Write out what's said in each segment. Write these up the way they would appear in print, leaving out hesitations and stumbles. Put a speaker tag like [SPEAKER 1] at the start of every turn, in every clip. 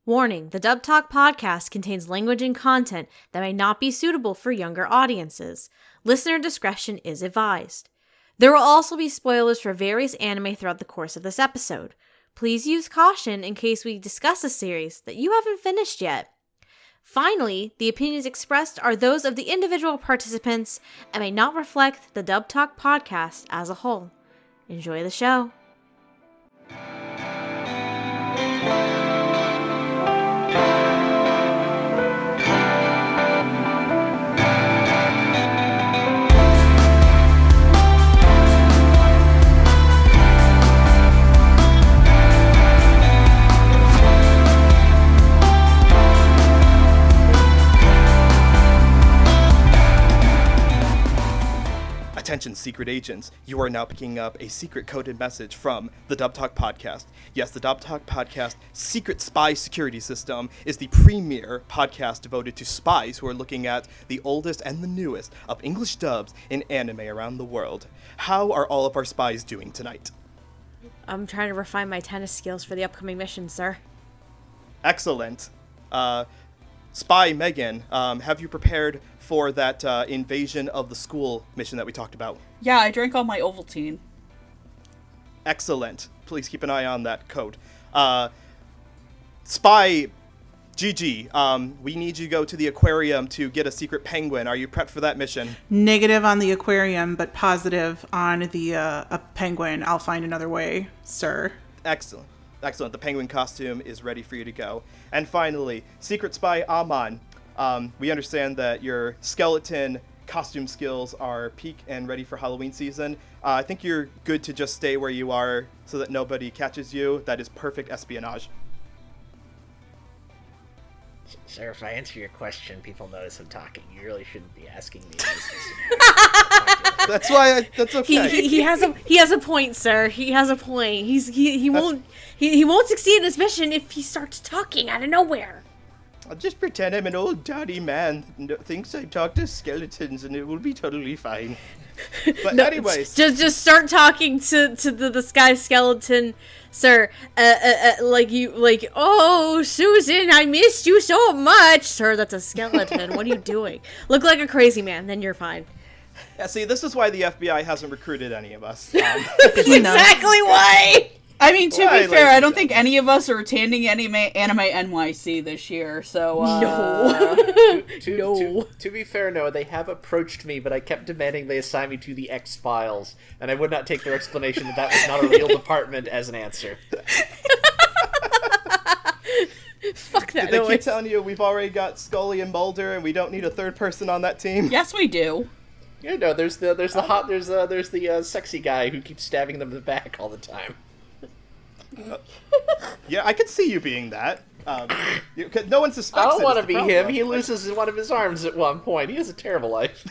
[SPEAKER 1] Warning, the Dub Talk podcast contains language and content that may not be suitable for younger audiences. Listener discretion is advised. There will also be spoilers for various anime throughout the course of this episode. Please use caution in case we discuss a series that you haven't finished yet. Finally, the opinions expressed are those of the individual participants and may not reflect the Dub Talk podcast as a whole. Enjoy the show.
[SPEAKER 2] Attention, secret agents. You are now picking up a secret coded message from the Dub Talk podcast. Yes, the Dub Talk podcast secret spy security system is the premier podcast devoted to spies who are looking at the oldest and the newest of English dubs in anime around the world. How are all of our spies doing tonight?
[SPEAKER 1] I'm trying to refine my tennis skills for the upcoming mission, sir.
[SPEAKER 2] Excellent. Spy Megan, have you prepared for that invasion of the school mission that we talked about?
[SPEAKER 3] Yeah, I drank all my Ovaltine.
[SPEAKER 2] Excellent. Please keep an eye on that code. Spy Gigi, we need you to go to the aquarium to get a secret penguin. Are you prepped for that mission?
[SPEAKER 4] Negative on the aquarium, but positive on the a penguin. I'll find another way, sir.
[SPEAKER 2] Excellent. Excellent. The penguin costume is ready for you to go. And finally, Secret Spy Amon. We understand that your skeleton costume skills are peak and ready for Halloween season. I think you're good to just stay where you are so that nobody catches you. That is perfect espionage.
[SPEAKER 5] Sir, if I answer your question, people notice I'm talking. You really shouldn't be asking me.
[SPEAKER 2] That's why. That's okay.
[SPEAKER 1] He has a point, sir. He has a point. He won't succeed in his mission if he starts talking out of nowhere.
[SPEAKER 2] I'll just pretend I'm an old daddy man and thinks I talk to skeletons, and it will be totally fine. But
[SPEAKER 1] No,
[SPEAKER 2] anyways,
[SPEAKER 1] just start talking to the sky skeleton, sir. Oh, Susan, I missed you so much, sir. That's a skeleton. What are you doing? Look like a crazy man, then you're fine.
[SPEAKER 2] yeah. See, this is why the FBI hasn't recruited any of us.
[SPEAKER 1] That's exactly why.
[SPEAKER 3] I mean, to
[SPEAKER 2] Why,
[SPEAKER 3] be fair,
[SPEAKER 2] ladies
[SPEAKER 3] I don't
[SPEAKER 2] and
[SPEAKER 3] think any of us are attending Anime NYC this year, so,
[SPEAKER 1] No.
[SPEAKER 5] To be fair, no, they have approached me, but I kept demanding they assign me to the X-Files, and I would not take their explanation that that was not a real department as an answer.
[SPEAKER 1] Fuck that
[SPEAKER 2] Did they
[SPEAKER 1] noise.
[SPEAKER 2] keep telling you we've already got Scully and Mulder, and we don't need a third person on that team?
[SPEAKER 3] yes, we do.
[SPEAKER 5] Yeah, no, there's the sexy guy who keeps stabbing them in the back all the time.
[SPEAKER 2] Yeah, I could see you being that. No one suspects.
[SPEAKER 5] I don't
[SPEAKER 2] want
[SPEAKER 5] to be him. He loses one of his arms at one point. He has a terrible life.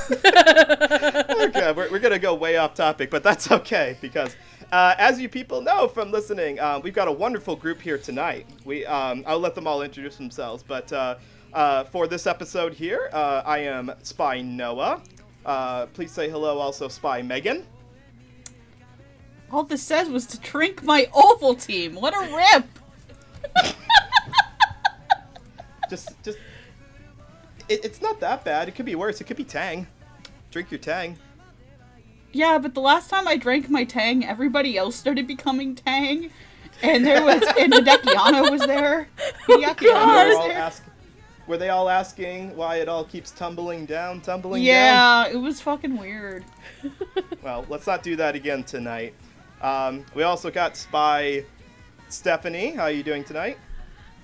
[SPEAKER 2] Okay, we're gonna go way off topic, but that's okay because, as you people know from listening, we've got a wonderful group here tonight. I'll let them all introduce themselves, but for this episode here, I am Spy Noah. Please say hello, also Spy Megan.
[SPEAKER 3] All this says was to drink my Ovaltine. What a rip!
[SPEAKER 2] It's not that bad. It could be worse. It could be Tang. Drink your Tang.
[SPEAKER 3] Yeah, but the last time I drank my Tang, everybody else started becoming Tang. And Hidekiano was there. Hidekiano was there.
[SPEAKER 2] Were they all asking why it all keeps tumbling down?
[SPEAKER 3] Yeah, it was fucking weird.
[SPEAKER 2] Well, let's not do that again tonight. We also got Spy Stephanie. How are you doing tonight?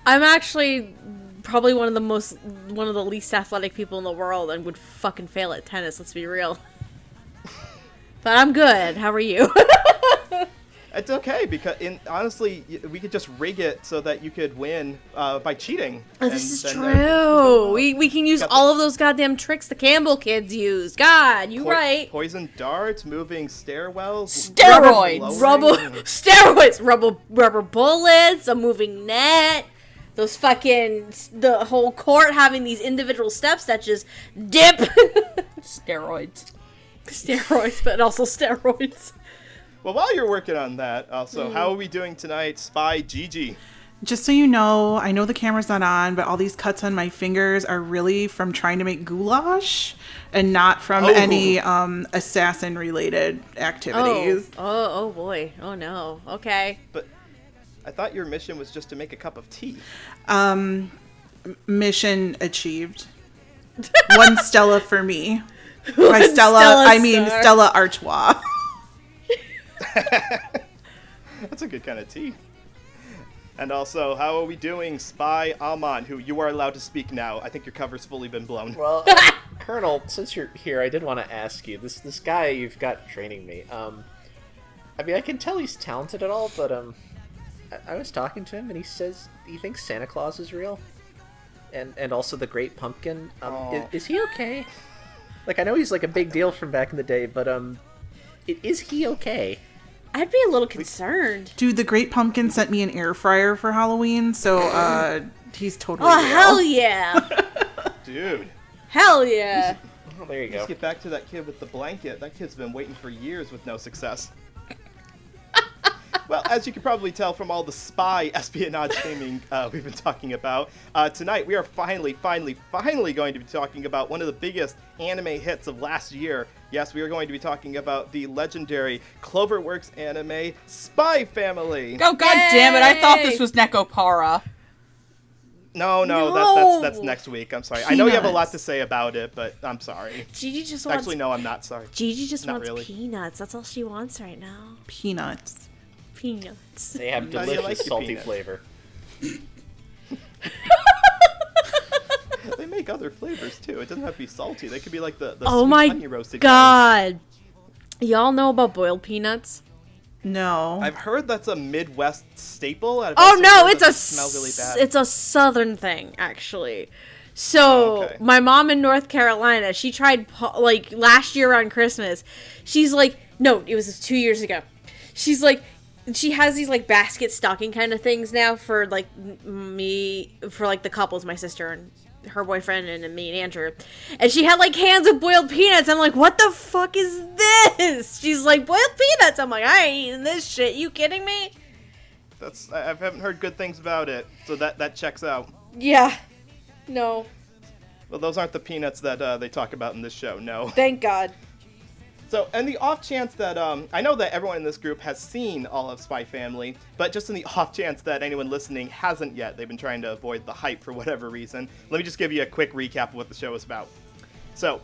[SPEAKER 1] I'm actually probably one of the least athletic people in the world and would fucking fail at tennis, let's be real. But I'm good. How are you?
[SPEAKER 2] It's okay, because honestly, we could just rig it so that you could win by cheating.
[SPEAKER 1] Oh, this is true. We can use all of those goddamn tricks the Campbell kids used. God, you right.
[SPEAKER 2] Poison darts, moving stairwells.
[SPEAKER 3] Steroids!
[SPEAKER 1] Rubber bullets, a moving net. Those fucking, the whole court having these individual steps that just dip.
[SPEAKER 3] Steroids.
[SPEAKER 1] Steroids, but also steroids.
[SPEAKER 2] Well, while you're working on that, also, how are we doing tonight, Spy Gigi?
[SPEAKER 4] Just so you know, I know the camera's not on, but all these cuts on my fingers are really from trying to make goulash and not from any assassin-related activities.
[SPEAKER 1] Oh boy. Oh no. Okay.
[SPEAKER 2] But I thought your mission was just to make a cup of tea.
[SPEAKER 4] Mission achieved. One Stella for me. By Stella, I mean
[SPEAKER 1] star.
[SPEAKER 4] Stella Artois.
[SPEAKER 2] That's a good kind of tea. And also, how are we doing, Spy Amon, who you are allowed to speak now? I think your cover's fully been blown.
[SPEAKER 5] Well, Colonel, since you're here, I did want to ask you, this guy you've got training me, I mean, I can tell he's talented at all, but, I was talking to him, and he says he thinks Santa Claus is real. And also the Great Pumpkin. Is he okay? Like, I know he's, like, a big deal from back in the day, but, is he okay?
[SPEAKER 1] I'd be a little concerned.
[SPEAKER 4] Dude, the Great Pumpkin sent me an air fryer for Halloween, so he's totally
[SPEAKER 1] Oh,
[SPEAKER 4] real.
[SPEAKER 1] hell yeah.
[SPEAKER 2] Dude.
[SPEAKER 1] Hell yeah.
[SPEAKER 5] Oh, there you go.
[SPEAKER 2] Let's get back to that kid with the blanket. That kid's been waiting for years with no success. Well, as you can probably tell from all the spy espionage theming we've been talking about, tonight we are finally going to be talking about one of the biggest anime hits of last year. Yes, we are going to be talking about the legendary Cloverworks anime Spy Family.
[SPEAKER 3] Oh, god damn it, I thought this was Nekopara.
[SPEAKER 2] No, that's next week. I'm sorry. I know you have a lot to say about it, but I'm sorry.
[SPEAKER 1] Gigi just wants...
[SPEAKER 2] Actually, no, I'm not sorry.
[SPEAKER 1] Gigi just
[SPEAKER 2] Not
[SPEAKER 1] wants
[SPEAKER 2] really.
[SPEAKER 1] peanuts. That's all she wants right now.
[SPEAKER 4] Peanuts.
[SPEAKER 1] Peanuts.
[SPEAKER 5] They have
[SPEAKER 2] How do you
[SPEAKER 5] delicious
[SPEAKER 2] like your
[SPEAKER 5] salty
[SPEAKER 2] peanuts?
[SPEAKER 5] flavor.
[SPEAKER 2] They make other flavors too. It doesn't have to be salty. They could be like the
[SPEAKER 1] Oh
[SPEAKER 2] sweet
[SPEAKER 1] my
[SPEAKER 2] honey roasted kind.
[SPEAKER 1] god. Y'all know about boiled peanuts?
[SPEAKER 4] No.
[SPEAKER 2] I've heard that's a Midwest staple. I've
[SPEAKER 1] Oh
[SPEAKER 2] also
[SPEAKER 1] no,
[SPEAKER 2] heard
[SPEAKER 1] it's
[SPEAKER 2] that
[SPEAKER 1] a
[SPEAKER 2] they smell really bad.
[SPEAKER 1] it's a southern thing actually. So
[SPEAKER 2] Okay.
[SPEAKER 1] my mom in North Carolina, she tried like last year around Christmas. She's like, no, it was 2 years ago. She's like, she has these like basket stocking kind of things now for like me, for like the couples, my sister and her boyfriend and me and Andrew. And she had like cans of boiled peanuts. I'm like, what the fuck is this? She's like, boiled peanuts. I'm like, I ain't eating this shit. You kidding me?
[SPEAKER 2] I haven't heard good things about it, so that checks out.
[SPEAKER 1] Yeah. No.
[SPEAKER 2] Well, those aren't the peanuts that they talk about in this show. No.
[SPEAKER 1] Thank God.
[SPEAKER 2] So, and the off chance that, I know that everyone in this group has seen all of Spy Family, but just in the off chance that anyone listening hasn't yet, they've been trying to avoid the hype for whatever reason, let me just give you a quick recap of what the show is about. So,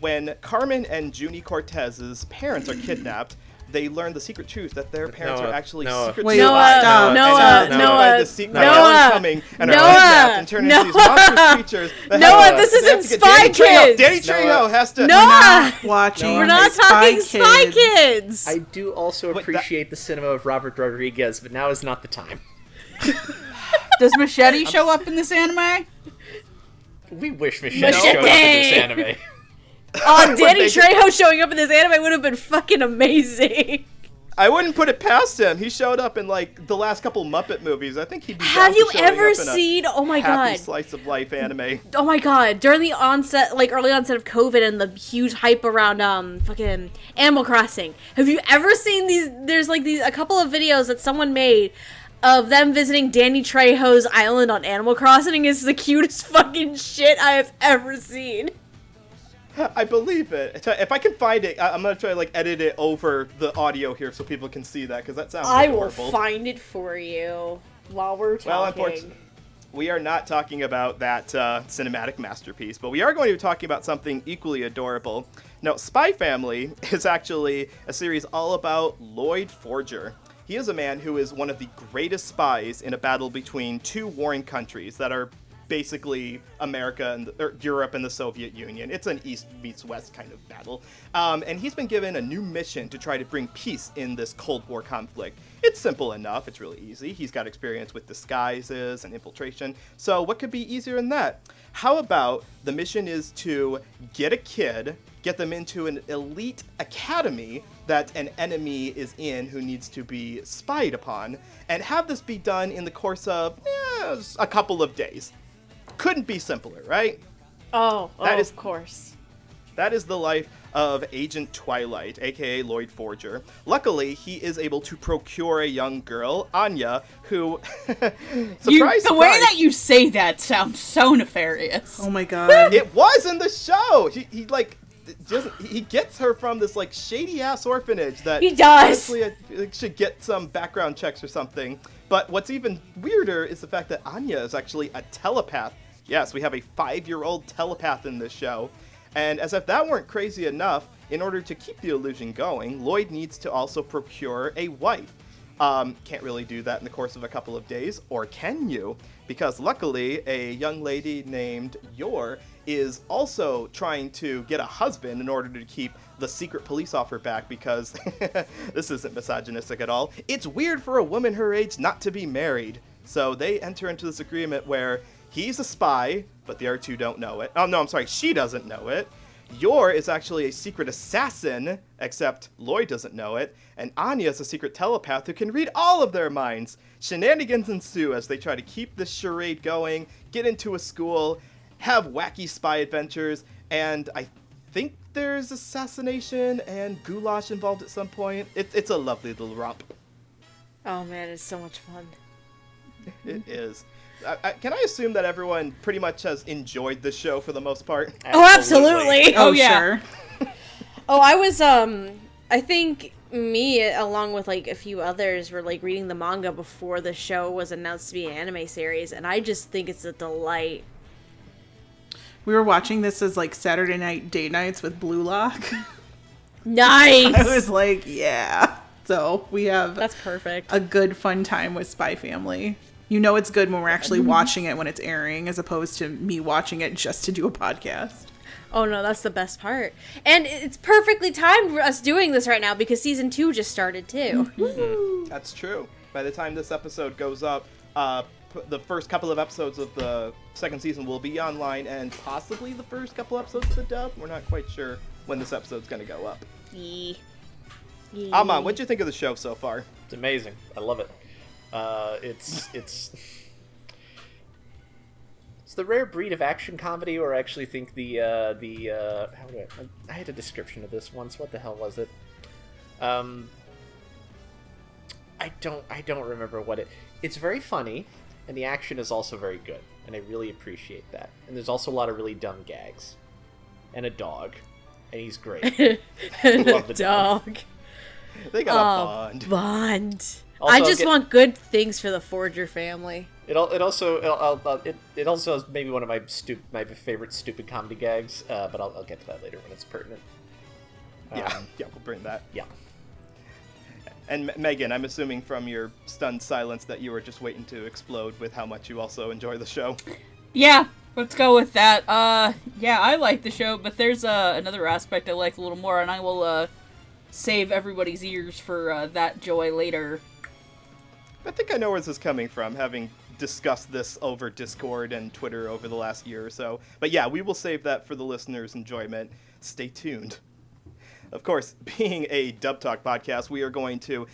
[SPEAKER 2] when Carmen and Junie Cortez's parents are kidnapped, they learn the secret truth that their parents are actually secret
[SPEAKER 4] Wait,
[SPEAKER 2] spies.
[SPEAKER 4] stop.
[SPEAKER 2] Noah, the secret aliens coming and are kidnapped and turned into these monstrous creatures.
[SPEAKER 1] Noah, this isn't Spy Kids.
[SPEAKER 2] Danny Trejo has to.
[SPEAKER 1] Noah,
[SPEAKER 4] Watching
[SPEAKER 1] we're not talking Spy Kids.
[SPEAKER 5] I do also appreciate the cinema of Robert Rodriguez, but now is not the time.
[SPEAKER 3] Does Machete show up in this anime?
[SPEAKER 5] We wish Machete showed up in this anime.
[SPEAKER 1] Oh, Danny Trejo showing up in this anime would have been fucking amazing.
[SPEAKER 2] I wouldn't put it past him. He showed up in like the last couple Muppet movies. I think he'd be down
[SPEAKER 1] Have
[SPEAKER 2] for
[SPEAKER 1] you
[SPEAKER 2] showing
[SPEAKER 1] ever
[SPEAKER 2] up in a
[SPEAKER 1] seen? Oh my
[SPEAKER 2] happy
[SPEAKER 1] god.
[SPEAKER 2] slice of life anime.
[SPEAKER 1] Oh my god. During the onset, like early onset of COVID and the huge hype around fucking Animal Crossing. Have you ever seen these? There's like a couple of videos that someone made of them visiting Danny Trejo's island on Animal Crossing. It's the cutest fucking shit I have ever seen.
[SPEAKER 2] I believe it. If I can find it, I'm gonna try to like edit it over the audio here so people can see that because that sounds
[SPEAKER 1] I will
[SPEAKER 2] adorable.
[SPEAKER 1] find it for you while we're
[SPEAKER 2] Well,
[SPEAKER 1] talking.
[SPEAKER 2] unfortunately, we are not talking about that cinematic masterpiece, but we are going to be talking about something equally adorable. Now, Spy Family is actually a series all about Lloyd Forger. He is a man who is one of the greatest spies in a battle between two warring countries that are basically America and Europe and the Soviet Union. It's an East meets West kind of battle. And he's been given a new mission to try to bring peace in this Cold War conflict. It's simple enough. It's really easy. He's got experience with disguises and infiltration. So what could be easier than that? How about the mission is to get a kid, get them into an elite academy that an enemy is in who needs to be spied upon, and have this be done in the course of a couple of days. Couldn't be simpler, right?
[SPEAKER 1] of course.
[SPEAKER 2] That is the life of Agent Twilight, aka Lloyd Forger. Luckily, he is able to procure a young girl, Anya, who,
[SPEAKER 3] The way that you say that sounds so nefarious.
[SPEAKER 4] Oh my god.
[SPEAKER 2] It was in the show! He gets her from this, like, shady-ass orphanage that...
[SPEAKER 1] He does!
[SPEAKER 2] Honestly, I should get some background checks or something. But what's even weirder is the fact that Anya is actually a telepath. Yes, we have a 5-year-old telepath in this show. And as if that weren't crazy enough, in order to keep the illusion going, Lloyd needs to also procure a wife. Can't really do that in the course of a couple of days, or can you? Because luckily, a young lady named Yor is also trying to get a husband in order to keep the secret police officer back, because this isn't misogynistic at all. It's weird for a woman her age not to be married. So they enter into this agreement where he's a spy, but the other two don't know it. Oh, no, I'm sorry, she doesn't know it. Yor is actually a secret assassin, except Lloyd doesn't know it, and Anya is a secret telepath who can read all of their minds. Shenanigans ensue as they try to keep this charade going, get into a school, have wacky spy adventures, and I think there's assassination and goulash involved at some point. It's a lovely little romp.
[SPEAKER 1] Oh man, it's so much fun.
[SPEAKER 2] It is. Can I assume that everyone pretty much has enjoyed this show for the most part?
[SPEAKER 1] Oh, absolutely.
[SPEAKER 4] Oh,
[SPEAKER 3] yeah.
[SPEAKER 4] sure.
[SPEAKER 1] Oh, I was, I think me, along with, like, a few others, were, like, reading the manga before the show was announced to be an anime series, and I just think it's a delight.
[SPEAKER 4] We were watching this as, like, Saturday night date nights with Blue Lock.
[SPEAKER 1] Nice!
[SPEAKER 4] I was like, yeah. So we have
[SPEAKER 1] That's perfect.
[SPEAKER 4] a good, fun time with Spy Family. You know it's good when we're actually watching it when it's airing, as opposed to me watching it just to do a podcast.
[SPEAKER 1] Oh no, that's the best part. And it's perfectly timed for us doing this right now because season 2 just started too.
[SPEAKER 2] That's true. By the time this episode goes up, the first couple of episodes of the second season will be online, and possibly the first couple episodes of the dub. We're not quite sure when this episode's going to go up.
[SPEAKER 1] Yee.
[SPEAKER 2] Amon, what'd you think of the show so far?
[SPEAKER 5] It's amazing. I love it. It's the rare breed of action comedy where I actually think I had a description of this once. What the hell was it? I don't remember what it's very funny, and the action is also very good, and I really appreciate that. And there's also a lot of really dumb gags, and a dog, and he's great. Love the dog.
[SPEAKER 2] They got a bond.
[SPEAKER 1] Bond.
[SPEAKER 5] Also,
[SPEAKER 1] I just want good things for the Forger family.
[SPEAKER 5] It also has maybe one of my favorite stupid comedy gags, but I'll get to that later when it's pertinent.
[SPEAKER 2] Yeah, we'll bring that.
[SPEAKER 5] Yeah.
[SPEAKER 2] And Megan, I'm assuming from your stunned silence that you were just waiting to explode with how much you also enjoy the show.
[SPEAKER 3] Yeah, let's go with that. Yeah, I like the show, but there's another aspect I like a little more, and I will save everybody's ears for that joy later.
[SPEAKER 2] I think I know where this is coming from, having discussed this over Discord and Twitter over the last year or so. But yeah, we will save that for the listeners' enjoyment. Stay tuned. Of course, being a Dub Talk podcast, we are going to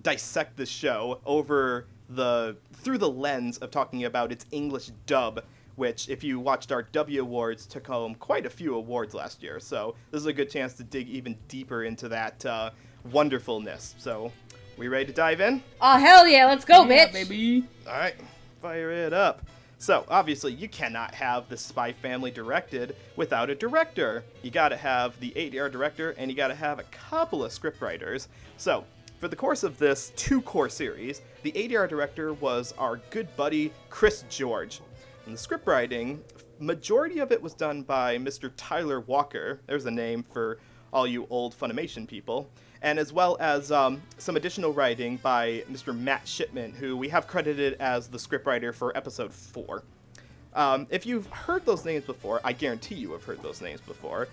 [SPEAKER 2] dissect this show through the lens of talking about its English dub, which, if you watched our W Awards, took home quite a few awards last year. So this is a good chance to dig even deeper into that wonderfulness. So, we ready to dive in?
[SPEAKER 1] Oh, hell yeah, let's go,
[SPEAKER 3] Yeah,
[SPEAKER 1] bitch!
[SPEAKER 3] baby.
[SPEAKER 2] All right, fire it up. So, obviously, you cannot have the Spy Family directed without a director. You gotta have the ADR director, and you gotta have a couple of scriptwriters. So, for the course of this 2-core series, the ADR director was our good buddy, Chris George. And the scriptwriting, majority of it was done by Mr. Tyler Walker. There's a name for all you old Funimation people. And as well as some additional writing by Mr. Matt Shipman, who we have credited as the scriptwriter for episode 4. If you've heard those names before, I guarantee you have heard those names before.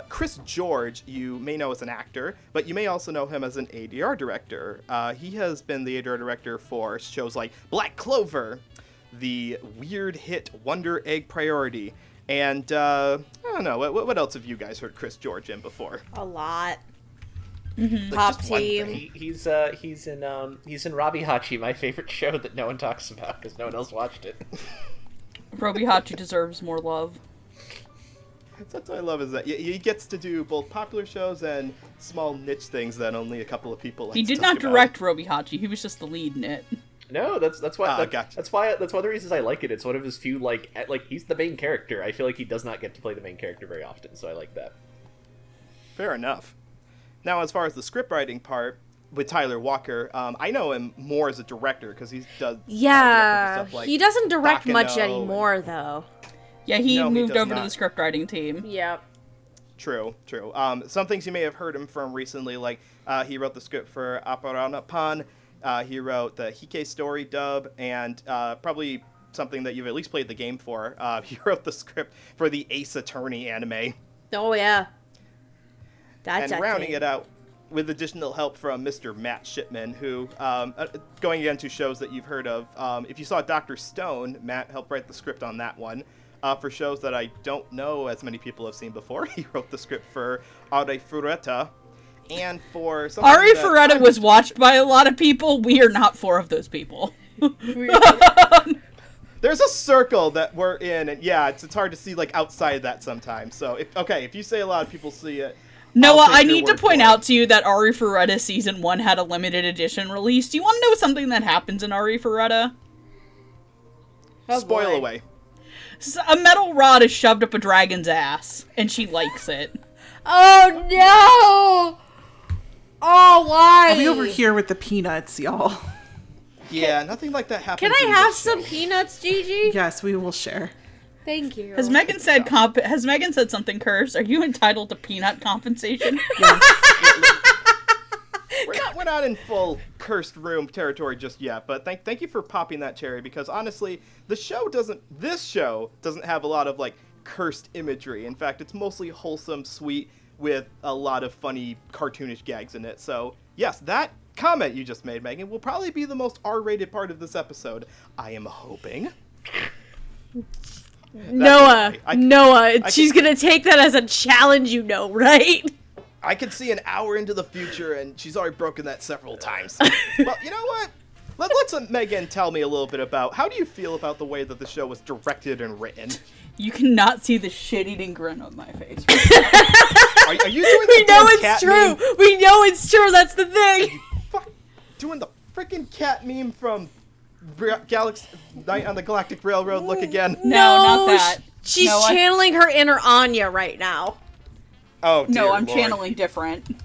[SPEAKER 2] Chris George, you may know as an actor, but you may also know him as an ADR director. He has been the ADR director for shows like Black Clover, the weird hit Wonder Egg Priority, and I don't know, what else have you guys heard Chris George in before?
[SPEAKER 1] A lot.
[SPEAKER 2] Like
[SPEAKER 1] Pop
[SPEAKER 2] just one
[SPEAKER 1] Team.
[SPEAKER 2] thing.
[SPEAKER 5] He's in Robbie Hachi, my favorite show that no one talks about because no one else watched it.
[SPEAKER 3] Robihachi deserves more love.
[SPEAKER 2] That's what I love is that he gets to do both popular shows and small niche things that only a couple of people like
[SPEAKER 3] He
[SPEAKER 2] to
[SPEAKER 3] did
[SPEAKER 2] talk
[SPEAKER 3] not
[SPEAKER 2] about.
[SPEAKER 3] direct Robihachi. He was just the lead in it.
[SPEAKER 5] No, that's why
[SPEAKER 2] gotcha.
[SPEAKER 5] that's one of the reasons I like it. It's one of his few like he's the main character. I feel like he does not get to play the main character very often, so I like that.
[SPEAKER 2] Fair enough. Now, as far as the script writing part with Tyler Walker, I know him more as a director because he does.
[SPEAKER 1] Yeah,
[SPEAKER 2] stuff like
[SPEAKER 1] he doesn't direct much
[SPEAKER 2] Bakano
[SPEAKER 1] anymore, though.
[SPEAKER 3] Yeah, he
[SPEAKER 2] No, he
[SPEAKER 3] moved
[SPEAKER 2] does
[SPEAKER 3] over to
[SPEAKER 2] not.
[SPEAKER 3] the script writing team.
[SPEAKER 1] Yep.
[SPEAKER 2] True. Some things you may have heard him from recently, like he wrote the script for Aparanapan, he wrote the Hike story dub, and probably something that you've at least played the game for. He wrote the script for the Ace Attorney anime.
[SPEAKER 1] Oh, yeah. That's
[SPEAKER 2] And rounding it out with additional help from Mr. Matt Shipman, who, going again to shows that you've heard of, if you saw Dr. Stone, Matt helped write the script on that one. For shows that I don't know as many people have seen before, he wrote the script for Are Fureta, and for something
[SPEAKER 3] Ari
[SPEAKER 2] that
[SPEAKER 3] Ferretta was watched by a lot of people. We are not four of those people.
[SPEAKER 2] There's a circle that we're in, and yeah, it's hard to see like outside that sometimes. So if you say a lot of people see it,
[SPEAKER 3] Noah,
[SPEAKER 2] I'll take
[SPEAKER 3] I
[SPEAKER 2] your
[SPEAKER 3] need to
[SPEAKER 2] word
[SPEAKER 3] point
[SPEAKER 2] for it.
[SPEAKER 3] out to you that Ari Ferretta Season 1 had a limited edition release. Do you want to know something that happens in Ari Ferretta?
[SPEAKER 1] Oh,
[SPEAKER 2] spoil
[SPEAKER 1] boy.
[SPEAKER 2] away.
[SPEAKER 3] A metal rod is shoved up a dragon's ass, and she likes it.
[SPEAKER 1] Oh, no! Oh, why?
[SPEAKER 4] I'll be over here with the peanuts, y'all.
[SPEAKER 2] Yeah, nothing like that happens.
[SPEAKER 1] Can I
[SPEAKER 2] in
[SPEAKER 1] have
[SPEAKER 2] this
[SPEAKER 1] some
[SPEAKER 2] show.
[SPEAKER 1] peanuts, Gigi?
[SPEAKER 4] Yes, we will share.
[SPEAKER 1] Thank you.
[SPEAKER 3] Has Megan said something cursed? Are you entitled to peanut compensation?
[SPEAKER 2] We're not in full cursed room territory just yet, but thank you for popping that cherry, because honestly, this show doesn't have a lot of like cursed imagery. In fact, it's mostly wholesome, sweet, with a lot of funny cartoonish gags in it. So yes, that comment you just made, Megan, will probably be the most R-rated part of this episode. I am hoping.
[SPEAKER 1] Noah,
[SPEAKER 2] I
[SPEAKER 1] she's gonna take that as a challenge, you know, right?
[SPEAKER 2] I could see an hour into the future, and she's already broken that several times. Well, you know what? Let's Megan tell me a little bit about, how do you feel about the way that the show was directed and written?
[SPEAKER 3] You cannot see the shit-eating grin on my face.
[SPEAKER 2] Are you doing
[SPEAKER 1] We
[SPEAKER 2] the
[SPEAKER 1] know
[SPEAKER 2] damn
[SPEAKER 1] it's
[SPEAKER 2] cat
[SPEAKER 1] true.
[SPEAKER 2] meme?
[SPEAKER 1] We know it's true. That's the thing.
[SPEAKER 2] Fuck, doing the freaking cat meme from Galaxy Night on the Galactic Railroad. Look again.
[SPEAKER 3] No, not that.
[SPEAKER 1] She's
[SPEAKER 3] No,
[SPEAKER 1] channeling her inner Anya right now.
[SPEAKER 2] Oh, dear
[SPEAKER 3] No, I'm
[SPEAKER 2] Lord.
[SPEAKER 3] channeling different.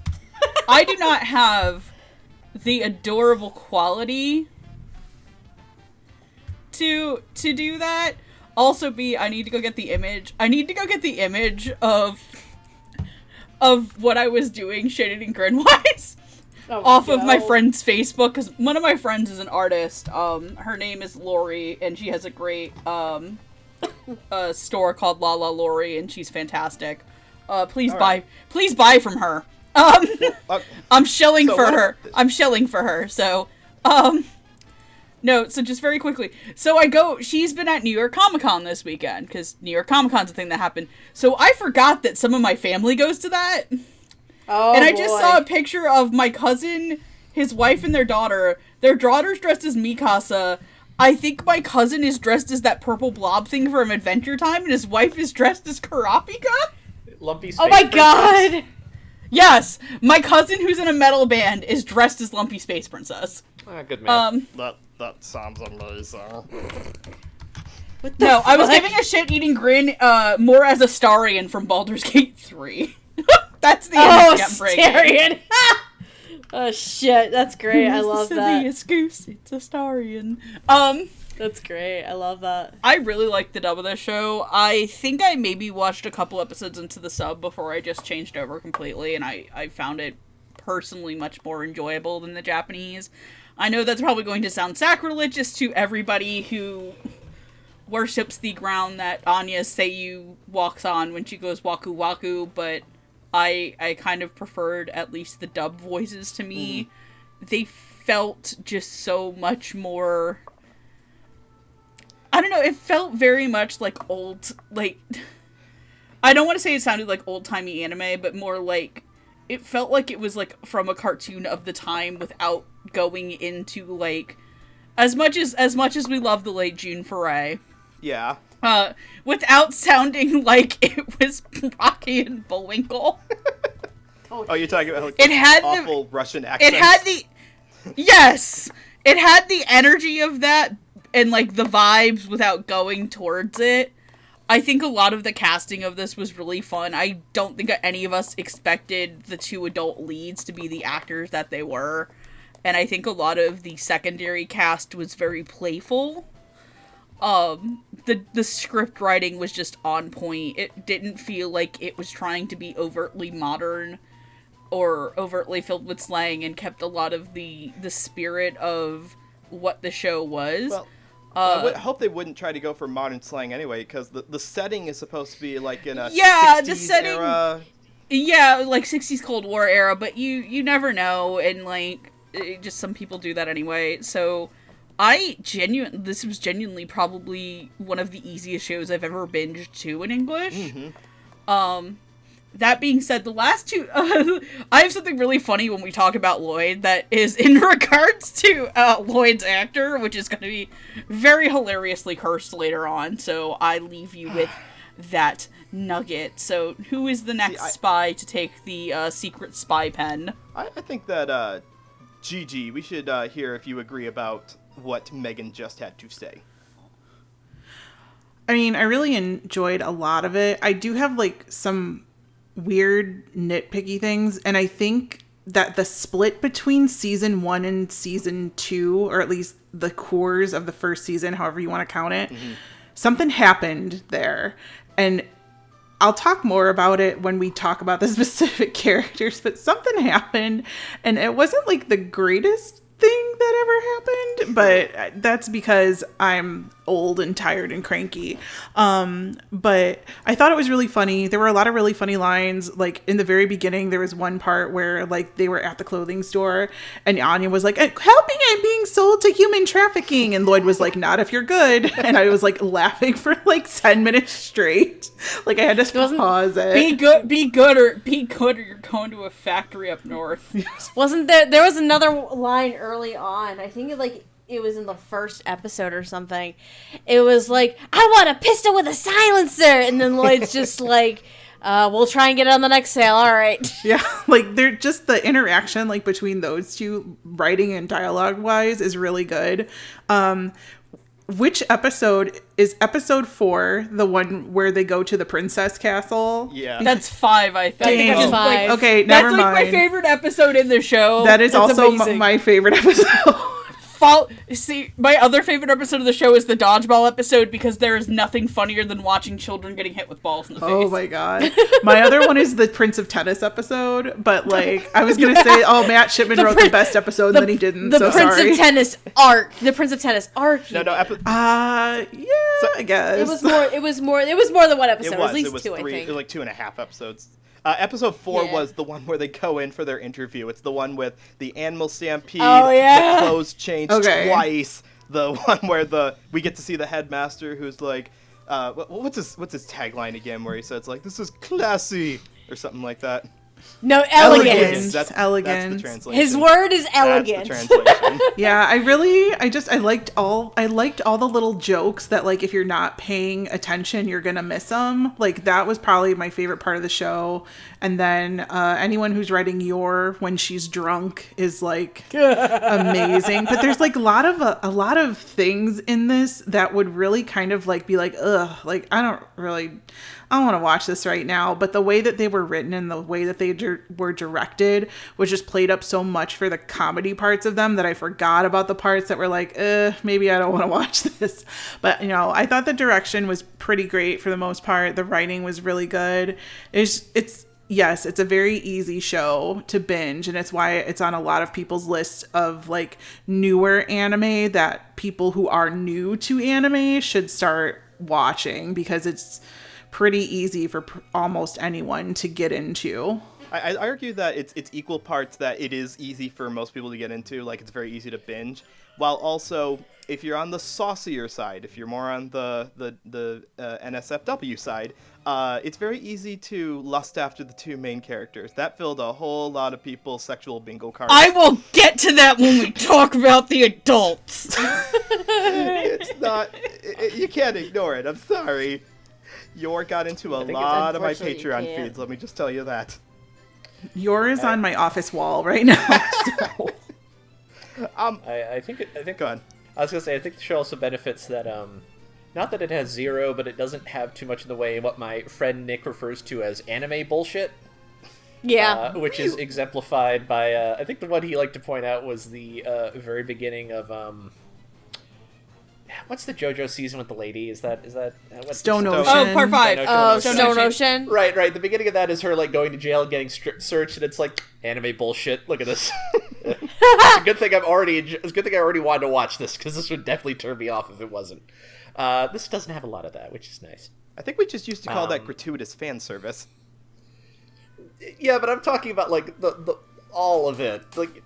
[SPEAKER 3] I do not have the adorable quality to do that. Also, I need to go get the image. I need to go get the image of what I was doing, shaded and grin-wise, off of my friend's Facebook, because one of my friends is an artist. Her name is Lori, and she has a great store called La La Lori, and she's fantastic. Please buy from her. I'm shilling
[SPEAKER 2] so
[SPEAKER 3] for
[SPEAKER 2] what-
[SPEAKER 3] her. I'm shilling for her. So, no, so just very quickly. So she's been at New York Comic Con this weekend, because New York Comic Con's a thing that happened. So I forgot that some of my family goes to that.
[SPEAKER 1] Oh,
[SPEAKER 3] And I just saw a picture of my cousin, his wife, and their daughter. Their daughter's dressed as Mikasa. I think my cousin is dressed as that purple blob thing from Adventure Time, and his wife is dressed as Kurapika?
[SPEAKER 5] Lumpy Space
[SPEAKER 1] Oh my
[SPEAKER 5] Princess.
[SPEAKER 1] god!
[SPEAKER 3] Yes! My cousin who's in a metal band is dressed as Lumpy Space Princess.
[SPEAKER 5] Ah, good man.
[SPEAKER 2] That sounds amazing.
[SPEAKER 1] What the
[SPEAKER 3] No, I was
[SPEAKER 1] fuck?
[SPEAKER 3] giving a shit-eating grin more as Astarion from Baldur's Gate 3. That's the
[SPEAKER 1] Oh,
[SPEAKER 3] image I'm bringing.
[SPEAKER 1] Astarion! Oh shit, that's great. I love
[SPEAKER 3] The
[SPEAKER 1] that.
[SPEAKER 3] silliest goose, it's Astarion.
[SPEAKER 1] That's great. I love that.
[SPEAKER 3] I really like the dub of this show. I think I maybe watched a couple episodes into the sub before I just changed over completely, and I found it personally much more enjoyable than the Japanese. I know that's probably going to sound sacrilegious to everybody who worships the ground that Anya Seiyu walks on when she goes waku waku, but I kind of preferred at least the dub voices to me. They felt just so much more... I don't know, it felt very much like old, like... I don't want to say it sounded like old-timey anime, but more like... It felt like it was, like, from a cartoon of the time without going into, like... As much as we love the late June Foray,
[SPEAKER 2] Yeah.
[SPEAKER 3] Without sounding like it was Rocky and Bullwinkle.
[SPEAKER 2] Oh, you're talking about like,
[SPEAKER 3] It had
[SPEAKER 2] awful Russian accents.
[SPEAKER 3] It had the yes, it had the energy of that and like the vibes without going towards it. I think a lot of the casting of this was really fun. I don't think any of us expected the two adult leads to be the actors that they were. And I think a lot of the secondary cast was very playful. The script writing was just on point. It didn't feel like it was trying to be overtly modern or overtly filled with slang, and kept a lot of the spirit of what the show was.
[SPEAKER 2] Well, I would hope they wouldn't try to go for modern slang anyway, because the setting is supposed to be like in a 60s
[SPEAKER 3] the setting era. Yeah, like 60s Cold War era, but you never know, and like just some people do that anyway. So this was genuinely probably one of the easiest shows I've ever binged to in English. Mm-hmm. That being said, the last two, I have something really funny when we talk about Lloyd that is in regards to Lloyd's actor, which is going to be very hilariously cursed later on, so I leave you with that nugget. So, who is the next spy to take the secret spy pen?
[SPEAKER 2] I think that, Gigi, we should hear if you agree about what Megan just had to say.
[SPEAKER 4] I mean, I really enjoyed a lot of it. I do have, like, some weird nitpicky things, and I think that the split between season 1 and season 2, or at least the cores of the first season, however you want to count it, something happened there, and I'll talk more about it when we talk about the specific characters, but something happened, and it wasn't like the greatest thing that ever happened, but that's because I'm old and tired and cranky. But I thought it was really funny. There were a lot of really funny lines. Like in the very beginning, there was one part where like they were at the clothing store and Anya was like, helping and being sold to human trafficking. And Lloyd was like, not if you're good. And I was like laughing for like 10 minutes straight. Like I had to pause it.
[SPEAKER 3] Be good or you're going to a factory up north.
[SPEAKER 1] Wasn't there was another line early on. I think it was in the first episode or something. It was like, I want a pistol with a silencer. And then Lloyd's just like, we'll try and get it on the next sale. All right.
[SPEAKER 4] Yeah. Like they're just the interaction like between those two writing and dialogue wise is really good. Which episode is episode 4, the one where they go to the princess castle?
[SPEAKER 2] Yeah.
[SPEAKER 3] That's 5, I think.
[SPEAKER 1] I think that's 5.
[SPEAKER 4] Okay, never mind.
[SPEAKER 3] That's like my favorite episode in the show.
[SPEAKER 4] That is also my favorite episode.
[SPEAKER 3] See, my other favorite episode of the show is the dodgeball episode because there is nothing funnier than watching children getting hit with balls in the face.
[SPEAKER 4] Oh my god. My other one is the Prince of Tennis episode, but like I was gonna say, Matt Shipman wrote the best episode, and then he didn't.
[SPEAKER 1] The Prince
[SPEAKER 4] sorry.
[SPEAKER 1] of Tennis arc. The Prince of Tennis arc.
[SPEAKER 2] No.
[SPEAKER 4] Yeah, I guess
[SPEAKER 1] It was more than one episode. It was at least 2,
[SPEAKER 2] 3,
[SPEAKER 1] I think.
[SPEAKER 2] It was like 2.5 episodes. Episode 4
[SPEAKER 1] Yeah.
[SPEAKER 2] was the one where they go in for their interview. It's the one with the animal stampede,
[SPEAKER 1] Oh, yeah.
[SPEAKER 2] the clothes changed twice. The one where we get to see the headmaster who's like, what's his tagline again? Where he says like, "This is classy" or something like that.
[SPEAKER 1] No, elegant.
[SPEAKER 2] That's
[SPEAKER 4] Elegant.
[SPEAKER 2] the translation.
[SPEAKER 1] His word is elegant.
[SPEAKER 2] That's the translation.
[SPEAKER 4] Yeah, I liked all the little jokes that like if you're not paying attention you're gonna miss them. Like that was probably my favorite part of the show. And then anyone who's writing when she's drunk is like amazing. But there's like a lot of things in this that would really kind of like be like, ugh, like I don't want to watch this right now. But the way that they were written and the way that they were directed was just played up so much for the comedy parts of them that I forgot about the parts that were like, maybe I don't want to watch this. But, I thought the direction was pretty great for the most part. The writing was really good. It's a very easy show to binge, and it's why it's on a lot of people's lists of like newer anime that people who are new to anime should start watching because it's pretty easy for almost anyone to get into.
[SPEAKER 2] I argue that it's equal parts that it is easy for most people to get into, like it's very easy to binge, while also if you're on the saucier side, if you're more on the NSFW side, it's very ezy to lust after the two main characters. That filled a whole lot of people's sexual bingo cards.
[SPEAKER 3] I will get to that when we talk about the adults.
[SPEAKER 2] It's not. You can't ignore it. I'm sorry. Yor got into a lot of my
[SPEAKER 1] unfortunately, you
[SPEAKER 2] Patreon
[SPEAKER 1] can't.
[SPEAKER 2] feeds. Let me just tell you that.
[SPEAKER 4] Yours on my office wall right now. So.
[SPEAKER 5] I think
[SPEAKER 2] Go on.
[SPEAKER 5] I was gonna say I think the show also benefits that not that it has zero, but it doesn't have too much in the way of what my friend Nick refers to as anime bullshit.
[SPEAKER 1] Yeah.
[SPEAKER 5] Which is exemplified by I think the one he liked to point out was the very beginning of what's the JoJo season with the lady? Is that what's
[SPEAKER 4] Stone
[SPEAKER 5] the-
[SPEAKER 4] Ocean.
[SPEAKER 3] Oh, part 5.
[SPEAKER 1] Oh,
[SPEAKER 5] Stone
[SPEAKER 1] Stone Ocean.
[SPEAKER 5] Right. The beginning of that is her like going to jail, getting strip searched, and it's like anime bullshit. Look at this. It's a good thing I already wanted to watch this because this would definitely turn me off if it wasn't. This doesn't have a lot of that, which is nice.
[SPEAKER 2] I think we just used to call that gratuitous fan service.
[SPEAKER 5] Yeah, but I'm talking about like the all of it. Like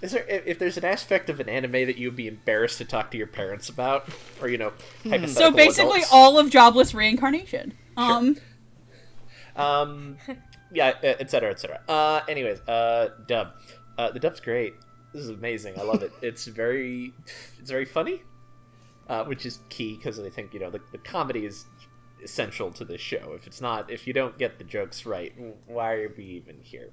[SPEAKER 5] if there's an aspect of an anime that you'd be embarrassed to talk to your parents about, or hypothetical
[SPEAKER 3] So basically,
[SPEAKER 5] adults.
[SPEAKER 3] all of Jobless Reincarnation.
[SPEAKER 5] Yeah, et cetera, et cetera. Anyways, dub. The dub's great. This is amazing. I love it. It's very funny, which is key because I think the comedy is essential to this show. If you don't get the jokes right, why are we even here?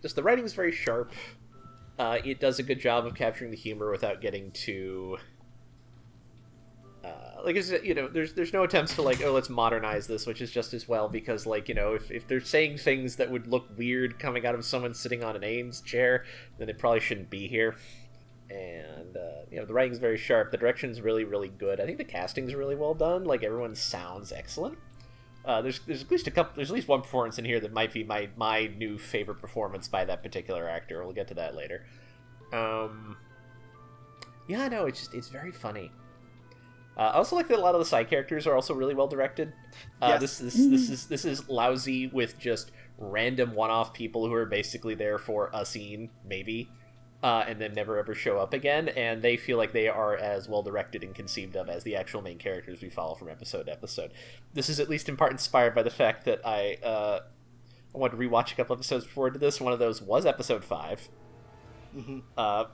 [SPEAKER 5] Just the writing is very sharp. It does a good job of capturing the humor without getting too. There's no attempts to let's modernize this, which is just as well because if they're saying things that would look weird coming out of someone sitting on an Ames chair, then it probably shouldn't be here. And the writing's very sharp. The direction's really, really good. I think the casting's really well done. Like everyone sounds excellent. There's at least one performance in here that might be my new favorite performance by that particular actor. We'll get to that later. It's very funny. I also like that a lot of the side characters are also really well directed.
[SPEAKER 2] Yes.
[SPEAKER 5] This is lousy with just random one-off people who are basically there for a scene, maybe, and then never ever show up again, and they feel like they are as well directed and conceived of as the actual main characters we follow from episode to episode. This is at least in part inspired by the fact that I wanted to rewatch a couple episodes before I did this. One of those was episode 5. Mm-hmm.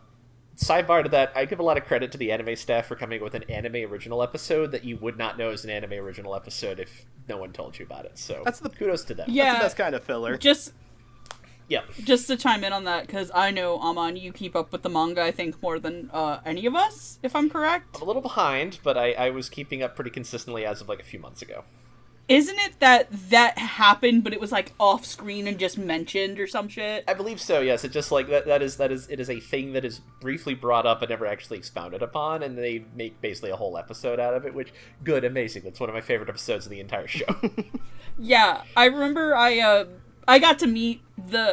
[SPEAKER 5] Sidebar to that, I give a lot of credit to the anime staff for coming up with an anime original episode that you would not know is an anime original episode if no one told you about it. So kudos to them.
[SPEAKER 3] Yeah.
[SPEAKER 2] That's the best kind of filler.
[SPEAKER 3] Just
[SPEAKER 5] Yeah.
[SPEAKER 3] Just to chime in on that, because I know, Amon, you keep up with the manga, I think, more than any of us, if I'm correct.
[SPEAKER 5] I'm a little behind, but I was keeping up pretty consistently as of a few months ago.
[SPEAKER 3] Isn't it that happened, but it was off screen and just mentioned or some shit?
[SPEAKER 5] I believe so. Yes, it just it is a thing that is briefly brought up and never actually expounded upon, and they make basically a whole episode out of it. Which amazing. That's one of my favorite episodes of the entire show.
[SPEAKER 3] Yeah, I remember I got to meet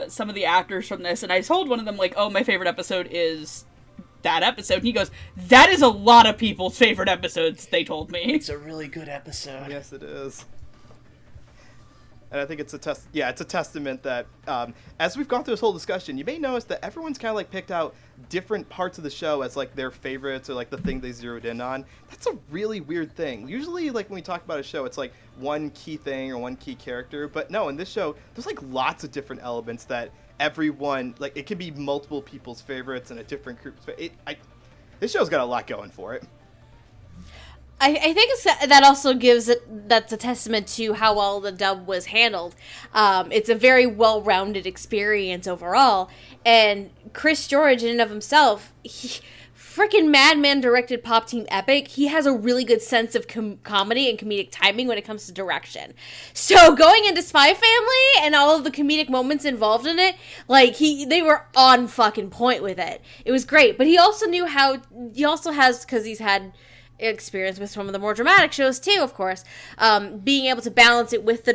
[SPEAKER 3] some of the actors from this, and I told one of them oh, my favorite episode is that episode. And he goes, that is a lot of people's favorite episodes. They told me
[SPEAKER 5] it's a really good episode.
[SPEAKER 2] Yes, it is. And I think it's a testament that as we've gone through this whole discussion, you may notice that everyone's kind of picked out different parts of the show as their favorites or the thing they zeroed in on. That's a really weird thing. Usually when we talk about a show, it's one key thing or one key character. But no, in this show, there's lots of different elements that everyone, it could be multiple people's favorites and a different group. This show's got a lot going for it.
[SPEAKER 1] I think that also that's a testament to how well the dub was handled. It's a very well-rounded experience overall, and Chris George in and of himself, freaking Madman directed Pop Team Epic. He has a really good sense of comedy and comedic timing when it comes to direction. So going into Spy Family and all of the comedic moments involved in it, they were on fucking point with it. It was great, but he also has, because he's had experience with some of the more dramatic shows too, of course, being able to balance it with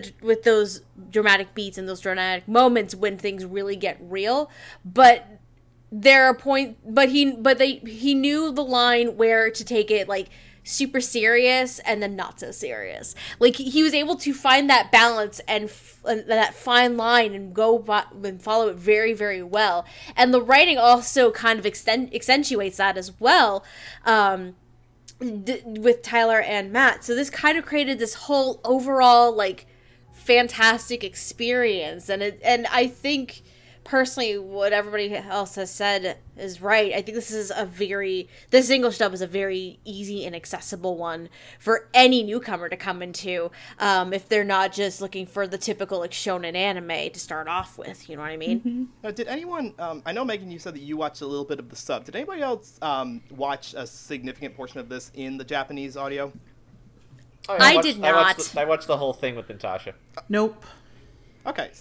[SPEAKER 1] those dramatic beats and those dramatic moments when things really get real. But he knew the line where to take it super serious and then not so serious. He was able to find that balance and that fine line and follow it very, very well. And the writing also kind of accentuates that as well. With Tyler and Matt. So this kind of created this whole overall fantastic experience, and I think personally, what everybody else has said is right. I think this English dub is a very easy and accessible one for any newcomer to come into, if they're not just looking for the typical like shonen anime to start off with. You know what I mean?
[SPEAKER 3] Mm-hmm.
[SPEAKER 2] Did anyone? I know, Megan, you said that you watched a little bit of the sub. Did anybody else watch a significant portion of this in the Japanese audio?
[SPEAKER 5] Oh,
[SPEAKER 1] I did not.
[SPEAKER 5] I watched the whole thing with Natasha.
[SPEAKER 4] Nope.
[SPEAKER 2] Okay.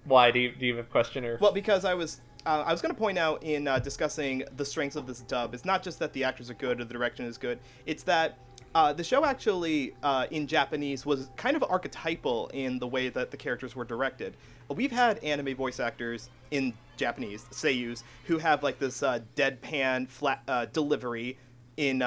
[SPEAKER 5] Why do you have a question or?
[SPEAKER 2] Well, because I was going to point out in discussing the strengths of this dub, it's not just that the actors are good or the direction is good. It's that the show actually in Japanese was kind of archetypal in the way that the characters were directed. We've had anime voice actors in Japanese, seiyus, who have like this deadpan flat delivery. In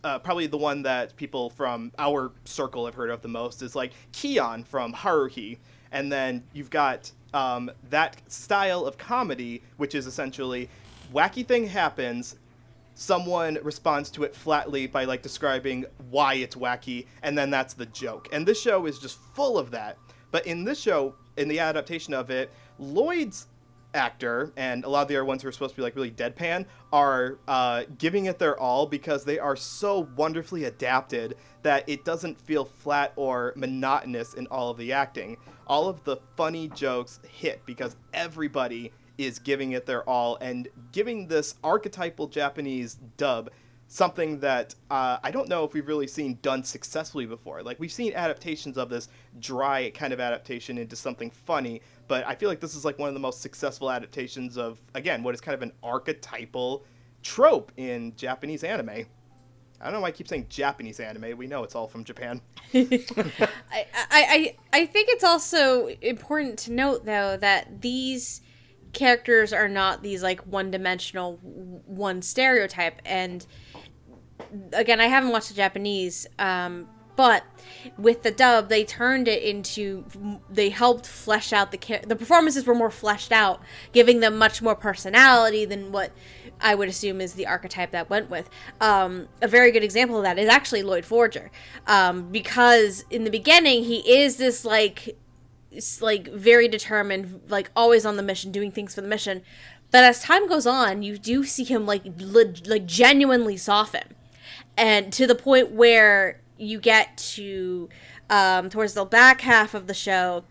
[SPEAKER 2] probably the one that people from our circle have heard of the most is like Kion from Haruhi. And then you've got that style of comedy, which is essentially wacky thing happens, someone responds to it flatly by like describing why it's wacky, and then that's the joke. And this show is just full of that. But in this show, in the adaptation of it, Lloyd's actor and a lot of the other ones who are supposed to be like really deadpan are giving it their all because they are so wonderfully adapted that it doesn't feel flat or monotonous in all of the acting. All of the funny jokes hit because everybody is giving it their all and giving this archetypal Japanese dub something that I don't know if we've really seen done successfully before. Like, we've seen adaptations of this dry kind of adaptation into something funny, but I feel like this is like one of the most successful adaptations of, again, what is kind of an archetypal trope in Japanese anime. I don't know why I keep saying Japanese anime. We know it's all from Japan.
[SPEAKER 1] I think it's also important to note, though, that these characters are not these like one-dimensional, one stereotype. And again, I haven't watched the Japanese, but with the dub, they turned it into, they helped flesh out the performances were more fleshed out, giving them much more personality than what I would assume is the archetype that went with. A very good example of that is actually Lloyd Forger, because in the beginning he is this like very determined, like always on the mission, doing things for the mission. But as time goes on, you do see him like genuinely soften, and to the point where you get to towards the back half of the show,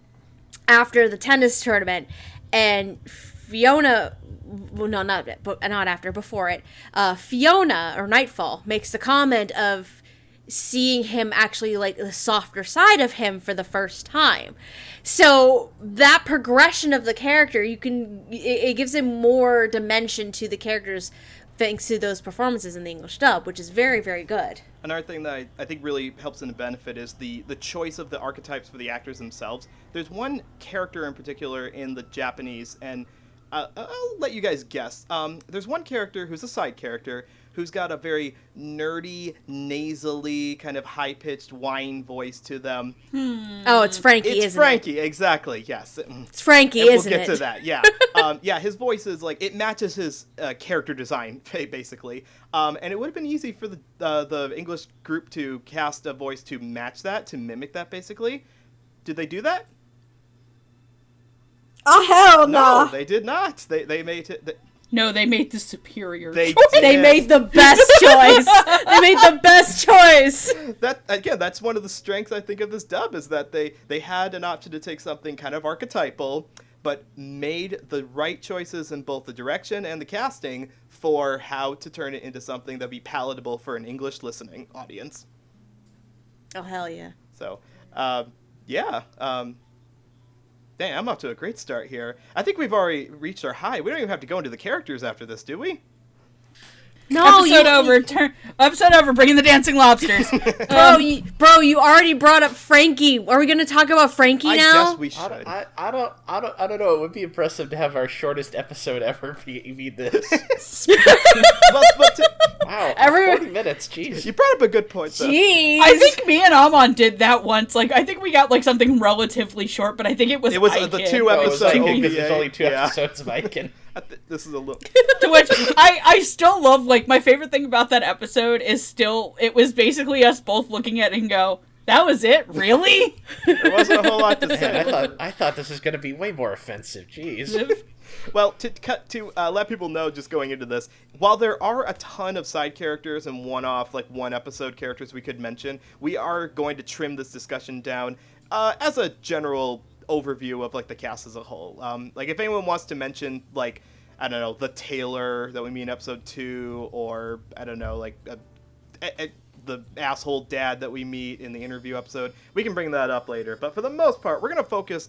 [SPEAKER 1] after the tennis tournament, and Fiona. Well, no, not after, before it. Fiona, or Nightfall, makes the comment of seeing him actually like the softer side of him for the first time. So that progression of the character, it gives him more dimension to the characters thanks to those performances in the English dub, which is very, very good.
[SPEAKER 2] Another thing that I think really helps in the benefit is the choice of the archetypes for the actors themselves. There's one character in particular in the Japanese, and I'll let you guys guess. There's one character who's a side character who's got a very nerdy, nasally, kind of high-pitched whine voice to them.
[SPEAKER 1] Oh, it's Frankie, isn't it?
[SPEAKER 2] It's Frankie, exactly, yes.
[SPEAKER 1] It's Frankie, isn't it?
[SPEAKER 2] We'll get to that, yeah. Yeah, his voice is like, it matches his character design, basically. And it would have been easy for the English group to cast a voice to match that, to mimic that, basically. Did they do that?
[SPEAKER 1] Oh, hell no.
[SPEAKER 2] No, they did not. They made it...
[SPEAKER 3] No, they made the superior choice.
[SPEAKER 1] They made the best choice. They made the best choice.
[SPEAKER 2] That's one of the strengths, I think, of this dub, is that they had an option to take something kind of archetypal, but made the right choices in both the direction and the casting for how to turn it into something that'd be palatable for an English listening audience.
[SPEAKER 1] Oh, hell yeah.
[SPEAKER 2] So, yeah. Dang, I'm off to a great start here. I think we've already reached our high. We don't even have to go into the characters after this, do we?
[SPEAKER 1] No,
[SPEAKER 3] Episode over. Bringing the dancing lobsters.
[SPEAKER 1] Bro, you already brought up Frankie. Are we going to talk about Frankie now?
[SPEAKER 2] I guess we should.
[SPEAKER 5] I don't know. It would be impressive to have our shortest episode ever be this. Wow, 40 minutes. Jeez.
[SPEAKER 2] You brought up a good point, though.
[SPEAKER 1] Jeez.
[SPEAKER 3] I think me and Amon did that once. Like, I think we got like something relatively short, but I think it was
[SPEAKER 2] the 2 episodes.
[SPEAKER 5] Because there's only 2 episodes of Icon.
[SPEAKER 2] This is a little.
[SPEAKER 3] To which I still love, like, my favorite thing about that episode is still, it was basically us both looking at it and go, that was it? Really?
[SPEAKER 2] There wasn't a whole lot to say.
[SPEAKER 5] Man, I thought this was going to be way more offensive. Jeez.
[SPEAKER 2] Well, to let people know, just going into this, while there are a ton of side characters and one-off, like one-episode characters we could mention, we are going to trim this discussion down as a general overview of like the cast as a whole. Like if anyone wants to mention like, I don't know, the tailor that we meet in episode 2, or I don't know, like the asshole dad that we meet in the interview episode, we can bring that up later. But for the most part, we're gonna focus.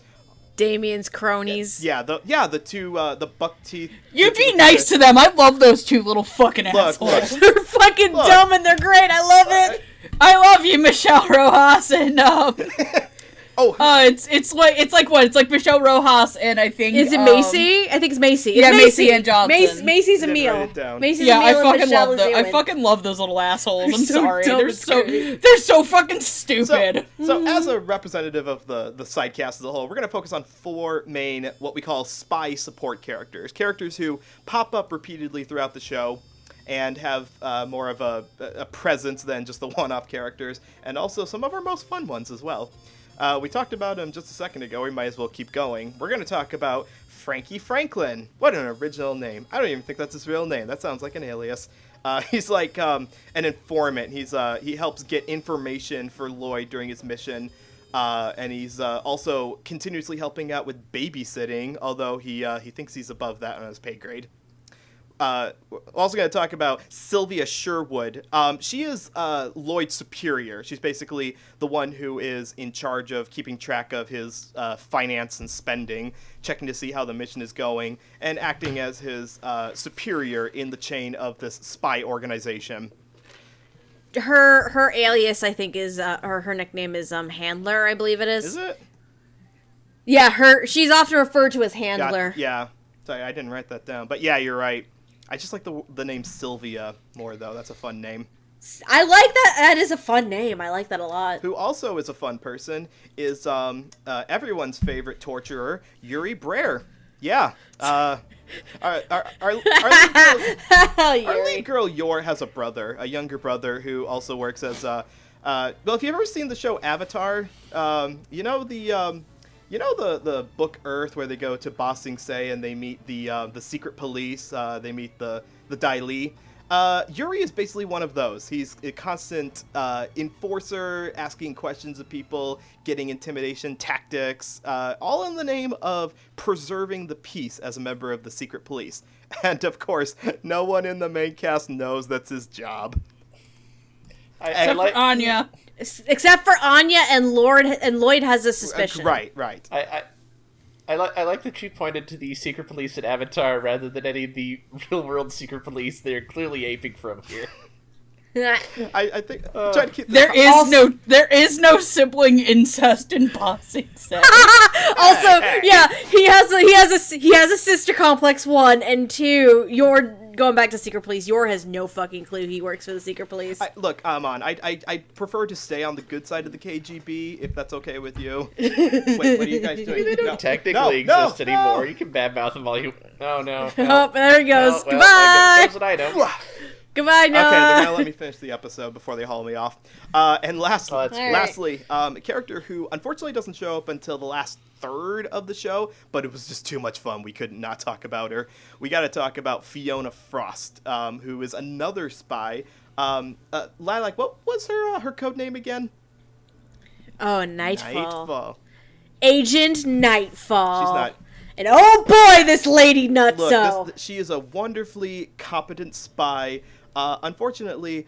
[SPEAKER 1] Damien's cronies.
[SPEAKER 2] The two, the buck teeth.
[SPEAKER 3] You be nice to them. I love those two little fucking assholes.
[SPEAKER 1] They're fucking dumb and they're great. I love it.
[SPEAKER 3] I love you, Michelle Rojas, and it's like Michelle Rojas, and I think
[SPEAKER 1] is it Macy? I think it's Macy. It's
[SPEAKER 3] Macy and Johnson.
[SPEAKER 1] Macy's a meal.
[SPEAKER 3] Macy's a meal. I fucking love those little assholes. I'm sorry. They're so fucking stupid.
[SPEAKER 2] So as a representative of the side cast as a whole, we're gonna focus on 4 main, what we call spy support characters who pop up repeatedly throughout the show and have more of a presence than just the one-off characters, and also some of our most fun ones as well. We talked about him just a second ago. We might as well keep going. We're going to talk about Frankie Franklin. What an original name. I don't even think that's his real name. That sounds like an alias. He's like an informant. He helps get information for Lloyd during his mission. And he's also continuously helping out with babysitting, although he thinks he's above that on his pay grade. We're also going to talk about Sylvia Sherwood. She is Lloyd's superior. She's basically the one who is in charge of keeping track of his finance and spending, checking to see how the mission is going, and acting as his superior in the chain of this spy organization.
[SPEAKER 1] Her alias, I think, is her nickname is Handler. I believe it is.
[SPEAKER 2] Is it?
[SPEAKER 1] Yeah, she's often referred to as Handler.
[SPEAKER 2] Yeah. Sorry, I didn't write that down. But yeah, you're right. I just like the name Sylvia more, though. That's a fun name.
[SPEAKER 1] I like that. That is a fun name. I like that a lot.
[SPEAKER 2] Who also is a fun person is everyone's favorite torturer, Yuri Brer. Yeah. Our lead girl Yor has a brother, a younger brother, who also works as well, if you've ever seen the show Avatar, you know the book Earth, where they go to Ba Sing Se and they meet the secret police, they meet the Dai Li. Yuri is basically one of those. He's a constant enforcer, asking questions of people, getting intimidation tactics, all in the name of preserving the peace as a member of the secret police. And of course, no one in the main cast knows that's his job.
[SPEAKER 3] Except for Anya.
[SPEAKER 1] Except for Anya, and Lloyd has a suspicion.
[SPEAKER 2] Right.
[SPEAKER 5] I like that you pointed to the secret police at Avatar rather than any of the real world secret police they're clearly aping from here.
[SPEAKER 2] I think trying to keep
[SPEAKER 3] there is no sibling incest in Ba Sing Se.
[SPEAKER 1] Also, yeah, he has a sister complex, 1, and 2. You're going back to secret police. Yor has no fucking clue he works for the secret police.
[SPEAKER 2] Look, Amon, I prefer to stay on the good side of the KGB, if that's okay with you. Wait, what are you guys doing?
[SPEAKER 5] They don't technically exist anymore. You can badmouth them all you... No.
[SPEAKER 1] Oh, there he goes.
[SPEAKER 5] Well,
[SPEAKER 1] Goodbye!
[SPEAKER 5] there's what I know.
[SPEAKER 1] Goodbye, Noah.
[SPEAKER 2] Okay, they're gonna let me finish the episode before they haul me off. And lastly, a character who unfortunately doesn't show up until the last third of the show, but it was just too much fun. We could not talk about her. We got to talk about Fiona Frost, who is another spy. Lilac, what was her code name again?
[SPEAKER 1] Oh, Nightfall.
[SPEAKER 2] Nightfall.
[SPEAKER 1] Agent Nightfall.
[SPEAKER 2] She's not.
[SPEAKER 1] And oh boy, this lady nutso.
[SPEAKER 2] Look, she is a wonderfully competent spy. Unfortunately,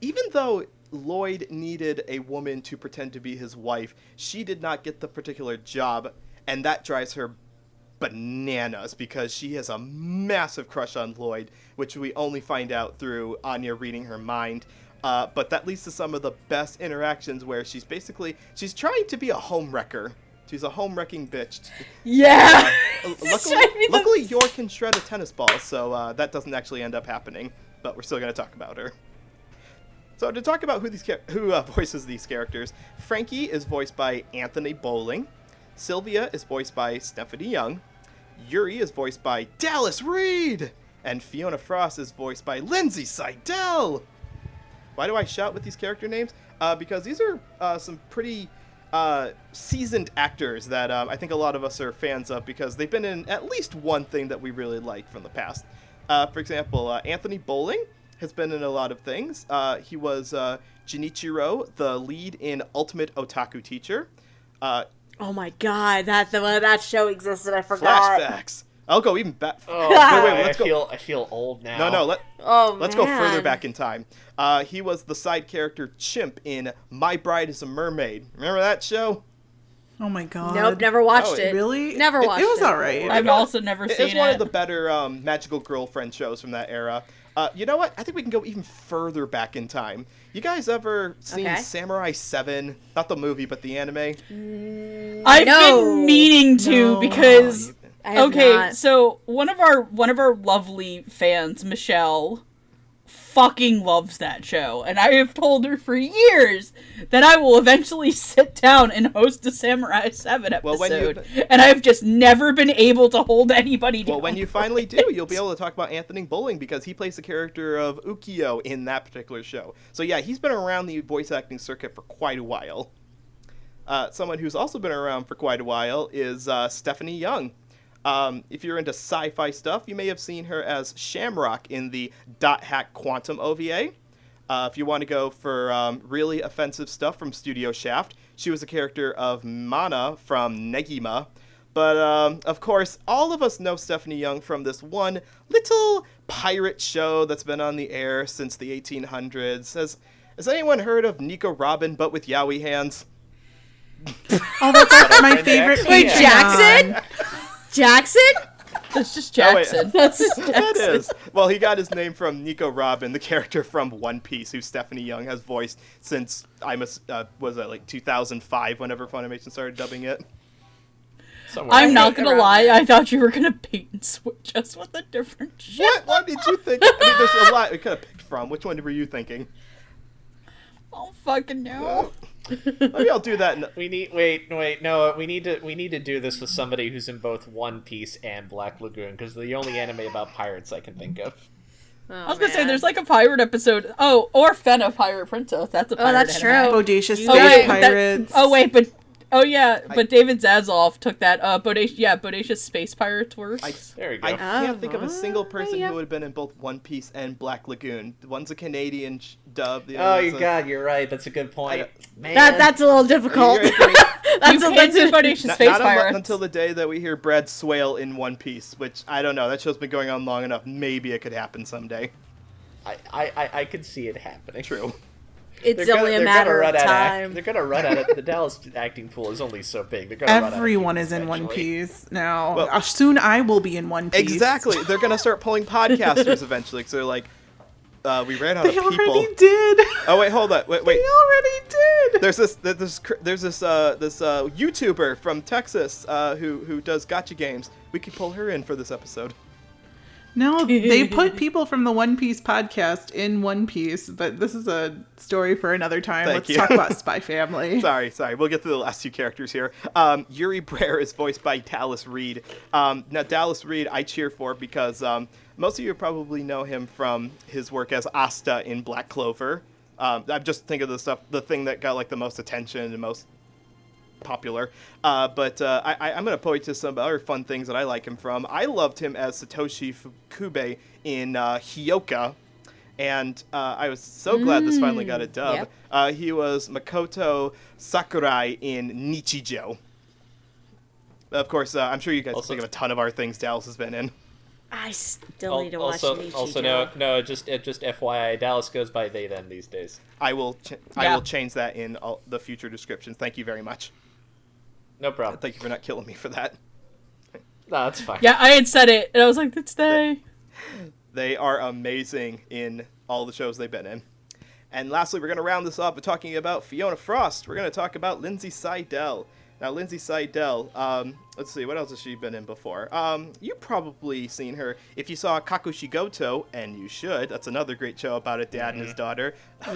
[SPEAKER 2] even though Lloyd needed a woman to pretend to be his wife, she did not get the particular job, and that drives her bananas because she has a massive crush on Lloyd, which we only find out through Anya reading her mind. But that leads to some of the best interactions where she's trying to be a homewrecker. She's a home-wrecking bitch.
[SPEAKER 1] Yeah.
[SPEAKER 2] Luckily, Yor can shred a tennis ball, so that doesn't actually end up happening. But we're still going to talk about her. So to talk about who voices these characters, Frankie is voiced by Anthony Bowling. Sylvia is voiced by Stephanie Young. Yuri is voiced by Dallas Reed. And Fiona Frost is voiced by Lindsay Seidel. Why do I shout with these character names? Because these are some pretty seasoned actors that I think a lot of us are fans of because they've been in at least one thing that we really like from the past. For example, Anthony Bowling has been in a lot of things. He was Jinichiro, the lead in Ultimate Otaku Teacher.
[SPEAKER 1] Oh my god, that show existed. I forgot.
[SPEAKER 2] Flashbacks. I'll go even back.
[SPEAKER 5] Oh,
[SPEAKER 2] wait, let's go.
[SPEAKER 5] I feel old now.
[SPEAKER 2] No, let's go
[SPEAKER 1] man.
[SPEAKER 2] further back in time. He was the side character Chimp in My Bride is a Mermaid. Remember that show?
[SPEAKER 4] Oh my god.
[SPEAKER 1] Nope, never watched it.
[SPEAKER 4] Really?
[SPEAKER 1] Never watched it.
[SPEAKER 4] It was alright.
[SPEAKER 3] I've also never seen it.
[SPEAKER 2] It's one of the better magical girlfriend shows from that era. You know what? I think we can go even further back in time. You guys ever seen Samurai 7? Not the movie, but the anime?
[SPEAKER 3] I've been meaning to because
[SPEAKER 1] I have not.
[SPEAKER 3] so one of our lovely fans, Michelle, fucking loves that show, and I have told her for years that I will eventually sit down and host a Samurai 7 episode, and I've just never been able to hold anybody down.
[SPEAKER 2] Well, when you finally do, you'll be able to talk about Anthony Bowling because he plays the character of Ukiyo in that particular show. So yeah, he's been around the voice acting circuit for quite a while. Someone who's also been around for quite a while is Stephanie Young. If you're into sci-fi stuff, you may have seen her as Shamrock in the Dot Hack Quantum OVA. If you want to go for really offensive stuff from Studio Shaft, she was a character of Mana from Negima. But, of course, all of us know Stephanie Young from this one little pirate show that's been on the air since the 1800s. Has anyone heard of Nico Robin, but with yaoi hands?
[SPEAKER 4] Oh, that's like my favorite.
[SPEAKER 1] Wait, Jackson? Jackson?
[SPEAKER 3] That's just Jackson.
[SPEAKER 1] That's just Jackson.
[SPEAKER 2] That is. Well, he got his name from Nico Robin, the character from One Piece, who Stephanie Young has voiced since, was it like 2005, whenever Funimation started dubbing it?
[SPEAKER 3] I'm not gonna lie, I thought you were gonna bait and switch us with a different show.
[SPEAKER 2] What did you think? I mean, there's a lot we could have picked from. Which one were you thinking?
[SPEAKER 3] Oh, fucking no.
[SPEAKER 2] Maybe I'll do that.
[SPEAKER 5] We need to do this with somebody who's in both One Piece and Black Lagoon, because they're the only anime about pirates I can think of.
[SPEAKER 3] I was gonna say there's like a pirate episode. Oh, or Fena Pirate Princess. That's a pirate.
[SPEAKER 1] That's
[SPEAKER 3] anime.
[SPEAKER 1] true.
[SPEAKER 4] Bodacious
[SPEAKER 1] Oh,
[SPEAKER 4] Space
[SPEAKER 1] wait,
[SPEAKER 4] Pirates.
[SPEAKER 3] But David Zaslav took that. Bodacious Space Pirates works.
[SPEAKER 5] There we go.
[SPEAKER 2] I can't think of a single person who would have been in both One Piece and Black Lagoon. One's a Canadian dub. The other's
[SPEAKER 5] You're right. That's a good point. Man.
[SPEAKER 1] That's a little difficult. That's
[SPEAKER 3] Bodacious Space Pirates.
[SPEAKER 2] Until the day that we hear Brad Swale in One Piece, which I don't know. That show's been going on long enough. Maybe it could happen someday.
[SPEAKER 5] I could see it happening.
[SPEAKER 2] True.
[SPEAKER 1] It's only a matter of time.
[SPEAKER 5] They're gonna run at it. The Dallas acting pool is only so big. They're gonna
[SPEAKER 4] Everyone is in One Piece now. Well, soon I will be in One Piece.
[SPEAKER 2] Exactly. They're gonna start pulling podcasters eventually. So they're like, we ran out of people.
[SPEAKER 4] They already did.
[SPEAKER 2] Oh wait, hold on. Wait.
[SPEAKER 4] They already did.
[SPEAKER 2] There's this YouTuber from Texas who does gacha games. We could pull her in for this episode.
[SPEAKER 4] No, they put people from the One Piece podcast in One Piece, but this is a story for another time. Let's talk about Spy Family.
[SPEAKER 2] Sorry. We'll get to the last two characters here. Yuri Brer is voiced by Dallas Reed. Now, Dallas Reed I cheer for because most of you probably know him from his work as Asta in Black Clover. I'm just thinking of the thing that got like the most attention and most popular, but I'm going to point to some other fun things that I like him from. I loved him as Satoshi Fukube in Hyoka, and I was so glad this finally got a dub. Yep. He was Makoto Sakurai in Nichijou. Of course, I'm sure you guys think of a ton of our things Dallas has been in.
[SPEAKER 1] I still need to watch Nichijou.
[SPEAKER 5] Also, no, just FYI, Dallas goes by they them these days.
[SPEAKER 2] I will change that in all the future descriptions. Thank you very much.
[SPEAKER 5] No problem.
[SPEAKER 2] Thank you for not killing me for that.
[SPEAKER 5] No, that's fine.
[SPEAKER 3] Yeah, I had said it, and I was like, "It's they."
[SPEAKER 2] They are amazing in all the shows they've been in. And lastly, we're going to round this off by talking about Fiona Frost. We're going to talk about Lindsay Seidel. Now, Lindsay Seidel, let's see, what else has she been in before? You've probably seen her. If you saw Kakushigoto, and you should, that's another great show about a dad and his daughter.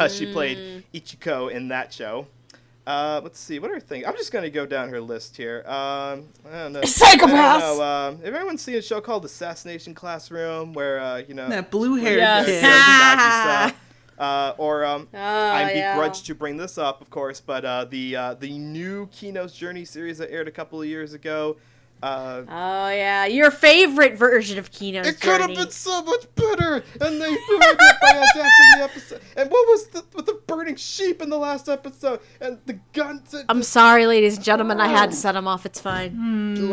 [SPEAKER 2] She played Ichiko in that show. Let's see, what are her things? I'm just going to go down her list here. I don't know.
[SPEAKER 3] Psychopaths!
[SPEAKER 2] Have everyone seen a show called Assassination Classroom, where,
[SPEAKER 4] that blue-haired kid.
[SPEAKER 2] I'm
[SPEAKER 1] yeah.
[SPEAKER 2] begrudged to bring this up, of course, but the new Kino's Journey series that aired a couple of years ago.
[SPEAKER 1] Oh yeah, your favorite version of Kino's
[SPEAKER 2] It could have
[SPEAKER 1] Journey.
[SPEAKER 2] been so much better, and they ruined it by adapting the episode. And what was with the burning sheep in the last episode, and the guns?
[SPEAKER 1] I'm sorry, ladies and gentlemen. I had to set him off. It's fine.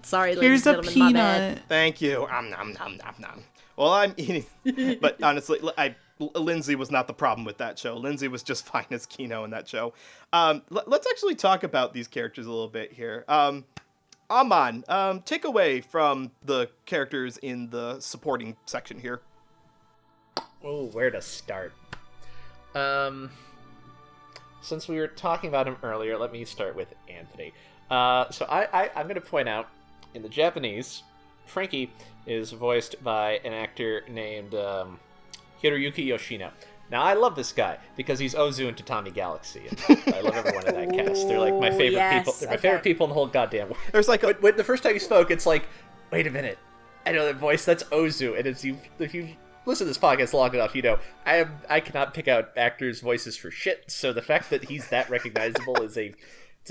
[SPEAKER 1] Sorry, ladies
[SPEAKER 4] Here's
[SPEAKER 1] and
[SPEAKER 4] a
[SPEAKER 1] gentlemen. My bad.
[SPEAKER 4] peanut.
[SPEAKER 2] Thank you. Nom nom nom nom. Well, I'm eating, but honestly, Lindsay was not the problem with that show. Lindsay was just fine as Kino in that show. Let's actually talk about these characters a little bit here. Amon, take away from the characters in the supporting section here.
[SPEAKER 5] Oh, where to start? Since we were talking about him earlier, let me start with Anthony. So I'm going to point out, in the Japanese, Frankie is voiced by an actor named Hiroyuki Yoshino. Now, I love this guy because he's Ozu in Tatami Galaxy. And I love everyone in that cast. They're like my favorite people. They're my favorite people in the whole goddamn world.
[SPEAKER 2] There's like
[SPEAKER 5] when the first time he spoke, it's like, wait a minute, I know that voice. That's Ozu. And if you listen to this podcast long enough, you know I cannot pick out actors' voices for shit. So the fact that he's that recognizable it's a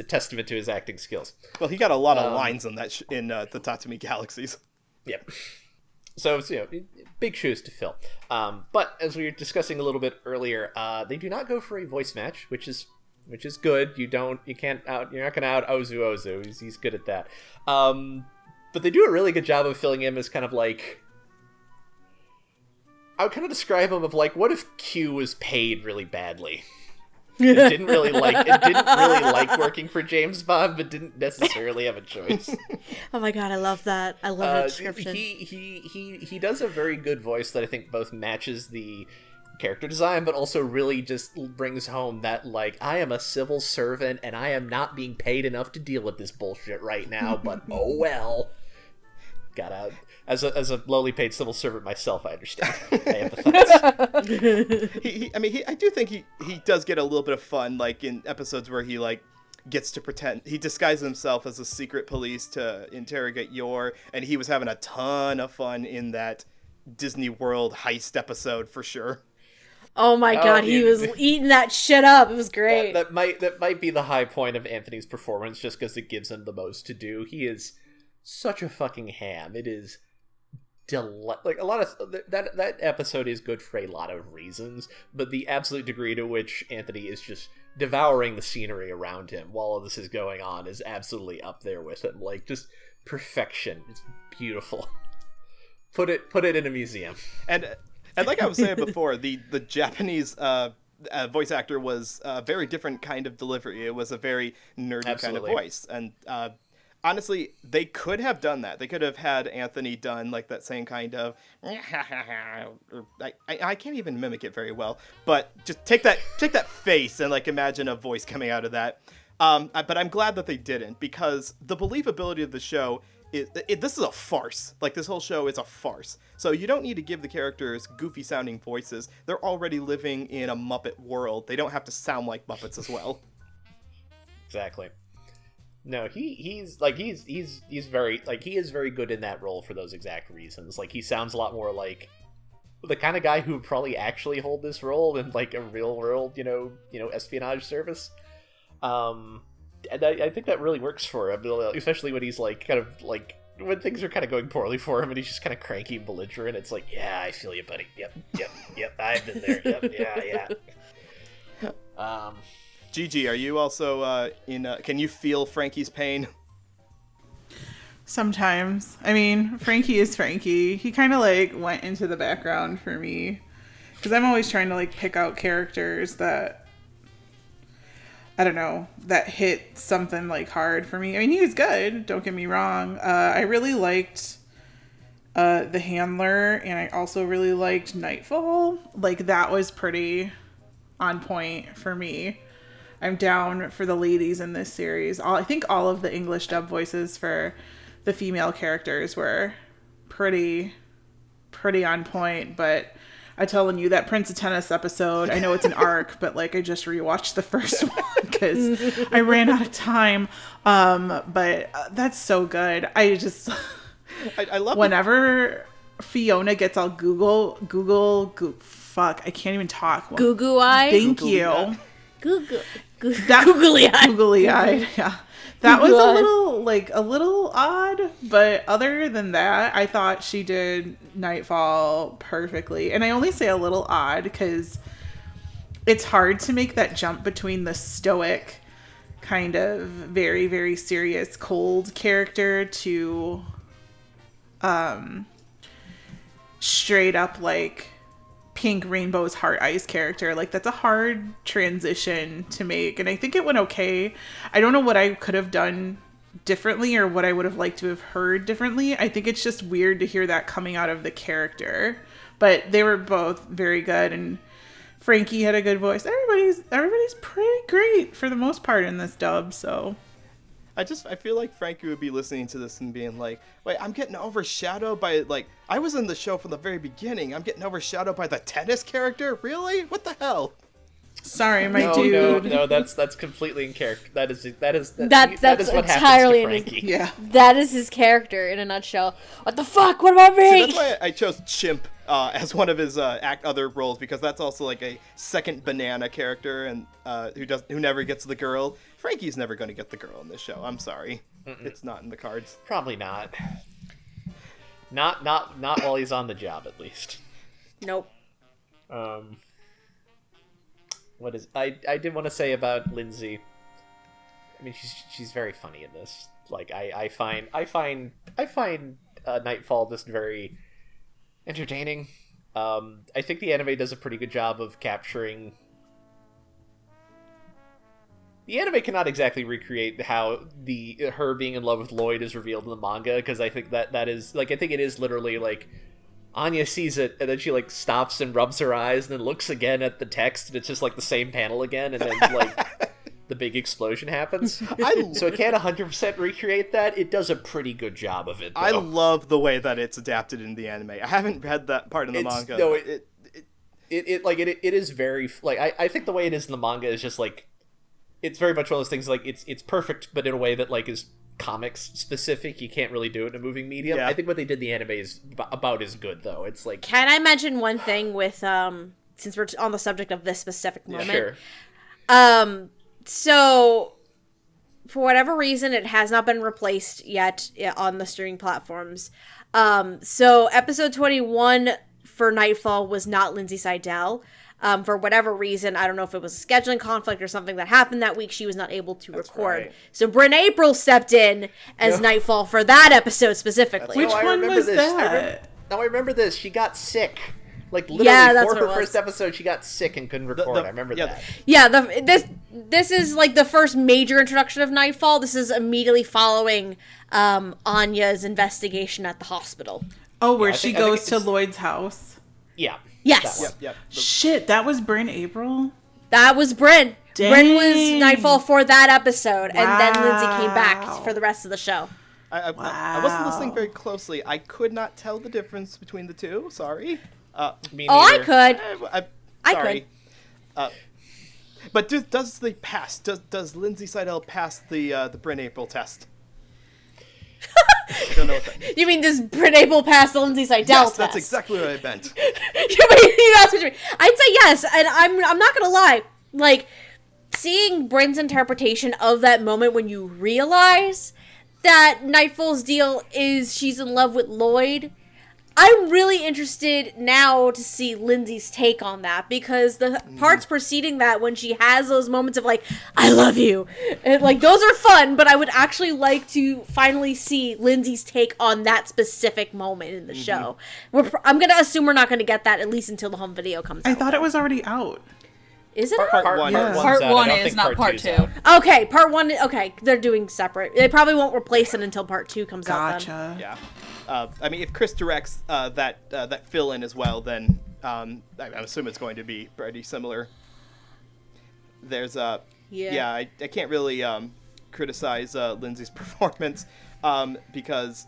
[SPEAKER 5] testament to his acting skills.
[SPEAKER 2] Well, he got a lot of lines in that in the Tatami Galaxies.
[SPEAKER 5] Yep. So big shoes to fill. But as we were discussing a little bit earlier, they do not go for a voice match, which is good. You're not gonna out Ozu. He's good at that. But they do a really good job of filling him as kind of like, I would kind of describe him of like, what if Q was paid really badly? It didn't really like working for James Bond, but didn't necessarily have a choice.
[SPEAKER 1] Oh my god, I love that. I love that description.
[SPEAKER 5] He does a very good voice that I think both matches the character design, but also really just brings home that, like, I am a civil servant and I am not being paid enough to deal with this bullshit right now, but oh well. Gotta, as a lowly paid civil servant myself, I understand. I empathize.
[SPEAKER 2] I do think he does get a little bit of fun, like in episodes where he like gets to pretend he disguises himself as a secret police to interrogate Yor, and he was having a ton of fun in that Disney World heist episode for sure.
[SPEAKER 1] Oh my god, he was eating that shit up. It was great.
[SPEAKER 5] That might be the high point of Anthony's performance, just because it gives him the most to do. He is such a fucking ham. It is like a lot of that episode is good for a lot of reasons, but the absolute degree to which Anthony is just devouring the scenery around him while all this is going on is absolutely up there with him. Like, just perfection. It's beautiful. Put it in a museum.
[SPEAKER 2] And like I was saying before, the Japanese voice actor was a very different kind of delivery. It was a very nerdy kind of voice, and honestly, they could have done that. They could have had Anthony done like that same kind of. I can't even mimic it very well, but just take that face and like imagine a voice coming out of that. But I'm glad that they didn't, because the believability of the show this is a farce. Like, this whole show is a farce. So you don't need to give the characters goofy sounding voices. They're already living in a Muppet world. They don't have to sound like Muppets as well.
[SPEAKER 5] Exactly. No, he's very good in that role for those exact reasons. Like, he sounds a lot more like the kind of guy who would probably actually hold this role in like a real world, espionage service. And I think that really works for him, especially when he's like kind of like when things are kind of going poorly for him and he's just kind of cranky and belligerent. It's like, yeah, I feel you, buddy. Yep, I've been there. Yep, yeah.
[SPEAKER 2] Gigi, are you also can you feel Frankie's pain?
[SPEAKER 4] Sometimes. I mean, Frankie is Frankie. He kind of like went into the background for me, because I'm always trying to like pick out characters that, I don't know, that hit something like hard for me. I mean, he was good, don't get me wrong. I really liked the handler, and I also really liked Nightfall. Like, that was pretty on point for me. I'm down for the ladies in this series. I think all of the English dub voices for the female characters were pretty on point, but I'm telling you, that Prince of Tennis episode, I know it's an arc, but like, I just rewatched the first one because I ran out of time. But that's so good. I love
[SPEAKER 2] whenever
[SPEAKER 4] Fiona gets all fuck, I can't even talk.
[SPEAKER 1] Goo goo eye.
[SPEAKER 4] Thank
[SPEAKER 2] Googly
[SPEAKER 4] you.
[SPEAKER 2] eye.
[SPEAKER 1] Goo goo.
[SPEAKER 4] That
[SPEAKER 1] Googly eye.
[SPEAKER 4] googly eyed, yeah. That was
[SPEAKER 1] Googly eyes.
[SPEAKER 4] a little odd, but other than that, I thought she did Nightfall perfectly. And I only say a little odd because it's hard to make that jump between the stoic, kind of very, very serious, cold character to straight up like pink rainbow's heart ice character. Like, that's a hard transition to make, and I think it went okay. I don't know what I could have done differently or what I would have liked to have heard differently. I think it's just weird to hear that coming out of the character, but they were both very good, and Frankie had a good voice. Everybody's pretty great for the most part in this dub, so
[SPEAKER 2] I feel like Frankie would be listening to this and being like, wait, I'm getting overshadowed by, like, I was in the show from the very beginning. I'm getting overshadowed by the tennis character? Really? What the hell?
[SPEAKER 4] sorry, my
[SPEAKER 5] No,
[SPEAKER 4] dude.
[SPEAKER 5] no, that's completely in character. That is what
[SPEAKER 1] Entirely
[SPEAKER 5] happens to Frankie.
[SPEAKER 4] Yeah.
[SPEAKER 1] That is his character in a nutshell. What the fuck? What about me?
[SPEAKER 2] See, that's why I chose Chimp as one of his other roles, because that's also like a second banana character and who never gets the girl. Frankie's never going to get the girl in this show. I'm sorry. It's not in the cards.
[SPEAKER 5] Probably not. Not while he's on the job, at least.
[SPEAKER 1] Nope.
[SPEAKER 5] What is I did want to say about Lindsay. I mean, she's very funny in this. Like, I find Nightfall just very entertaining. I think the anime does a pretty good job of capturing. The anime cannot exactly recreate how her being in love with Lloyd is revealed in the manga, because I think that is, like, I think it is literally like Anya sees it and then she like stops and rubs her eyes and then looks again at the text and it's just like the same panel again, and then like the big explosion happens. So it can't 100% recreate that. It does a pretty good job of it, though.
[SPEAKER 2] I love the way that it's adapted in the anime. I haven't read that part in the manga.
[SPEAKER 5] No, it is very, like, I think the way it is in the manga is just like, it's very much one of those things, like, it's perfect, but in a way that, like, is comics specific. You can't really do it in a moving medium.
[SPEAKER 2] Yeah.
[SPEAKER 5] I think what they did in the anime is about as good, though. It's like,
[SPEAKER 1] Can I mention one thing with, since we're on the subject of this specific moment?
[SPEAKER 5] sure.
[SPEAKER 1] So, for whatever reason, it has not been replaced yet on the streaming platforms. So, episode 21 for Nightfall was not Lindsay Seidel. For whatever reason, I don't know if it was a scheduling conflict or something that happened that week, she was not able to record.
[SPEAKER 2] right.
[SPEAKER 1] So, Bryn April stepped in as Nightfall for that episode specifically.
[SPEAKER 4] Which
[SPEAKER 5] I
[SPEAKER 4] one
[SPEAKER 5] remember
[SPEAKER 4] was
[SPEAKER 5] this.
[SPEAKER 4] that?
[SPEAKER 5] I remember this. She got sick. Like, literally,
[SPEAKER 1] Yeah, that's
[SPEAKER 5] for
[SPEAKER 1] what
[SPEAKER 5] her
[SPEAKER 1] it was.
[SPEAKER 5] first episode, she got sick and couldn't record. I remember that.
[SPEAKER 1] Yeah, this is like the first major introduction of Nightfall. This is immediately following Anya's investigation at the hospital.
[SPEAKER 4] Oh, where
[SPEAKER 5] I
[SPEAKER 4] she
[SPEAKER 5] think
[SPEAKER 4] goes to
[SPEAKER 5] it's-
[SPEAKER 4] Lloyd's house.
[SPEAKER 5] Yeah.
[SPEAKER 1] Yes.
[SPEAKER 5] That one.
[SPEAKER 2] Yep.
[SPEAKER 4] Shit, that was Bryn April?
[SPEAKER 1] That was Bryn.
[SPEAKER 4] Dang.
[SPEAKER 1] Bryn was Nightfall for that episode, and then Lindsay came back
[SPEAKER 4] Wow.
[SPEAKER 1] for the rest of the show.
[SPEAKER 2] I wasn't listening very closely. I could not tell the difference between the two. Sorry.
[SPEAKER 5] Me
[SPEAKER 1] Oh, I
[SPEAKER 5] neither.
[SPEAKER 1] could. I
[SPEAKER 2] sorry. But does the pass? Does Lindsay Seidel pass the Bryn April test? I don't know what that.
[SPEAKER 1] You mean does Bryn April pass the Lindsay Seidel
[SPEAKER 2] Yes,
[SPEAKER 1] test?
[SPEAKER 2] that's exactly what I meant.
[SPEAKER 1] That's what you mean. I'd say yes, and I'm not gonna lie. Like, seeing Bryn's interpretation of that moment when you realize that Nightfall's deal is she's in love with Lloyd, I'm really interested now to see Lindsay's take on that, because the parts preceding that, when she has those moments of like, I love you, and like, those are fun, but I would actually like to finally see Lindsay's take on that specific moment in the show. I'm gonna assume we're not gonna get that, at least until the home video comes out.
[SPEAKER 4] I thought it was already out.
[SPEAKER 1] Is it?
[SPEAKER 2] Part one.
[SPEAKER 4] Yeah.
[SPEAKER 3] Part
[SPEAKER 5] one's out. I
[SPEAKER 3] one
[SPEAKER 5] don't
[SPEAKER 3] is
[SPEAKER 5] think
[SPEAKER 3] not part
[SPEAKER 5] two's
[SPEAKER 3] two.
[SPEAKER 5] out.
[SPEAKER 1] Okay, part one. Okay, they're doing separate. They probably won't replace it until part two comes out. Then.
[SPEAKER 4] Gotcha.
[SPEAKER 2] Yeah. I mean, if Chris directs that fill-in as well, then I assume it's going to be pretty similar. There's I can't really criticize Lindsay's performance because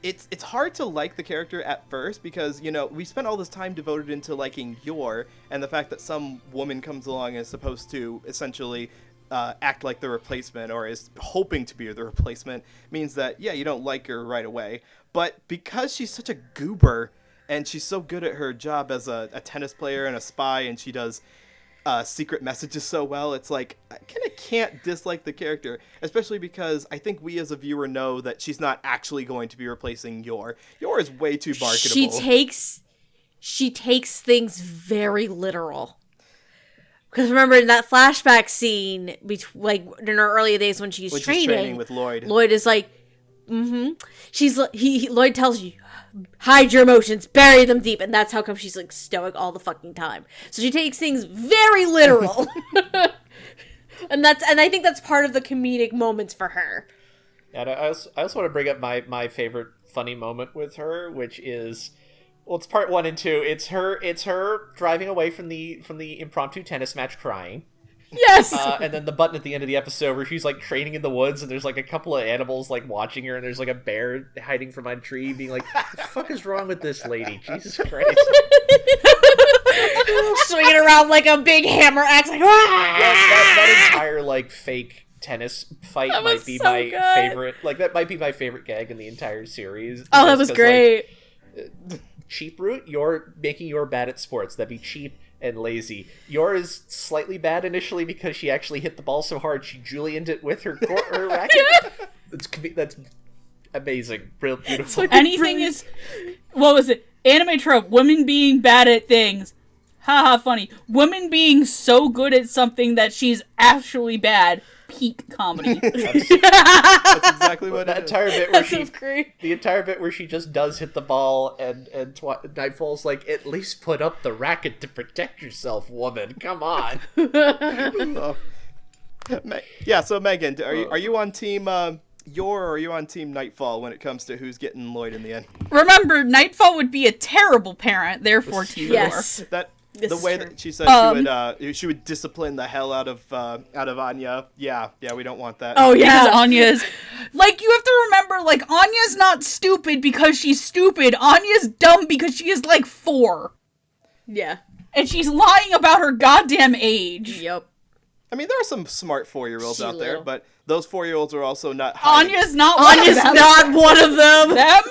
[SPEAKER 2] it's hard to like the character at first, because, you know, we spent all this time devoted into liking Yor, and the fact that some woman comes along and is supposed to essentially act like the replacement or is hoping to be the replacement means that, yeah, you don't like her right away. But because she's such a goober and she's so good at her job as a tennis player and a spy, and she does secret messages so well, it's like I kind of can't dislike the character, especially because I think we as a viewer know that she's not actually going to be replacing Yor. Yor is way too marketable.
[SPEAKER 1] She takes things very literal. Because remember in that flashback scene, like in her early days when she's training
[SPEAKER 2] with Lloyd.
[SPEAKER 1] Lloyd is like, Lloyd tells you, hide your emotions, bury them deep, and that's how come she's like stoic all the fucking time. So she takes things very literal, and I think that's part of the comedic moments for her.
[SPEAKER 5] And I also want to bring up my favorite funny moment with her, which is. Well, it's part 1 and 2. It's her driving away from the impromptu tennis match crying.
[SPEAKER 1] Yes!
[SPEAKER 5] And then the button at the end of the episode where she's, like, training in the woods, and there's, like, a couple of animals, like, watching her, and there's, like, a bear hiding from a tree, being like, what the fuck is wrong with this lady? Jesus Christ.
[SPEAKER 1] Swinging around like a big hammer axe, like,
[SPEAKER 5] that entire, like, fake tennis fight might be my
[SPEAKER 1] good.
[SPEAKER 5] favorite. Like, that might be my favorite gag in the entire series.
[SPEAKER 1] Oh, that was great.
[SPEAKER 5] Like, cheap route, you're making Yor bad at sports. That'd be cheap and lazy. Yor is slightly bad initially because she actually hit the ball so hard she Julianed it with her racket. That's amazing. Real beautiful.
[SPEAKER 3] Anything is... What was it? Anime trope. Women being bad at things. Haha, funny. Women being so good at something that she's actually bad. Peak comedy.
[SPEAKER 2] That's exactly what
[SPEAKER 5] that entire bit where
[SPEAKER 1] the
[SPEAKER 5] entire bit where she just does hit the ball and Nightfall's like, at least put up the racket to protect yourself, woman. Come on.
[SPEAKER 2] So Megan, are you on team Yor or are you on team Nightfall when it comes to who's getting Lloyd in the end?
[SPEAKER 3] Remember, Nightfall would be a terrible parent, therefore team
[SPEAKER 1] yes.
[SPEAKER 3] Yor.
[SPEAKER 2] The way that she said she would discipline the hell out of Anya. Yeah, we don't want that.
[SPEAKER 3] Oh yeah, because Anya's like, you have to remember, like, Anya's not stupid because she's stupid. Anya's dumb because she is like 4.
[SPEAKER 1] Yeah,
[SPEAKER 3] and she's lying about her goddamn age.
[SPEAKER 1] Yep.
[SPEAKER 2] I mean, there are some smart 4-year-olds out there, but those 4-year-olds are also not.
[SPEAKER 3] Anya's not
[SPEAKER 1] one of them.
[SPEAKER 3] Them.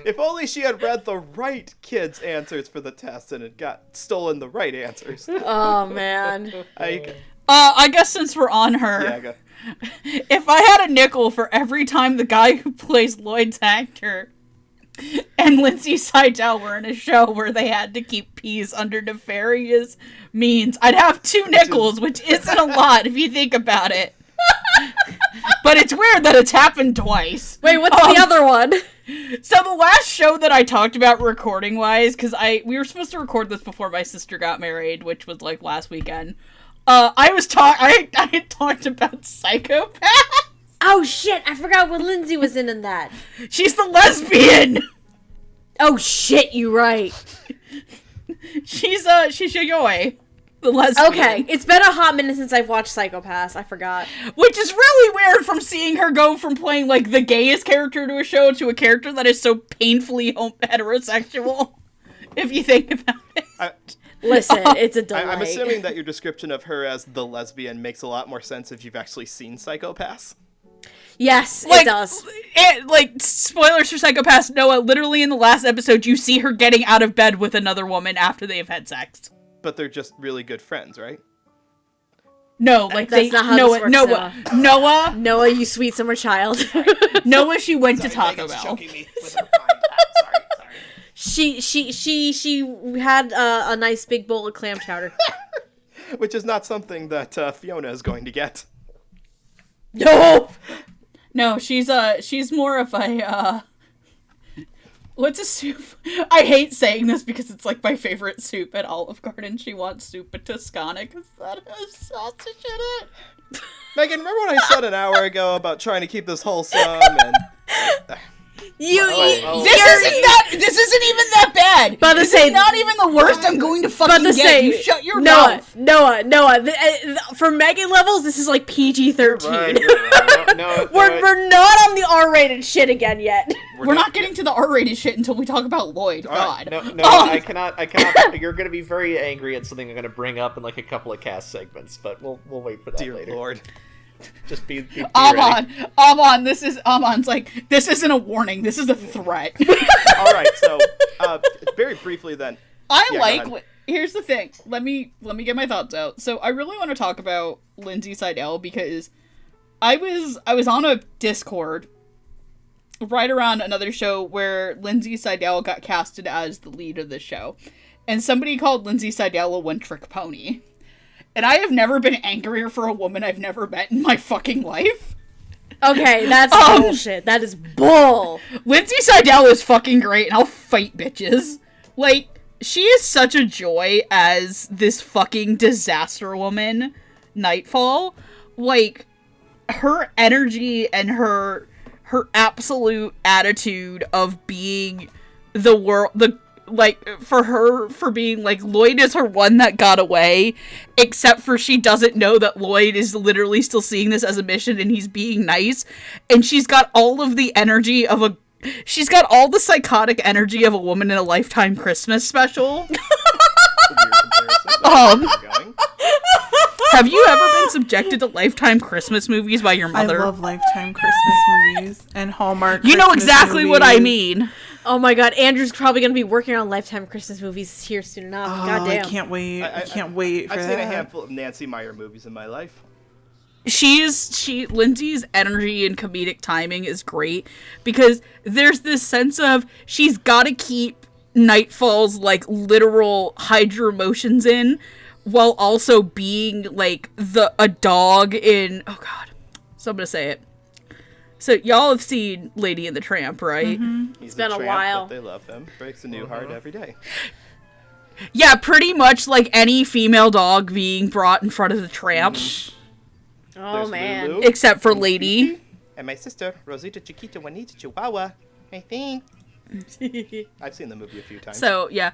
[SPEAKER 2] If only she had read the right kids' answers for the test and had got stolen the right answers.
[SPEAKER 1] Oh, man.
[SPEAKER 3] I guess since we're on her,
[SPEAKER 2] Yeah, go.
[SPEAKER 3] If I had a nickel for every time the guy who plays Lloyd's actor and Lindsay Seidel were in a show where they had to keep peas under nefarious means, I'd have 2 nickels, which isn't a lot if you think about it. But it's weird that it's happened twice.
[SPEAKER 1] Wait, what's the other one?
[SPEAKER 3] So the last show that I talked about recording-wise, because we were supposed to record this before my sister got married, which was like last weekend. I had talked about Psychopaths.
[SPEAKER 1] Oh shit! I forgot what Lindsay was in that.
[SPEAKER 3] She's the lesbian.
[SPEAKER 1] Oh shit! You right.
[SPEAKER 3] She's Yayoi, the lesbian.
[SPEAKER 1] Okay, it's been a hot minute since I've watched Psychopaths. I forgot.
[SPEAKER 3] Which is really weird from seeing her go from playing, like, the gayest character to a show to a character that is so painfully heterosexual, if you think about it.
[SPEAKER 1] Listen, it's a delight.
[SPEAKER 2] I'm assuming that your description of her as the lesbian makes a lot more sense if you've actually seen Psychopaths.
[SPEAKER 1] Yes,
[SPEAKER 3] Like,
[SPEAKER 1] it does.
[SPEAKER 3] Spoilers for Psychopaths, Noah, literally in the last episode, you see her getting out of bed with another woman after they have had sex.
[SPEAKER 2] But they're just really good friends, right?
[SPEAKER 3] No, like,
[SPEAKER 1] That's not how this works,
[SPEAKER 3] Noah,
[SPEAKER 1] you sweet summer child.
[SPEAKER 3] Noah, she went to Taco Bell.
[SPEAKER 5] Choking me with her sorry.
[SPEAKER 1] She had a nice big bowl of clam chowder.
[SPEAKER 2] Which is not something that Fiona is going to get.
[SPEAKER 3] No, she's more of a, what's a soup? I hate saying this because it's like my favorite soup at Olive Garden. She wants soup at Toscana because that has sausage in it.
[SPEAKER 2] Megan, remember what I said an hour ago about trying to keep this wholesome and...
[SPEAKER 3] This isn't even that bad.
[SPEAKER 1] But
[SPEAKER 3] this is not even the worst I'm going to fucking get. You shut your mouth.
[SPEAKER 1] Noah. For Megan levels, this is like PG-13.
[SPEAKER 5] Right. No,
[SPEAKER 1] we're not on the R-rated shit again yet.
[SPEAKER 3] We're not getting to the R-rated shit until we talk about Lloyd. God.
[SPEAKER 5] No, I cannot. You're going to be very angry at something I'm going to bring up in like a couple of cast segments, but we'll wait for that later.
[SPEAKER 2] Dear Lord.
[SPEAKER 5] Just be
[SPEAKER 3] Amon, Amon's like, this isn't a warning, this is a threat.
[SPEAKER 2] All right, so very briefly then.
[SPEAKER 3] Here's the thing. Let me get my thoughts out. So I really want to talk about Lindsay Seidel because I was on a Discord right around another show where Lindsay Seidel got casted as the lead of the show. And somebody called Lindsay Seidel a one-trick pony. And I have never been angrier for a woman I've never met in my fucking life.
[SPEAKER 1] Okay, that's bullshit. That is bull.
[SPEAKER 3] Lindsay Seidel is fucking great, and I'll fight bitches. Like, she is such a joy as this fucking disaster woman, Nightfall. Like, her energy and her absolute attitude of being the world, for being like, Lloyd is her one that got away, except for she doesn't know that Lloyd is literally still seeing this as a mission and he's being nice, and she's got all of the energy of she's got all the psychotic energy of a woman in a Lifetime Christmas special. Have you ever been subjected to Lifetime Christmas movies by your mother?
[SPEAKER 4] I love Lifetime Christmas movies and Hallmark
[SPEAKER 3] You know
[SPEAKER 4] Christmas
[SPEAKER 3] exactly
[SPEAKER 4] movies.
[SPEAKER 3] what I mean.
[SPEAKER 1] Oh my god, Andrew's probably going to be working on Lifetime Christmas movies here soon enough. God damn.
[SPEAKER 4] I can't wait. I can't wait for
[SPEAKER 2] I've
[SPEAKER 4] that.
[SPEAKER 2] seen a handful of Nancy Meyer movies in my life.
[SPEAKER 3] Lindsay's energy and comedic timing is great because there's this sense of she's got to keep Nightfall's like literal Hydra emotions in while also being like a dog in, oh god, so I'm gonna say it. So y'all have seen Lady and the Tramp, right?
[SPEAKER 1] Mm-hmm. It's been a while.
[SPEAKER 2] But they love him. Breaks a new heart every day.
[SPEAKER 3] Yeah, pretty much like any female dog being brought in front of the tramp.
[SPEAKER 1] Oh,
[SPEAKER 2] There's
[SPEAKER 1] man.
[SPEAKER 2] Lulu.
[SPEAKER 3] Except for Lady.
[SPEAKER 2] And my sister, Rosita Chiquita Juanita Chihuahua, I think. I've seen the movie a few times.
[SPEAKER 3] So, yeah.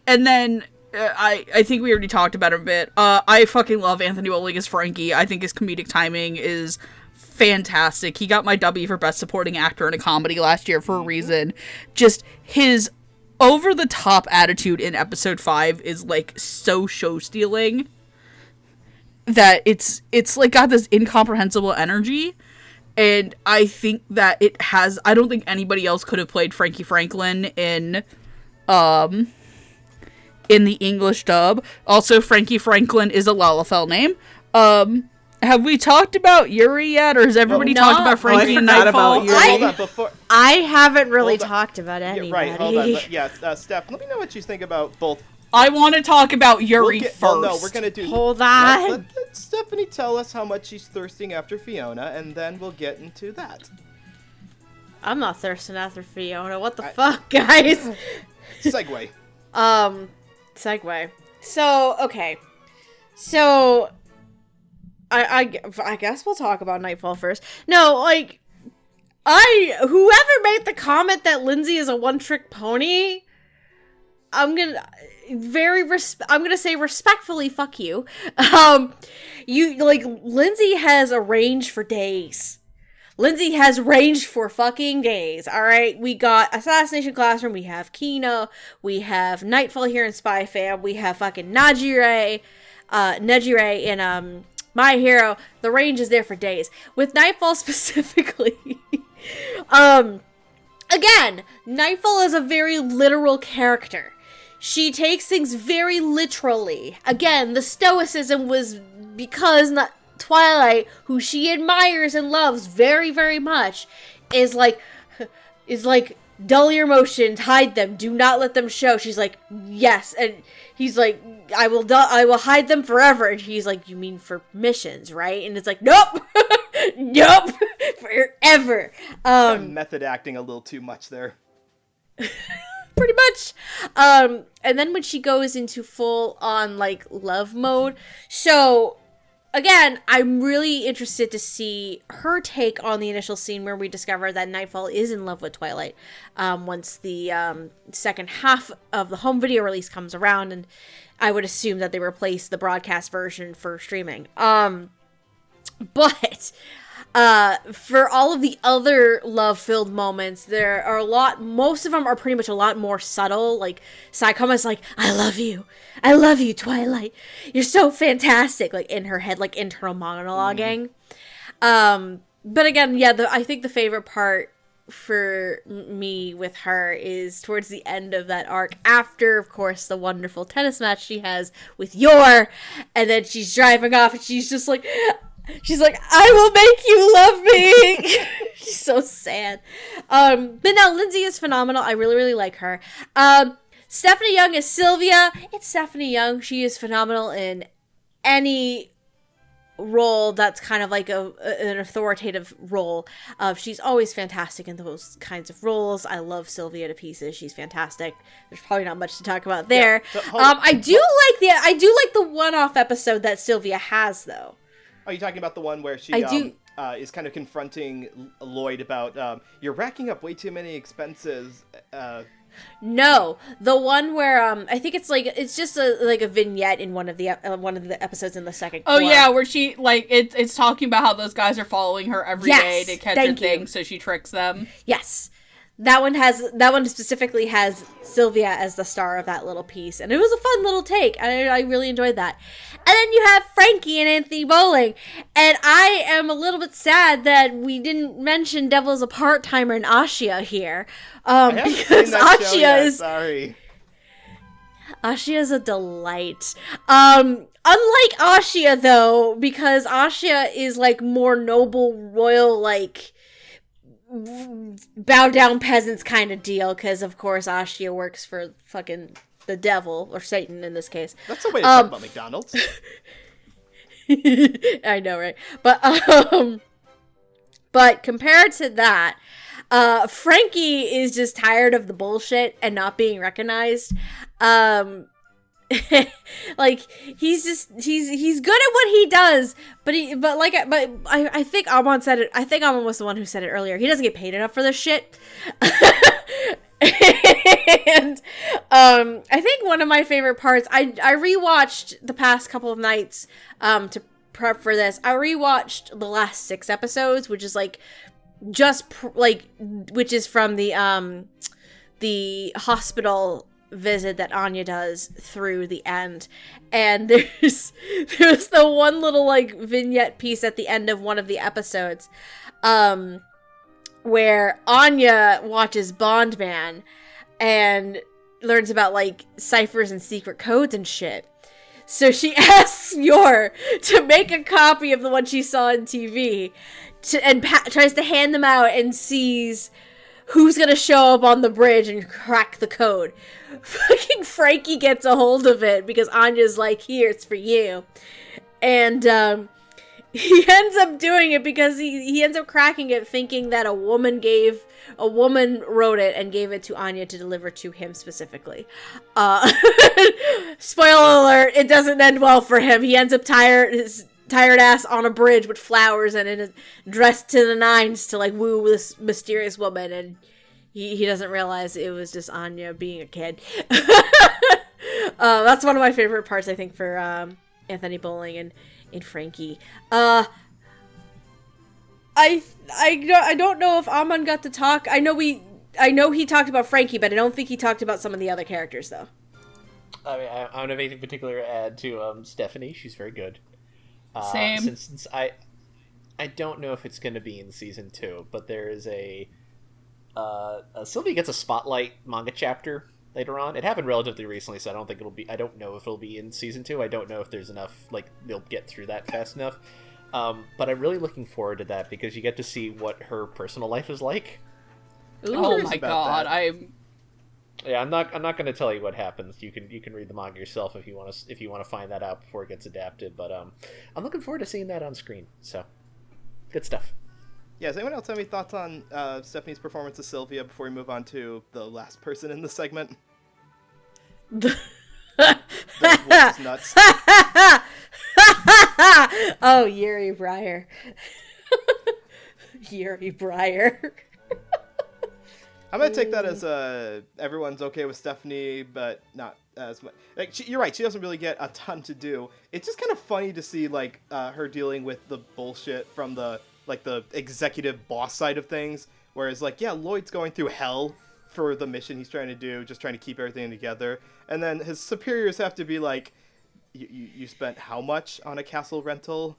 [SPEAKER 3] And then, I think we already talked about it a bit. I fucking love Anthony Walling as Frankie. I think his comedic timing is fantastic. He got my W for Best Supporting Actor in a Comedy last year for a reason. Just his over-the-top attitude in episode 5 is, like, so show-stealing that it's like, got this incomprehensible energy. And I think that I don't think anybody else could have played Frankie Franklin in the English dub. Also, Frankie Franklin is a Lalafell name. Have we talked about Yuri yet, or has everybody talked about Frankie and Nightfall?
[SPEAKER 2] Hold on, before...
[SPEAKER 1] I haven't really talked about anybody.
[SPEAKER 2] Yeah, right, hold on. Steph, let me know what you think about both.
[SPEAKER 3] I want to talk about Yuri first.
[SPEAKER 2] Well, no, we're gonna do...
[SPEAKER 1] Hold on.
[SPEAKER 2] Let Stephanie tell us how much she's thirsting after Fiona, and then we'll get into that.
[SPEAKER 1] I'm not thirsting after Fiona. What the fuck, guys?
[SPEAKER 2] Segue.
[SPEAKER 1] Segue. So, okay. So... I guess we'll talk about Nightfall first. No, like, whoever made the comment that Lindsay is a one-trick pony, I'm gonna say respectfully, fuck you. Lindsay has a range for days. Lindsay has range for fucking days, alright? We got Assassination Classroom, we have Kino, we have Nightfall here in Spy Fam, we have fucking Nejire in, My Hero. The range is there for days. With Nightfall specifically, again, Nightfall is a very literal character. She takes things very literally. Again, the stoicism was because Twilight, who she admires and loves very, very much, is like, dull your emotions, hide them, do not let them show. She's like, yes, and he's like, I will hide them forever. And he's like, you mean for missions, right? And it's like, nope, nope, forever.
[SPEAKER 2] Method acting a little too much there.
[SPEAKER 1] Pretty much. And then when she goes into full on like love mode, so again, I'm really interested to see her take on the initial scene where we discover that Nightfall is in love with Twilight. Once the second half of the home video release comes around, and I would assume that they replace the broadcast version for streaming. But for all of the other love-filled moments, there are most of them are pretty much a lot more subtle. Like, Saikoma's like, I love you, Twilight. You're so fantastic, like, in her head, like, internal monologuing. But again, yeah, I think the favorite part for me with her is towards the end of that arc, after, of course, the wonderful tennis match she has with Yor, and then she's driving off, and she's like, I will make you love me. She's so sad. But no, Lindsay is phenomenal. I really, really like her. Stephanie Young is Sylvia. It's Stephanie Young. She is phenomenal in any role that's kind of like an authoritative role. She's always fantastic in those kinds of roles. I love Sylvia to pieces. She's fantastic. There's probably not much to talk about there. Yeah, I do like the one-off episode that Sylvia has, though.
[SPEAKER 2] Are you talking about the one where she is kind of confronting Lloyd about, you're racking up way too many expenses?
[SPEAKER 1] No, the one where I think it's just a vignette in one of the episodes in the second.
[SPEAKER 3] Oh yeah, where she it's talking about how those guys are following her every day to catch a thing, so she tricks them.
[SPEAKER 1] Yes. That one specifically has Sylvia as the star of that little piece, and it was a fun little take. I really enjoyed that. And then you have Frankie and Anthony Bowling, and I am a little bit sad that we didn't mention Devil's a Part-Timer and Ashia here, because Ashia is
[SPEAKER 2] sorry.
[SPEAKER 1] Ashia's a delight. Unlike Ashia though, because Ashia is like more noble, royal, like bow down peasants kind of deal, because of course Ashia works for fucking the devil, or Satan in this case.
[SPEAKER 2] That's a way to talk about McDonald's.
[SPEAKER 1] I know, right? But compared to that, Frankie is just tired of the bullshit and not being recognized. Like, he's good at what he does, but I think Amon said it. I think Amon was the one who said it earlier. He doesn't get paid enough for this shit. And I think one of my favorite parts, I rewatched the past couple of nights to prep for this. I rewatched the last 6 episodes, which is like which is from the hospital visit that Anya does through the end. And there's the one little like vignette piece at the end of one of the episodes where Anya watches Bondman and learns about like ciphers and secret codes and shit. So she asks Yor to make a copy of the one she saw on TV and tries to hand them out, and sees who's gonna show up on the bridge and crack the code. Fucking Frankie gets a hold of it because Anya's like, here, it's for you. And he ends up doing it because he ends up cracking it, thinking that a woman wrote it and gave it to Anya to deliver to him specifically. Spoiler alert, it doesn't end well for him. He ends up his tired ass on a bridge with flowers and is dressed to the nines to like woo this mysterious woman, and he doesn't realize it was just Anya being a kid. That's one of my favorite parts, I think, for Anthony Bowling and Frankie. I don't know if Amon got to talk. I know he talked about Frankie, but I don't think he talked about some of the other characters though.
[SPEAKER 5] I mean, I don't have anything particular to add to Stephanie. She's very good.
[SPEAKER 3] Same.
[SPEAKER 5] Since I don't know if it's going to be in season 2, but there is Sylvia gets a spotlight manga chapter later on. It happened relatively recently, so I don't know if it'll be in season 2. I don't know if there's enough, like, they'll get through that fast enough. But I'm really looking forward to that because you get to see what her personal life is like.
[SPEAKER 3] Ooh, oh my god,
[SPEAKER 5] I'm not going to tell you what happens. You can read the manga yourself if you want to find that out before it gets adapted. But I'm looking forward to seeing that on screen. So, good stuff.
[SPEAKER 2] Yeah, does anyone else have any thoughts on Stephanie's performance as Sylvia before we move on to the last person in the segment? The wolf is nuts.
[SPEAKER 1] Oh, Yuri Breyer. Yuri Breyer.
[SPEAKER 2] I'm gonna take that as everyone's okay with Stephanie, but not as much. Like you're right, she doesn't really get a ton to do. It's just kind of funny to see like her dealing with the bullshit from the executive boss side of things. Whereas like Lloyd's going through hell for the mission he's trying to do, just trying to keep everything together, and then his superiors have to be like, you spent how much on a castle rental?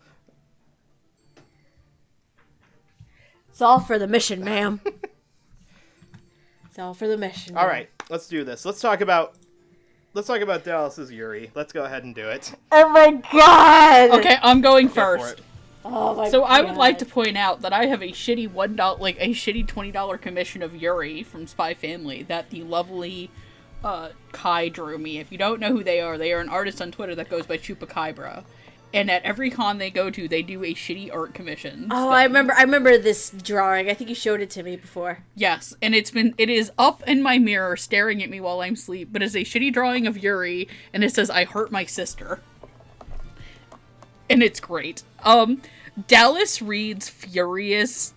[SPEAKER 1] It's all for the mission, ma'am. It's all for the mission.
[SPEAKER 2] All right, let's do this. Let's talk about Dallas's Yuri. Let's go ahead and do it.
[SPEAKER 1] Oh my god!
[SPEAKER 3] Okay, I'm going
[SPEAKER 2] Go for
[SPEAKER 3] first.
[SPEAKER 2] it.
[SPEAKER 1] Oh my
[SPEAKER 3] So
[SPEAKER 1] god.
[SPEAKER 3] I would like to point out that I have a shitty $20 commission of Yuri from Spy Family that the lovely Kai drew me. If you don't know who they are an artist on Twitter that goes by Chupacabra. And at every con they go to, they do a shitty art commission.
[SPEAKER 1] Oh, I remember this drawing. I think you showed it to me before.
[SPEAKER 3] Yes, and it is up in my mirror staring at me while I'm asleep, but it's a shitty drawing of Yuri, and it says, "I hurt my sister." And it's great. Dallas reads furious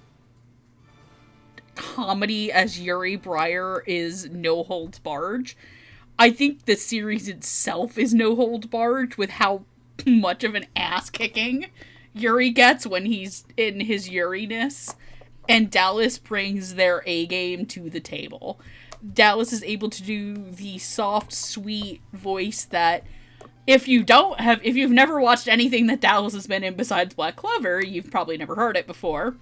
[SPEAKER 3] comedy as Yuri Breyer is no holds barred. I think the series itself is no holds barred with how much of an ass kicking Yuri gets when he's in his Yuri-ness, and Dallas brings their A game to the table. Dallas is able to do the soft, sweet voice that if you've never watched anything that Dallas has been in besides Black Clover, you've probably never heard it before.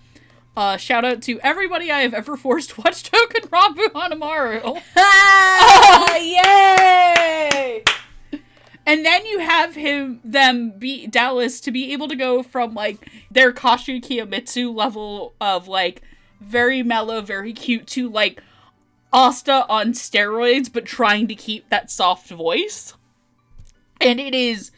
[SPEAKER 3] Shout out to everybody I have ever forced to watch Token Rambu Hanamaru.
[SPEAKER 1] Ah! Yay!
[SPEAKER 3] And then you have Dallas to be able to go from, like, their Kashu Kiyomitsu level of, like, very mellow, very cute to, like, Asta on steroids, but trying to keep that soft voice. And it is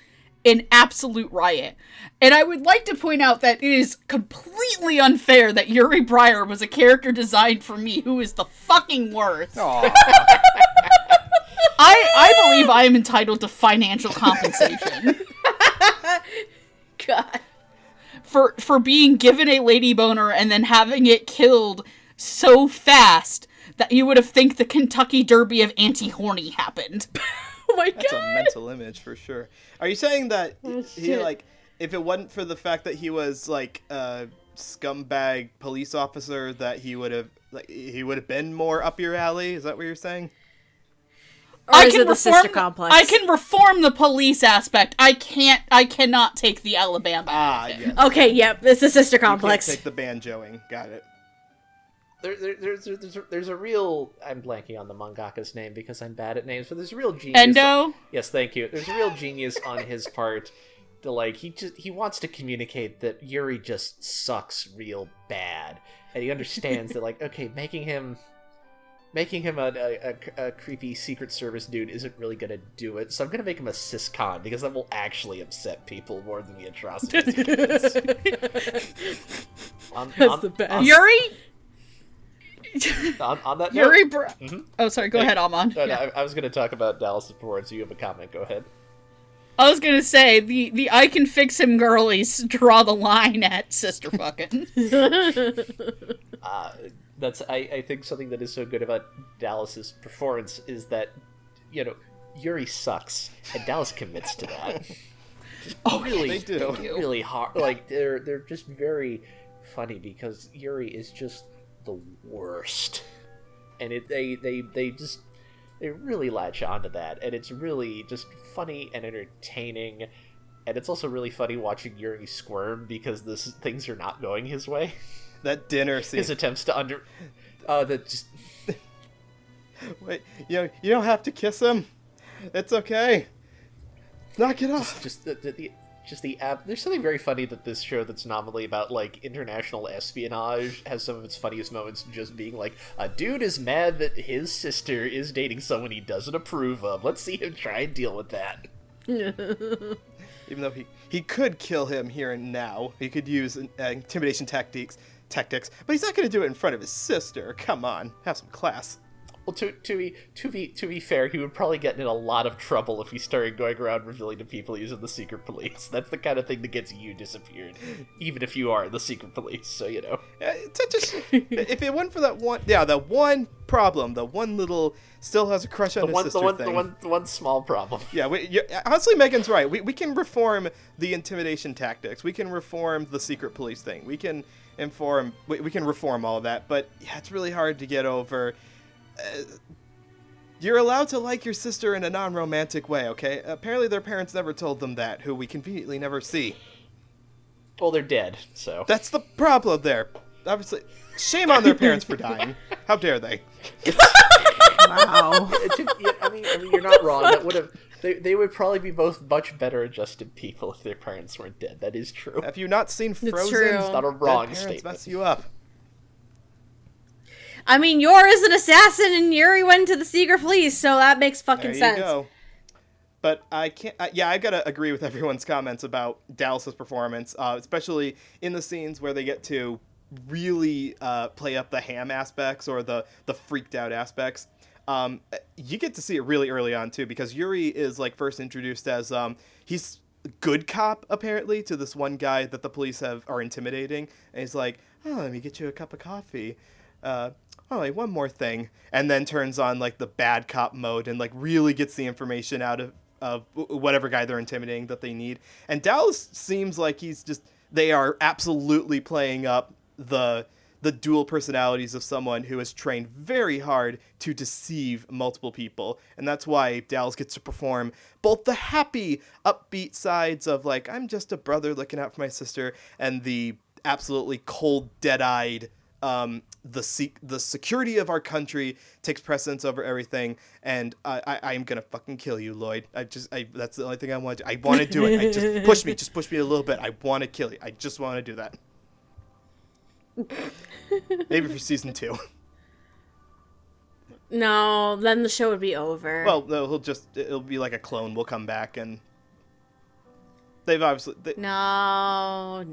[SPEAKER 3] an absolute riot. And I would like to point out that it is completely unfair that Yuri Breyer was a character designed for me, who is the fucking worst. I believe I am entitled to financial compensation.
[SPEAKER 1] God.
[SPEAKER 3] For being given a lady boner and then having it killed so fast that you would have think the Kentucky Derby of anti-horny happened.
[SPEAKER 1] Oh my
[SPEAKER 2] That's
[SPEAKER 1] god.
[SPEAKER 2] a mental image for sure. Are you saying that he, like, if it wasn't for the fact that he was, like, a scumbag police officer, that he would have been more up your alley? Is that what you're saying?
[SPEAKER 1] Or is it the sister complex?
[SPEAKER 3] I can reform the police aspect. I cannot take the Alabama.
[SPEAKER 2] Yes.
[SPEAKER 1] Okay, yep, it's the sister
[SPEAKER 2] You can't
[SPEAKER 1] complex.
[SPEAKER 2] take the banjoing. Got it.
[SPEAKER 5] There's a real, I'm blanking on the mangaka's name because I'm bad at names, but there's a real genius.
[SPEAKER 3] Endo?
[SPEAKER 5] Yes, thank you. There's a real genius on his part to, like, he wants to communicate that Yuri just sucks real bad, and he understands that, like, okay, making him a creepy Secret Service dude isn't really gonna do it, so I'm gonna make him a syscon, because that will actually upset people more than the atrocities.
[SPEAKER 1] That's the best.
[SPEAKER 3] Yuri?
[SPEAKER 5] On that note,
[SPEAKER 3] Yuri Oh, sorry, go ahead, Amon.
[SPEAKER 5] No, I was gonna talk about Dallas before, so you have a comment, go ahead.
[SPEAKER 3] I was gonna say, the I can fix him girlies draw the line at sister fucking.
[SPEAKER 5] That's I think something that is so good about Dallas's performance is that, you know, Yuri sucks, and Dallas commits to that. Really,
[SPEAKER 2] they do.
[SPEAKER 5] Really hard. Like, they're just very funny because Yuri is just the worst, and they really latch onto that, and it's really just funny and entertaining, and it's also really funny watching Yuri squirm because things are not going his way.
[SPEAKER 2] That dinner scene.
[SPEAKER 5] His attempts to
[SPEAKER 2] Wait, you don't have to kiss him. It's okay. Knock it off.
[SPEAKER 5] There's something very funny that this show that's nominally about, like, international espionage has some of its funniest moments just being like, a dude is mad that his sister is dating someone he doesn't approve of. Let's see him try and deal with that.
[SPEAKER 2] Even though he could kill him here and now. He could use intimidation tactics, but he's not going to do it in front of his sister. Come on, have some class.
[SPEAKER 5] Well, to be fair, he would probably get in a lot of trouble if he started going around revealing to people he's in the secret police. That's the kind of thing that gets you disappeared, even if you are the secret police. So
[SPEAKER 2] if it wasn't for that one problem, the one little still has a crush on his sister thing.
[SPEAKER 5] The one small problem.
[SPEAKER 2] Yeah, honestly, Megan's right. We can reform the intimidation tactics. We can reform the secret police thing. We can reform all of that. But yeah, it's really hard to get over. You're allowed to like your sister in a non-romantic way, okay? Apparently their parents never told them that, who we conveniently never see.
[SPEAKER 5] Well, they're dead, so...
[SPEAKER 2] That's the problem there. Obviously, shame on their parents for dying. How dare they?
[SPEAKER 4] Wow.
[SPEAKER 5] I mean, you're not wrong. That would have... They would probably be both much better adjusted people if their parents weren't dead. That is true.
[SPEAKER 2] Have you not seen Frozen?
[SPEAKER 1] True.
[SPEAKER 5] It's not a wrong
[SPEAKER 2] Dead parents
[SPEAKER 5] statement.
[SPEAKER 2] mess you up.
[SPEAKER 1] I mean, Yor is an assassin and Yuri went to the secret police, so that makes fucking sense.
[SPEAKER 2] There you go. But I can't... I gotta agree with everyone's comments about Dallas's performance, especially in the scenes where they get to really play up the ham aspects or the freaked out aspects. You get to see it really early on, too, because Yuri is, like, first introduced as... he's good cop, apparently, to this one guy that the police are intimidating. And he's like, oh, let me get you a cup of coffee. Like, one more thing, and then turns on, like, the bad cop mode and, like, really gets the information out of whatever guy they're intimidating that they need. And Dallas seems like they are absolutely playing up the dual personalities of someone who has trained very hard to deceive multiple people. And that's why Dallas gets to perform both the happy, upbeat sides of, like, I'm just a brother looking out for my sister, and the absolutely cold, dead-eyed, the security of our country takes precedence over everything, and I am gonna fucking kill you, Lloyd. That's the only thing I want to do. I want to do it. Just push me a little bit. I want to kill you. I just want to do that. Maybe for season 2.
[SPEAKER 1] No, then the show would be over.
[SPEAKER 2] Well, it'll be like a clone will come back, and they've obviously...
[SPEAKER 1] No.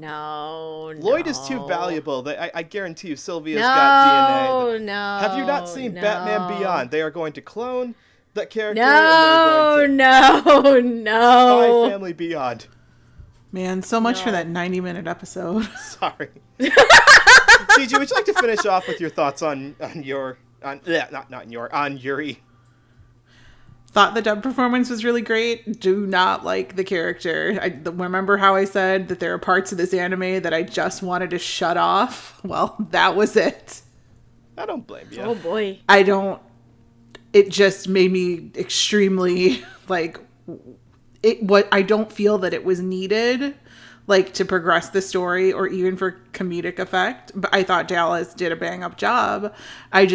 [SPEAKER 2] Lloyd is too valuable. I guarantee you Sylvia's got DNA.
[SPEAKER 1] No.
[SPEAKER 2] Have you not seen Batman Beyond? They are going to clone that character.
[SPEAKER 1] No.
[SPEAKER 2] Spy Family Beyond.
[SPEAKER 4] Man, so much for that 90-minute episode.
[SPEAKER 2] Sorry. Gigi, would you like to finish off with your thoughts on Yuri?
[SPEAKER 4] Thought the dub performance was really great. Do not like the character. Remember how I said that there are parts of this anime that I just wanted to shut off? Well, that was it.
[SPEAKER 2] I don't blame you.
[SPEAKER 1] Oh boy.
[SPEAKER 4] It just made me extremely, like, I don't feel that it was needed, like, to progress the story or even for comedic effect. But I thought Dallas did a bang up job. I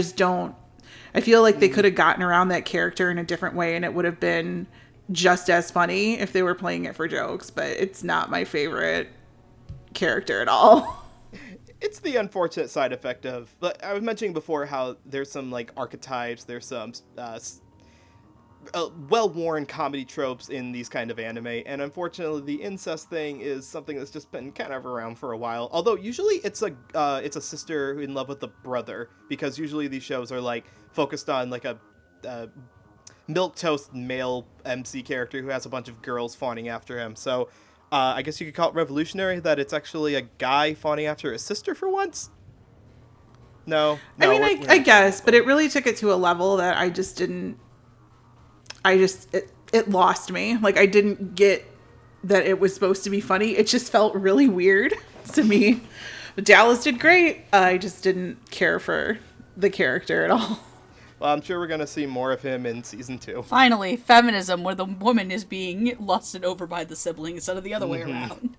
[SPEAKER 4] feel like they could have gotten around that character in a different way and it would have been just as funny if they were playing it for jokes, but it's not my favorite character at all.
[SPEAKER 2] It's the unfortunate side effect of, I was mentioning before how there's some, like, archetypes, there's some well-worn comedy tropes in these kind of anime, and unfortunately the incest thing is something that's just been kind of around for a while. Although usually it's a sister in love with a brother, because usually these shows are, like, focused on, like, a milquetoast male MC character who has a bunch of girls fawning after him. So I guess you could call it revolutionary that it's actually a guy fawning after his sister for once. No,
[SPEAKER 4] I mean, I guess, but it really took it to a level that it lost me. Like, I didn't get that it was supposed to be funny. It just felt really weird to me. But Dallas did great. I just didn't care for the character at all.
[SPEAKER 2] Well, I'm sure we're going to see more of him in season 2.
[SPEAKER 3] Finally, feminism, where the woman is being lusted over by the sibling instead of the other way around.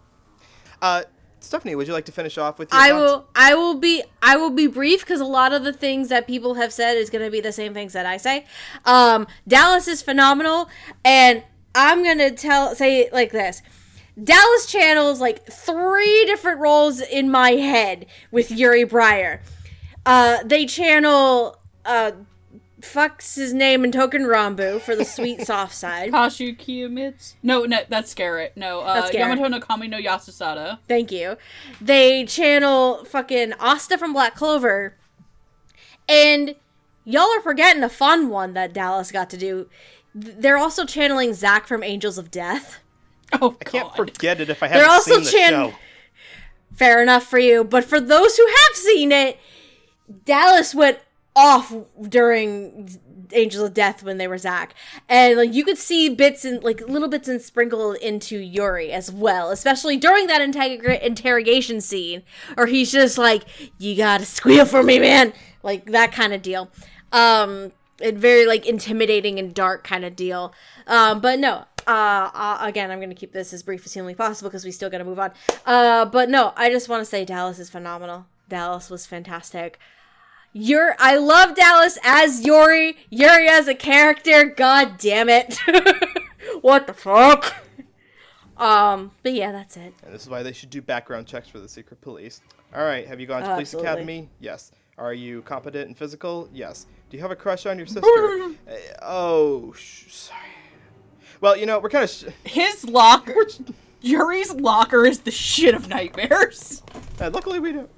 [SPEAKER 2] Stephanie, would you like to finish off with your thoughts?
[SPEAKER 1] I will be brief because a lot of the things that people have said is going to be the same things that I say. Dallas is phenomenal, and I'm going to say it like this. Dallas channels like 3 different roles in my head with Yuri Breyer. They channel fucks his name in Token Rambu for the sweet soft side.
[SPEAKER 3] Kashu Kiyomitsu? No, that's Garrett. No,
[SPEAKER 1] That's Garrett.
[SPEAKER 3] Yamato no Kami no Yasusada.
[SPEAKER 1] Thank you. They channel fucking Asta from Black Clover. And y'all are forgetting a fun one that Dallas got to do. They're also channeling Zack from Angels of Death.
[SPEAKER 3] Oh, God.
[SPEAKER 2] I can't forget it if I
[SPEAKER 1] They're
[SPEAKER 2] haven't
[SPEAKER 1] also
[SPEAKER 2] seen the show.
[SPEAKER 1] Fair enough for you, but for those who have seen it, Dallas went off during Angels of Death when they were Zack, and like you could see bits and like little bits and sprinkled into Yuri as well, especially during that interrogation scene, or he's just like, "You gotta squeal for me, man," like that kind of deal. It very like intimidating and dark kind of deal. But no. Again, I'm going to keep this as brief as humanly possible because we still got to move on. But no, I just want to say Dallas is phenomenal. Dallas was fantastic. I love Dallas as Yuri. Yuri as a character. God damn it. What the fuck? But yeah, that's it.
[SPEAKER 2] And this is why they should do background checks for the secret police. All right, have you gone to police
[SPEAKER 1] Absolutely.
[SPEAKER 2] academy? Yes. Are you competent and physical? Yes. Do you have a crush on your sister? Sorry. Well, you know, we're kind of...
[SPEAKER 3] His locker... Yuri's locker is the shit of nightmares.
[SPEAKER 2] luckily we don't...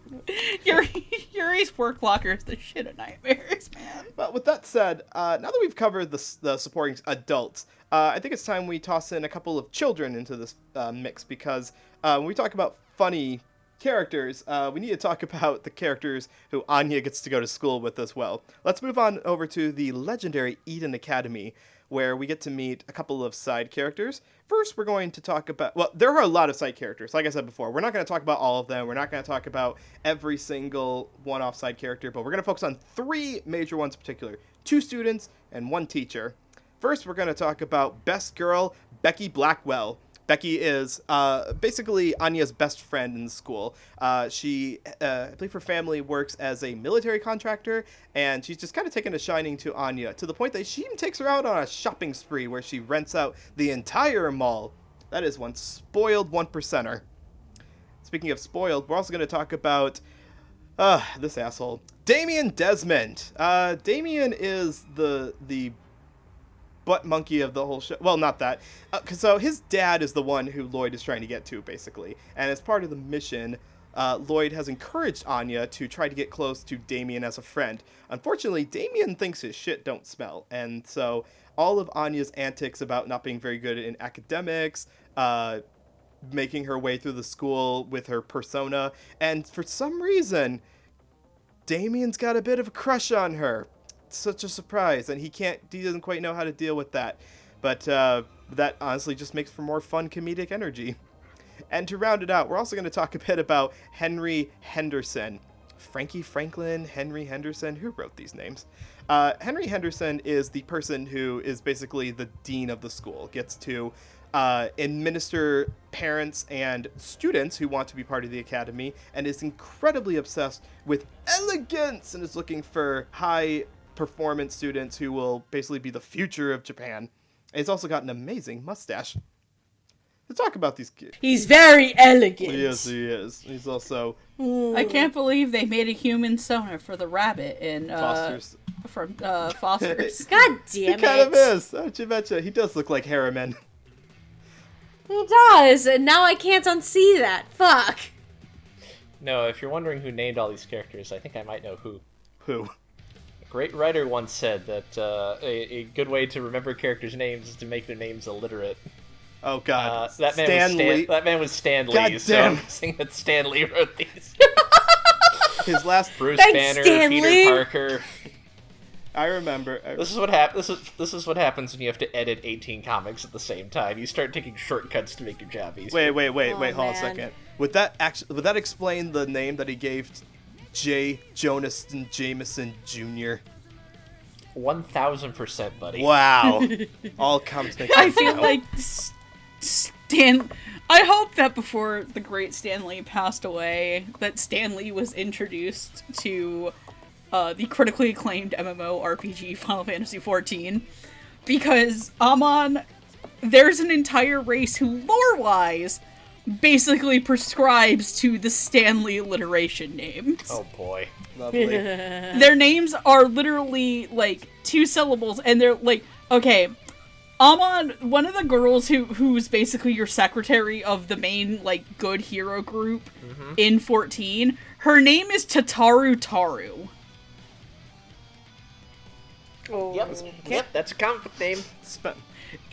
[SPEAKER 3] Yuri's work locker is the shit of nightmares, man.
[SPEAKER 2] But with that said, now that we've covered the supporting adults, I think it's time we toss in a couple of children into this mix, because when we talk about funny characters, we need to talk about the characters who Anya gets to go to school with as well. Let's move on over to the legendary Eden Academy, where we get to meet a couple of side characters. First, we're going to talk about... Well, there are a lot of side characters. Like I said before, we're not going to talk about all of them. We're not going to talk about every single one-off side character, but we're going to focus on 3 major ones in particular. 2 students and 1 teacher. First, we're going to talk about best girl, Becky Blackwell. Becky is basically Anya's best friend in school. She, I believe her family works as a military contractor, and she's just kind of taken a shining to Anya, to the point that she even takes her out on a shopping spree where she rents out the entire mall. That is one spoiled 1%er. Speaking of spoiled, we're also going to talk about this asshole, Damien Desmond. Damien is the butt monkey of the whole show. Well, not that. So his dad is the one who Lloyd is trying to get to, basically. And as part of the mission, Lloyd has encouraged Anya to try to get close to Damien as a friend. Unfortunately, Damien thinks his shit don't smell. And so all of Anya's antics about not being very good in academics, making her way through the school with her persona, and for some reason, Damien's got a bit of a crush on her. Such a surprise, and he doesn't quite know how to deal with that, but that honestly just makes for more fun comedic energy. And to round it out, we're also going to talk a bit about Henry Henderson. Frankie Franklin, Henry Henderson, who wrote these names? Henry Henderson is the person who is basically the dean of the school, gets to administer parents and students who want to be part of the academy, and is incredibly obsessed with elegance and is looking for high performance students who will basically be the future of Japan. And he's also got an amazing mustache. To talk about these kids.
[SPEAKER 1] He's very elegant.
[SPEAKER 2] Yes, he is. He's also...
[SPEAKER 3] I can't believe they made a human Sona for the rabbit in
[SPEAKER 2] Foster's.
[SPEAKER 3] From Foster's.
[SPEAKER 1] God
[SPEAKER 2] He
[SPEAKER 1] damn it.
[SPEAKER 2] kind of is. Don't you betcha. He does look like Harriman.
[SPEAKER 1] He does, and now I can't unsee that. Fuck.
[SPEAKER 5] No, if you're wondering who named all these characters, I think I might know who.
[SPEAKER 2] Who?
[SPEAKER 5] A great writer once said that a good way to remember characters' names is to make their names illiterate.
[SPEAKER 2] Oh, God.
[SPEAKER 5] That man was Stan Lee.
[SPEAKER 2] God
[SPEAKER 5] So
[SPEAKER 2] damn.
[SPEAKER 5] I'm guessing that Stan Lee wrote these.
[SPEAKER 2] His last...
[SPEAKER 5] Bruce
[SPEAKER 1] Thanks,
[SPEAKER 5] Banner,
[SPEAKER 1] Stan
[SPEAKER 5] Peter
[SPEAKER 1] Lee.
[SPEAKER 5] Parker.
[SPEAKER 2] I remember.
[SPEAKER 5] This is what happens. This is what happens when you have to edit 18 comics at the same time. You start taking shortcuts to make your job easier.
[SPEAKER 2] Wait, hold on a
[SPEAKER 1] man.
[SPEAKER 2] second. Would that explain the name that he gave J. Jonathan Jameson Jr.?
[SPEAKER 5] 1000%, buddy.
[SPEAKER 2] Wow. All comes to
[SPEAKER 3] I feel like Stan... I hope that before the great Stan Lee passed away, that Stan Lee was introduced to the critically acclaimed MMORPG Final Fantasy XIV, because Amon, there's an entire race who, lore-wise, basically prescribes to the Stan Lee alliteration names.
[SPEAKER 5] Oh boy.
[SPEAKER 2] Lovely.
[SPEAKER 3] Their names are literally, like, 2 syllables, and they're, like, okay, Amon, one of the girls who's basically your secretary of the main, like, good hero group in 14, her name is Tataru Taru.
[SPEAKER 5] Oh, yep, that's a comic book name.
[SPEAKER 2] Spent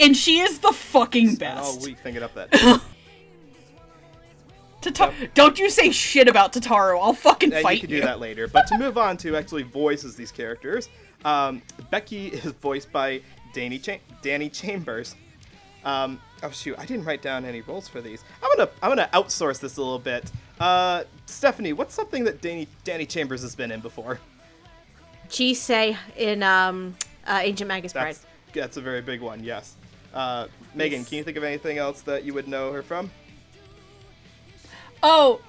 [SPEAKER 3] And she is the fucking
[SPEAKER 2] all
[SPEAKER 3] best.
[SPEAKER 2] week thinking up that.
[SPEAKER 3] Don't you say shit about Totaro. I'll fucking
[SPEAKER 2] And
[SPEAKER 3] fight
[SPEAKER 2] you can do that later. But to move on to actually voices these characters, Becky is voiced by Danny Chambers. Oh shoot, I didn't write down any roles for these. I'm gonna outsource this a little bit. Stephanie, what's something that Danny Chambers has been in before?
[SPEAKER 1] Chisei in Ancient Magus Bride.
[SPEAKER 2] That's a very big one. Yes. Megan,
[SPEAKER 1] Yes.
[SPEAKER 2] can you think of anything else that you would know her from?
[SPEAKER 3] Oh,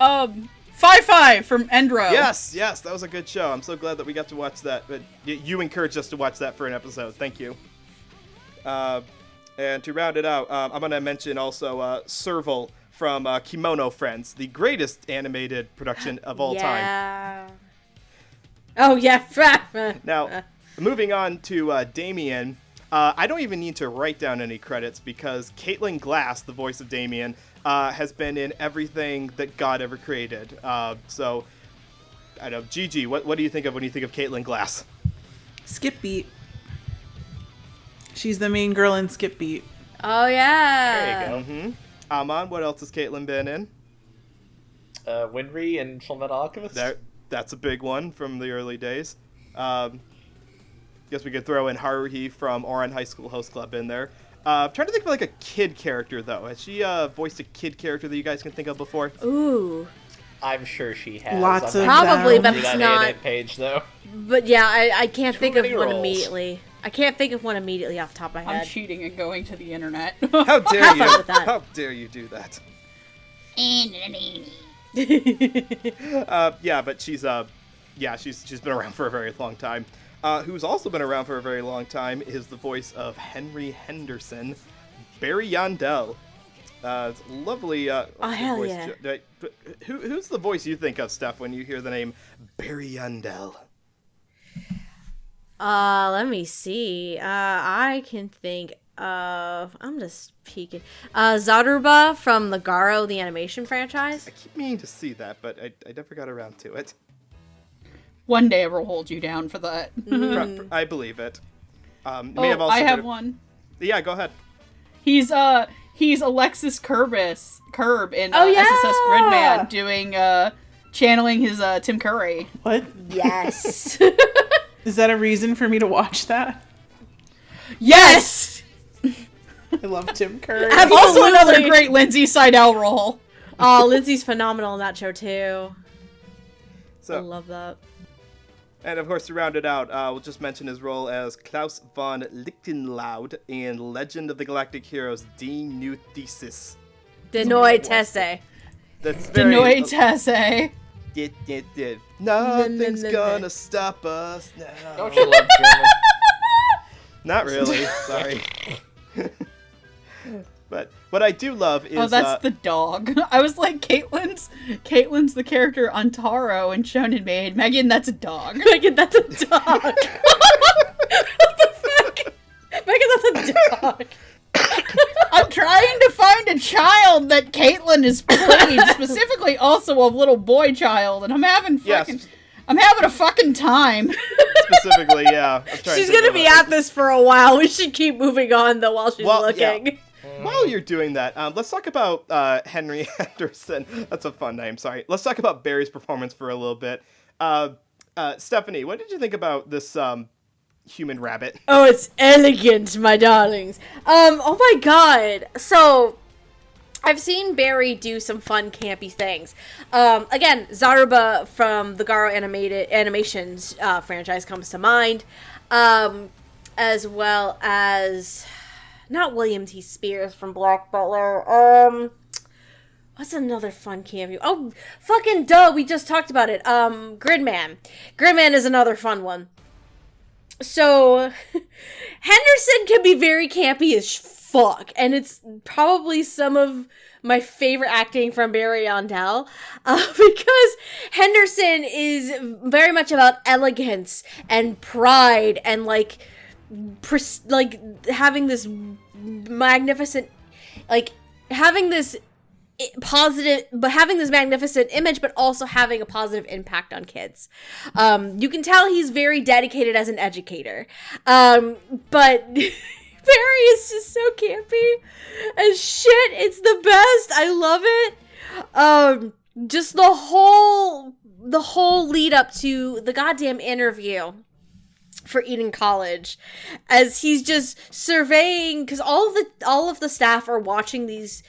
[SPEAKER 3] 5-5 from Endro.
[SPEAKER 2] Yes, that was a good show. I'm so glad that we got to watch that. But you encouraged us to watch that for an episode. Thank you. And to round it out, I'm going to mention also Serval from Kimono Friends, the greatest animated production of all time.
[SPEAKER 1] Yeah. Oh, yeah.
[SPEAKER 2] Now, moving on to Damien, I don't even need to write down any credits because Caitlin Glass, the voice of Damien, has been in everything that God ever created. So, I don't know, Gigi, what do you think of when you think of Caitlin Glass?
[SPEAKER 4] Skip Beat. She's the main girl in Skip Beat.
[SPEAKER 1] Oh, yeah.
[SPEAKER 5] There you go.
[SPEAKER 2] Mm-hmm. Amon, what else has Caitlin been in?
[SPEAKER 5] Winry and Fullmetal Alchemist.
[SPEAKER 2] That's a big one from the early days. Guess we could throw in Haruhi from Ouran High School Host Club in there. Trying to think of like a kid character though. Has she voiced a kid character that you guys can think of before?
[SPEAKER 1] Ooh.
[SPEAKER 5] I'm sure she has.
[SPEAKER 4] Lots
[SPEAKER 5] I'm
[SPEAKER 4] of
[SPEAKER 5] not
[SPEAKER 1] Probably,
[SPEAKER 5] sure
[SPEAKER 1] but
[SPEAKER 5] on
[SPEAKER 1] it's
[SPEAKER 5] that
[SPEAKER 1] not-
[SPEAKER 5] A&N page though.
[SPEAKER 1] But yeah, I can't
[SPEAKER 5] Too
[SPEAKER 1] think of
[SPEAKER 5] many
[SPEAKER 1] one
[SPEAKER 5] roles.
[SPEAKER 1] immediately. I can't think of one immediately off the top of my
[SPEAKER 3] I'm
[SPEAKER 1] head.
[SPEAKER 3] cheating and going to the internet.
[SPEAKER 2] How dare
[SPEAKER 1] Have
[SPEAKER 2] you?
[SPEAKER 1] fun with that.
[SPEAKER 2] How dare you do that? Yeah, but she's been around for a very long time. Who's also been around for a very long time is the voice of Henry Henderson, Barry Yandell. It's a lovely.
[SPEAKER 1] hell
[SPEAKER 2] voice.
[SPEAKER 1] yeah.
[SPEAKER 2] Who's the voice you think of, Steph, when you hear the name Barry Yandell?
[SPEAKER 1] Let me see. I can think of. I'm just peeking. Zaruba from the Garo, the animation franchise.
[SPEAKER 2] I keep meaning to see that, but I never got around to it.
[SPEAKER 3] One day I will hold you down for that.
[SPEAKER 2] I believe it.
[SPEAKER 3] I have one.
[SPEAKER 2] Yeah, go ahead.
[SPEAKER 3] He's Alexis Curb in
[SPEAKER 1] Oh, yeah!
[SPEAKER 3] SSS Gridman doing channeling his Tim Curry.
[SPEAKER 4] What?
[SPEAKER 1] Yes.
[SPEAKER 4] Is that a reason for me to watch that?
[SPEAKER 3] Yes.
[SPEAKER 4] I love Tim Curry.
[SPEAKER 3] Also another great Lindsay Seidel role.
[SPEAKER 1] Oh, Lindsay's phenomenal in that show too. I
[SPEAKER 2] So,
[SPEAKER 1] love that.
[SPEAKER 2] and of course, to round it out, we'll just mention his role as Klaus von Lichtenlaud in Legend of the Galactic Heroes: Die New Thesis.
[SPEAKER 1] Denoy Tesse.
[SPEAKER 2] That's very.
[SPEAKER 3] Denoy Tesse.
[SPEAKER 2] Nothing's gonna stop us now.
[SPEAKER 5] Don't you love German?
[SPEAKER 2] Not really. Sorry. But what I do love is.
[SPEAKER 3] Oh, that's the dog. I was like, Caitlin's the character on Taro and Shonen Maid. Megan, that's a dog.
[SPEAKER 1] Megan, that's a dog. What the fuck? Megan, that's a dog.
[SPEAKER 3] I'm trying to find a child that Caitlin is played, specifically also a little boy child, and I'm having a fucking time.
[SPEAKER 2] Specifically, yeah. I'm trying
[SPEAKER 1] She's
[SPEAKER 2] to think
[SPEAKER 1] gonna
[SPEAKER 2] of
[SPEAKER 1] be
[SPEAKER 2] it.
[SPEAKER 1] at this for a while. We should keep moving on though while she's looking.
[SPEAKER 2] Yeah. While you're doing that, let's talk about Henry Henderson. That's a fun name, sorry. Let's talk about Barry's performance for a little bit. Stephanie, what did you think about this human rabbit?
[SPEAKER 1] Oh, it's elegant, my darlings. Oh my god. So, I've seen Barry do some fun, campy things. Again, Zaruba from the Garo Animations franchise comes to mind. As well as... Not William T. Spears from Black Butler. What's another fun cameo? Oh, fucking duh, we just talked about it. Gridman. Gridman is another fun one. So, Henderson can be very campy as fuck, and it's probably some of my favorite acting from Barry Yandell, because Henderson is very much about elegance and pride and, like having this magnificent, like, having this positive, but having this magnificent image, but also having a positive impact on kids. You can tell he's very dedicated as an educator. But Barry is just so campy as shit. It's the best. I love it. Just the whole lead up to the goddamn interview for Eden College, as he's just surveying, because all of the staff are watching these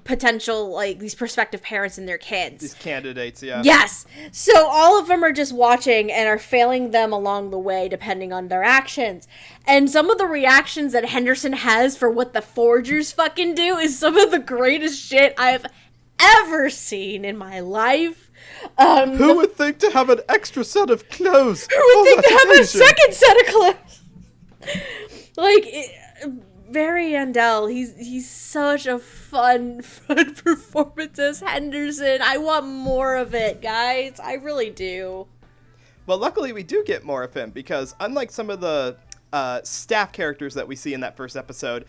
[SPEAKER 1] potential, like, these prospective parents and their kids.
[SPEAKER 2] These candidates, yeah.
[SPEAKER 1] Yes. So all of them are just watching and are failing them along the way depending on their actions. And some of the reactions that Henderson has for what the forgers fucking do is some of the greatest shit I've ever seen in my life.
[SPEAKER 2] Who would think to have an extra set of clothes?
[SPEAKER 1] Who would think to have a second set of clothes? Barry Yandel, he's such a fun performance as Henderson. I want more of it, guys. I really do.
[SPEAKER 2] Well, luckily we do get more of him, because unlike some of the staff characters that we see in that first episode,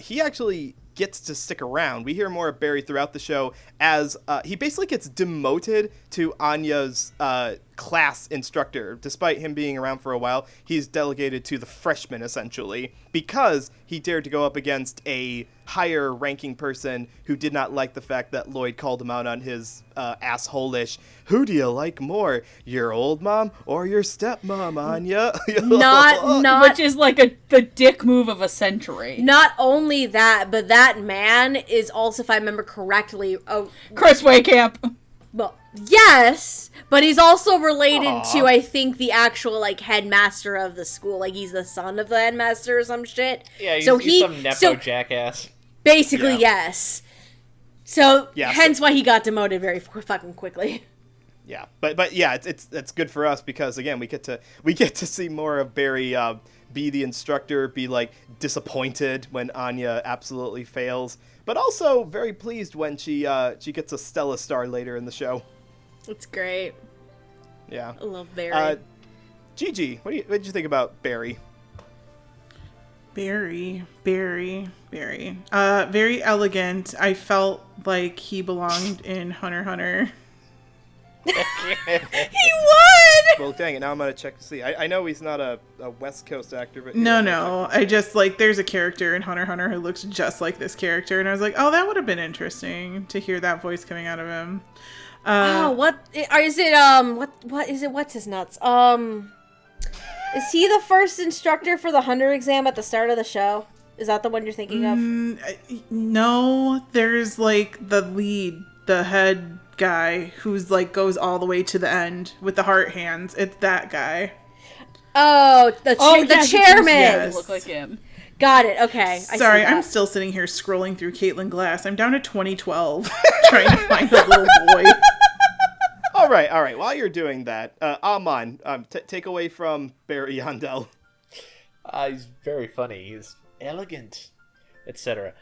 [SPEAKER 2] he actually gets to stick around. We hear more of Barry throughout the show as he basically gets demoted to Anya's class instructor. Despite him being around for a while, he's delegated to the freshman, essentially, because he dared to go up against a higher ranking person who did not like the fact that Lloyd called him out on his asshole-ish, "Who do you like more, your old mom or your stepmom, Anya?"
[SPEAKER 1] Not
[SPEAKER 3] which is like the dick move of a century.
[SPEAKER 1] Not only that, but that man is also, if I remember correctly,
[SPEAKER 3] Chris Waycamp.
[SPEAKER 1] Well, yes, but he's also related to, I think, the actual, like, headmaster of the school. Like, he's the son of the headmaster or some shit.
[SPEAKER 5] Yeah, he's some nepo jackass.
[SPEAKER 1] Basically, yes. So,
[SPEAKER 2] Yeah,
[SPEAKER 1] hence why he got demoted very fucking quickly.
[SPEAKER 2] Yeah, but yeah, it's good for us because, again, we get to see more of Barry be the instructor, be like disappointed when Anya absolutely fails, but also very pleased when she gets a Stella star later in the show.
[SPEAKER 1] It's great.
[SPEAKER 2] Yeah,
[SPEAKER 1] I love Barry.
[SPEAKER 2] Gigi, what did you think about Barry?
[SPEAKER 4] Very elegant. I felt like he belonged in Hunter x Hunter.
[SPEAKER 1] He would!
[SPEAKER 2] Well, dang it, now I'm gonna check to see. I know he's not a West Coast actor, but...
[SPEAKER 4] No. I just, like, there's a character in Hunter x Hunter who looks just like this character, and I was like, oh, that would have been interesting to hear that voice coming out of him.
[SPEAKER 1] What is it, what's his nuts? Is he the first instructor for the Hunter exam at the start of the show? Is that the one you're thinking of?
[SPEAKER 4] No, there's, like, the lead, the head guy who's, like, goes all the way to the end with the heart hands. It's that guy.
[SPEAKER 1] Oh, the chairman.
[SPEAKER 4] Yes.
[SPEAKER 3] Look like him.
[SPEAKER 1] Got it. Okay.
[SPEAKER 4] Sorry, I'm still sitting here scrolling through Caitlin Glass. I'm down to 2012 trying to find a little boy.
[SPEAKER 2] All right. While you're doing that, Amon, take away from Barry Yandel.
[SPEAKER 5] He's very funny. He's elegant, etc.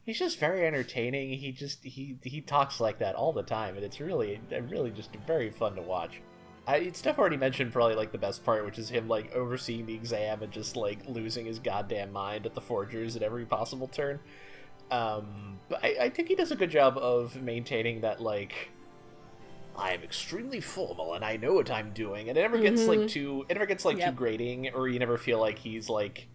[SPEAKER 5] He's just very entertaining. He talks like that all the time, and it's really just very fun to watch. Steph already mentioned probably, like, the best part, which is him, like, overseeing the exam and just, like, losing his goddamn mind at the forgers at every possible turn. But I think he does a good job of maintaining that, like, I am extremely formal and I know what I'm doing, and it never gets too grating, or you never feel like he's, like,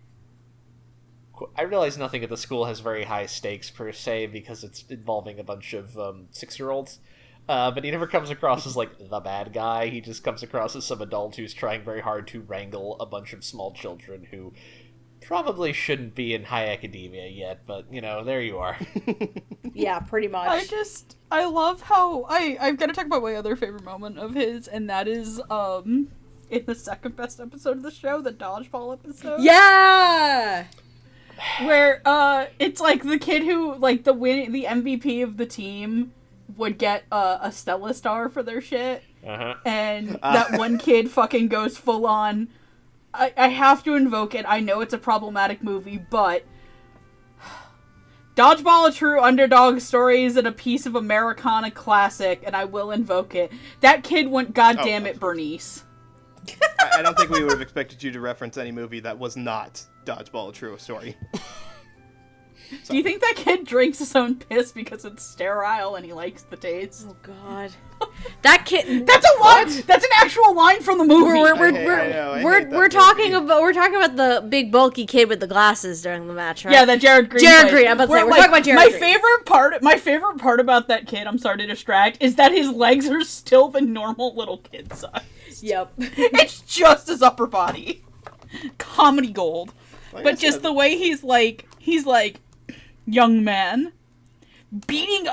[SPEAKER 5] I realize nothing at the school has very high stakes per se because it's involving a bunch of 6-year-olds. But he never comes across as, like, the bad guy. He just comes across as some adult who's trying very hard to wrangle a bunch of small children who probably shouldn't be in high academia yet, but, you know, there you are.
[SPEAKER 1] Yeah, pretty much.
[SPEAKER 3] I love how I've got to talk about my other favorite moment of his, and that is in the second best episode of the show, the dodgeball episode.
[SPEAKER 1] Yeah.
[SPEAKER 3] Where it's like the kid who, like, the MVP of the team would get a Stella star for their shit, and that one kid fucking goes full on. I have to invoke it. I know it's a problematic movie, but Dodgeball, a true underdog story, is a piece of Americana classic, and I will invoke it. That kid went, goddamn it, Bernice.
[SPEAKER 2] I don't think we would have expected you to reference any movie that was not Dodgeball, a true story.
[SPEAKER 3] Do you think that kid drinks his own piss because it's sterile and he likes the taste?
[SPEAKER 1] Oh God, that kid.
[SPEAKER 3] That's a line. That's an actual line from the movie.
[SPEAKER 1] We're talking about the big bulky kid with the glasses during the match, right?
[SPEAKER 3] Yeah, that Jared Green.
[SPEAKER 1] Jared Green. I'm about to say we're talking about Jared Green.
[SPEAKER 3] My favorite part about that kid, I'm sorry to distract, is that his legs are still the normal little kid size.
[SPEAKER 1] Yep.
[SPEAKER 3] It's just his upper body. Comedy gold.
[SPEAKER 2] Like
[SPEAKER 3] but just the way he's like, young man, beating,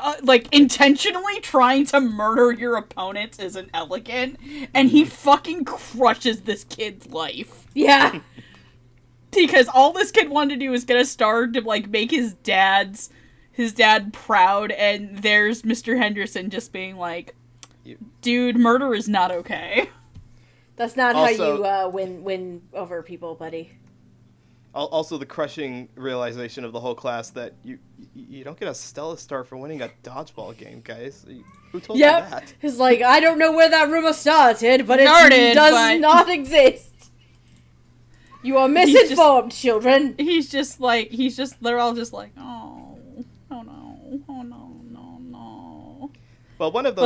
[SPEAKER 3] intentionally trying to murder your opponents isn't elegant, and he fucking crushes this kid's life.
[SPEAKER 1] Yeah.
[SPEAKER 3] Because all this kid wanted to do was get a star to, make his dad proud, and there's Mr. Henderson just being like, dude, murder is not okay.
[SPEAKER 1] That's not how you win over people, buddy.
[SPEAKER 2] Also, the crushing realization of the whole class that you don't get a Stella Star for winning a dodgeball game, guys. Who told you that?
[SPEAKER 1] He's like, I don't know where that rumor started, but it does not exist. You are misinformed, children.
[SPEAKER 3] They're all just like, oh no.
[SPEAKER 2] Well, one of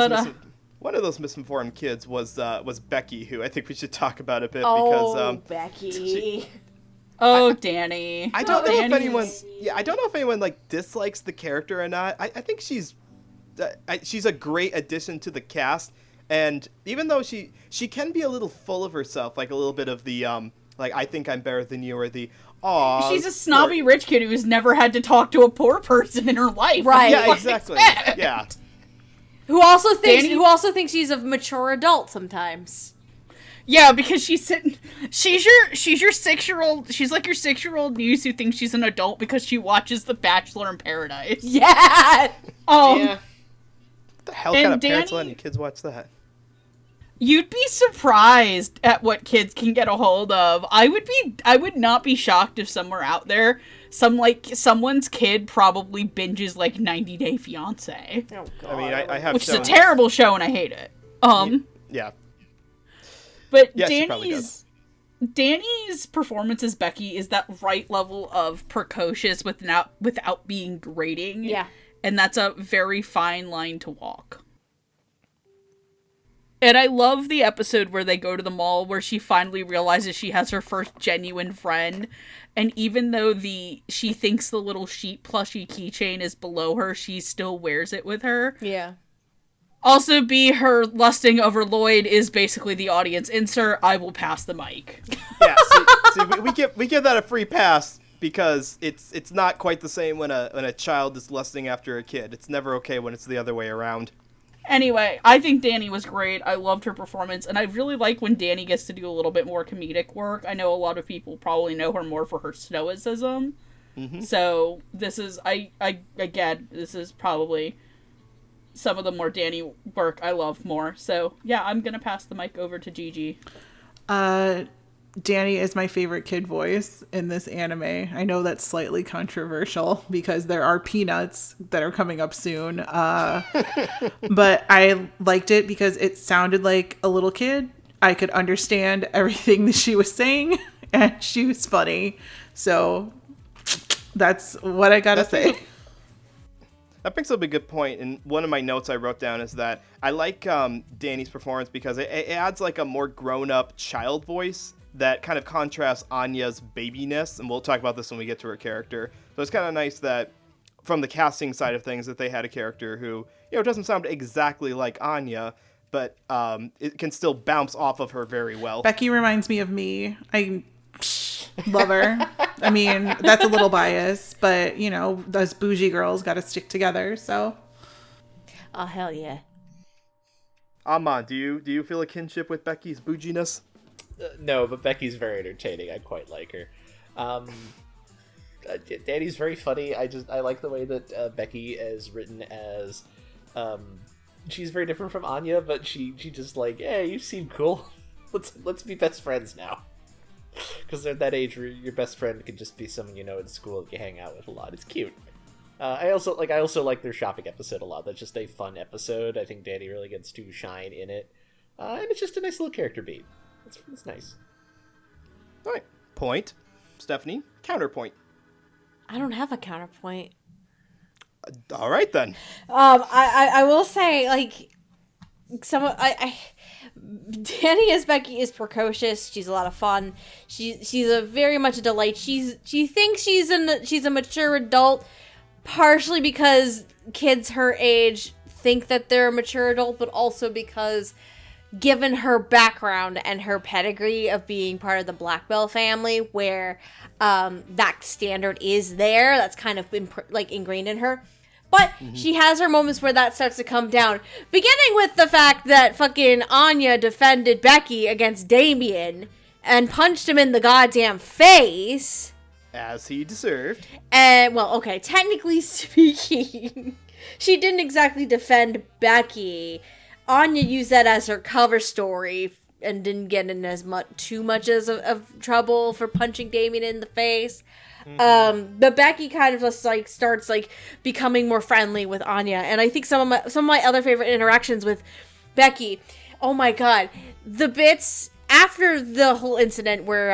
[SPEAKER 2] those misinformed kids was Becky, who I think we should talk about a bit because
[SPEAKER 1] Becky.
[SPEAKER 3] Danny.
[SPEAKER 2] I don't know if anyone dislikes the character or not. I think she's a great addition to the cast, and even though she can be a little full of herself, like a little bit of the I think I'm better than you, or the aw.
[SPEAKER 3] She's a snobby rich kid who's never had to talk to a poor person in her life.
[SPEAKER 1] Right.
[SPEAKER 2] Yeah, exactly. Yeah.
[SPEAKER 1] Who also thinks she's a mature adult sometimes.
[SPEAKER 3] Yeah, because she's your 6-year-old. She's like your 6-year-old niece who thinks she's an adult because she watches The Bachelor in Paradise.
[SPEAKER 1] Yeah.
[SPEAKER 2] What the hell kind of parents letting kids watch that?
[SPEAKER 3] You'd be surprised at what kids can get a hold of. I would not be shocked if somewhere out there, someone's kid probably binges 90 Day Fiancé.
[SPEAKER 1] Oh God.
[SPEAKER 2] I mean, I have
[SPEAKER 3] which is a terrible show and I hate it.
[SPEAKER 2] Yeah.
[SPEAKER 3] But
[SPEAKER 2] yeah,
[SPEAKER 3] Danny's performance as Becky is that right level of precocious without being grating.
[SPEAKER 1] Yeah.
[SPEAKER 3] And that's a very fine line to walk. And I love the episode where they go to the mall where she finally realizes she has her first genuine friend. And even though she thinks the little sheep plushie keychain is below her, she still wears it with her.
[SPEAKER 1] Yeah.
[SPEAKER 3] Also, her lusting over Lloyd is basically the audience insert. I will pass the mic.
[SPEAKER 2] Yeah, see, we give that a free pass because it's not quite the same when a child is lusting after a kid. It's never okay when it's the other way around.
[SPEAKER 3] Anyway, I think Danny was great. I loved her performance, and I really like when Danny gets to do a little bit more comedic work. I know a lot of people probably know her more for her stoicism. Mm-hmm. So this is this is probably some of the more Danny work I love more. So yeah, I'm gonna pass the mic over to Gigi.
[SPEAKER 4] Danny is my favorite kid voice in this anime. I know that's slightly controversial because there are Peanuts that are coming up soon. But I liked it because it sounded like a little kid. I could understand everything that she was saying, and she was funny. So that's what I gotta say.
[SPEAKER 2] That brings up a good point, and one of my notes I wrote down is that I like Danny's performance because it adds a more grown-up child voice that kind of contrasts Anya's babiness, and we'll talk about this when we get to her character. So it's kind of nice that, from the casting side of things, that they had a character who, doesn't sound exactly like Anya, but it can still bounce off of her very well.
[SPEAKER 4] Becky reminds me of me. I love her. I mean, that's a little biased, but, those bougie girls got to stick together, so.
[SPEAKER 1] Oh, hell yeah.
[SPEAKER 2] Amon, do you feel a kinship with Becky's bouginess?
[SPEAKER 5] No, but Becky's very entertaining. I quite like her. Danny's very funny. I like the way that Becky is written as. She's very different from Anya, but she just hey, you seem cool. Let's be best friends now. Because they're at that age where your best friend can just be someone in school that you hang out with a lot. It's cute. I also like their shopping episode a lot. That's just a fun episode. I think Danny really gets to shine in it, and it's just a nice little character beat. It's nice.
[SPEAKER 2] All right. Point. Stephanie, counterpoint.
[SPEAKER 1] I don't have a counterpoint.
[SPEAKER 2] All right, then.
[SPEAKER 1] I will say, like, Danny as Becky is precocious. She's a lot of fun. She's a very much a delight. She thinks she's a mature adult, partially because kids her age think that they're a mature adult, but also because, given her background and her pedigree of being part of the Black Belt family, where that standard is there, that's kind of ingrained in her. But she has her moments where that starts to come down. Beginning with the fact that fucking Anya defended Becky against Damien and punched him in the goddamn face.
[SPEAKER 2] As he deserved.
[SPEAKER 1] And, well, okay, technically speaking, she didn't exactly defend Becky. Anya used that as her cover story and didn't get in too much of trouble for punching Damien in the face. But Becky kind of just starts becoming more friendly with Anya, and I think some of my other favorite interactions with Becky. Oh my god, the bits after the whole incident where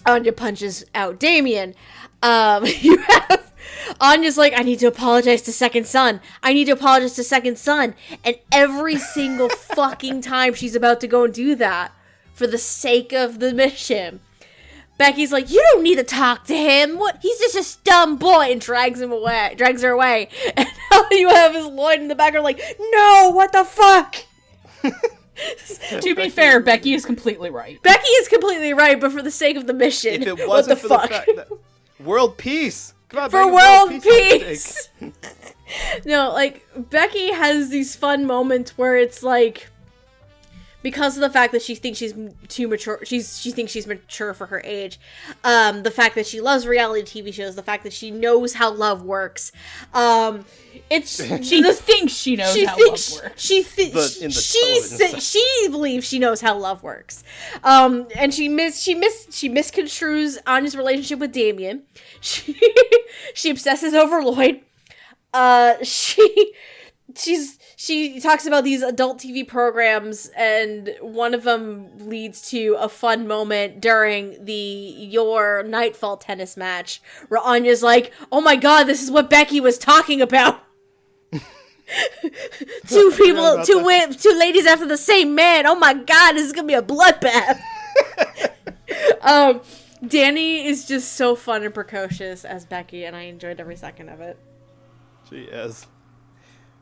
[SPEAKER 1] Anya punches out Damien. You have Anya's like, I need to apologize to Second Son. And every single fucking time she's about to go and do that for the sake of the mission, Becky's like, you don't need to talk to him. What? He's just a dumb boy, and drags her away. And now you have his Lloyd in the background like, no, what the fuck?
[SPEAKER 3] To be fair, Becky is completely right.
[SPEAKER 1] But for the sake of the mission,
[SPEAKER 2] if it wasn't
[SPEAKER 1] what the
[SPEAKER 2] for
[SPEAKER 1] fuck?
[SPEAKER 2] the fact that world peace. Come on,
[SPEAKER 1] For
[SPEAKER 2] bring
[SPEAKER 1] world peace. No, like, Becky has these fun moments where it's like, because of the fact that she thinks she's too mature, she thinks she's mature for her age, the fact that she loves reality TV shows, the fact that she knows how love works,
[SPEAKER 3] she thinks she knows how love works.
[SPEAKER 1] She believes she knows how love works, and she misconstrues Anya's relationship with Damien. She obsesses over Lloyd. She talks about these adult TV programs, and one of them leads to a fun moment during your Nightfall tennis match, where Anya's like, oh my god, this is what Becky was talking about. Two ladies after the same man. Oh my god, this is gonna be a bloodbath. Danny is just so fun and precocious as Becky, and I enjoyed every second of it.
[SPEAKER 2] She is.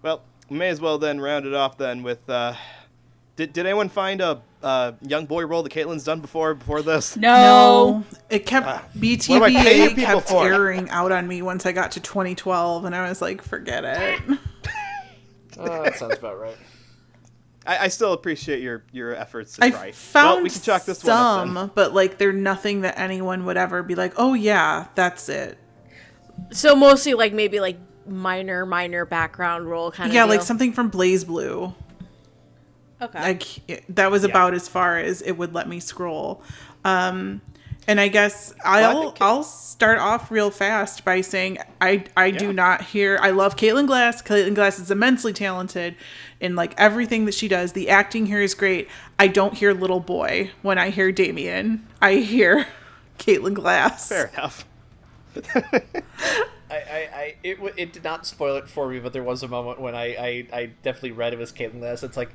[SPEAKER 2] Well, we may as well then round it off then with, did anyone find a young boy role that Caitlin's done before this?
[SPEAKER 3] No.
[SPEAKER 4] It kept,
[SPEAKER 2] What am I paying
[SPEAKER 4] BTBA
[SPEAKER 2] people
[SPEAKER 4] kept
[SPEAKER 2] for?
[SPEAKER 4] airing out on me once I got to 2012, and I was like, forget it.
[SPEAKER 5] That sounds about right.
[SPEAKER 2] I still appreciate your efforts to try.
[SPEAKER 4] I found
[SPEAKER 2] we can chalk this one up then.
[SPEAKER 4] but like they're nothing that anyone would ever be like, oh yeah, that's it.
[SPEAKER 1] So mostly maybe minor background role kind of
[SPEAKER 4] Yeah,
[SPEAKER 1] deal.
[SPEAKER 4] like something from Blaze Blue.
[SPEAKER 1] Okay.
[SPEAKER 4] That was about as far as it would let me scroll. And I guess I'll start off real fast by saying I do not hear. I love Caitlin Glass. Caitlin Glass is immensely talented in everything that she does. The acting here is great. I don't hear little boy when I hear Damien. I hear Caitlin Glass.
[SPEAKER 2] Fair enough.
[SPEAKER 5] It did not spoil it for me, but there was a moment when I definitely read it was Caitlin Glass. It's like,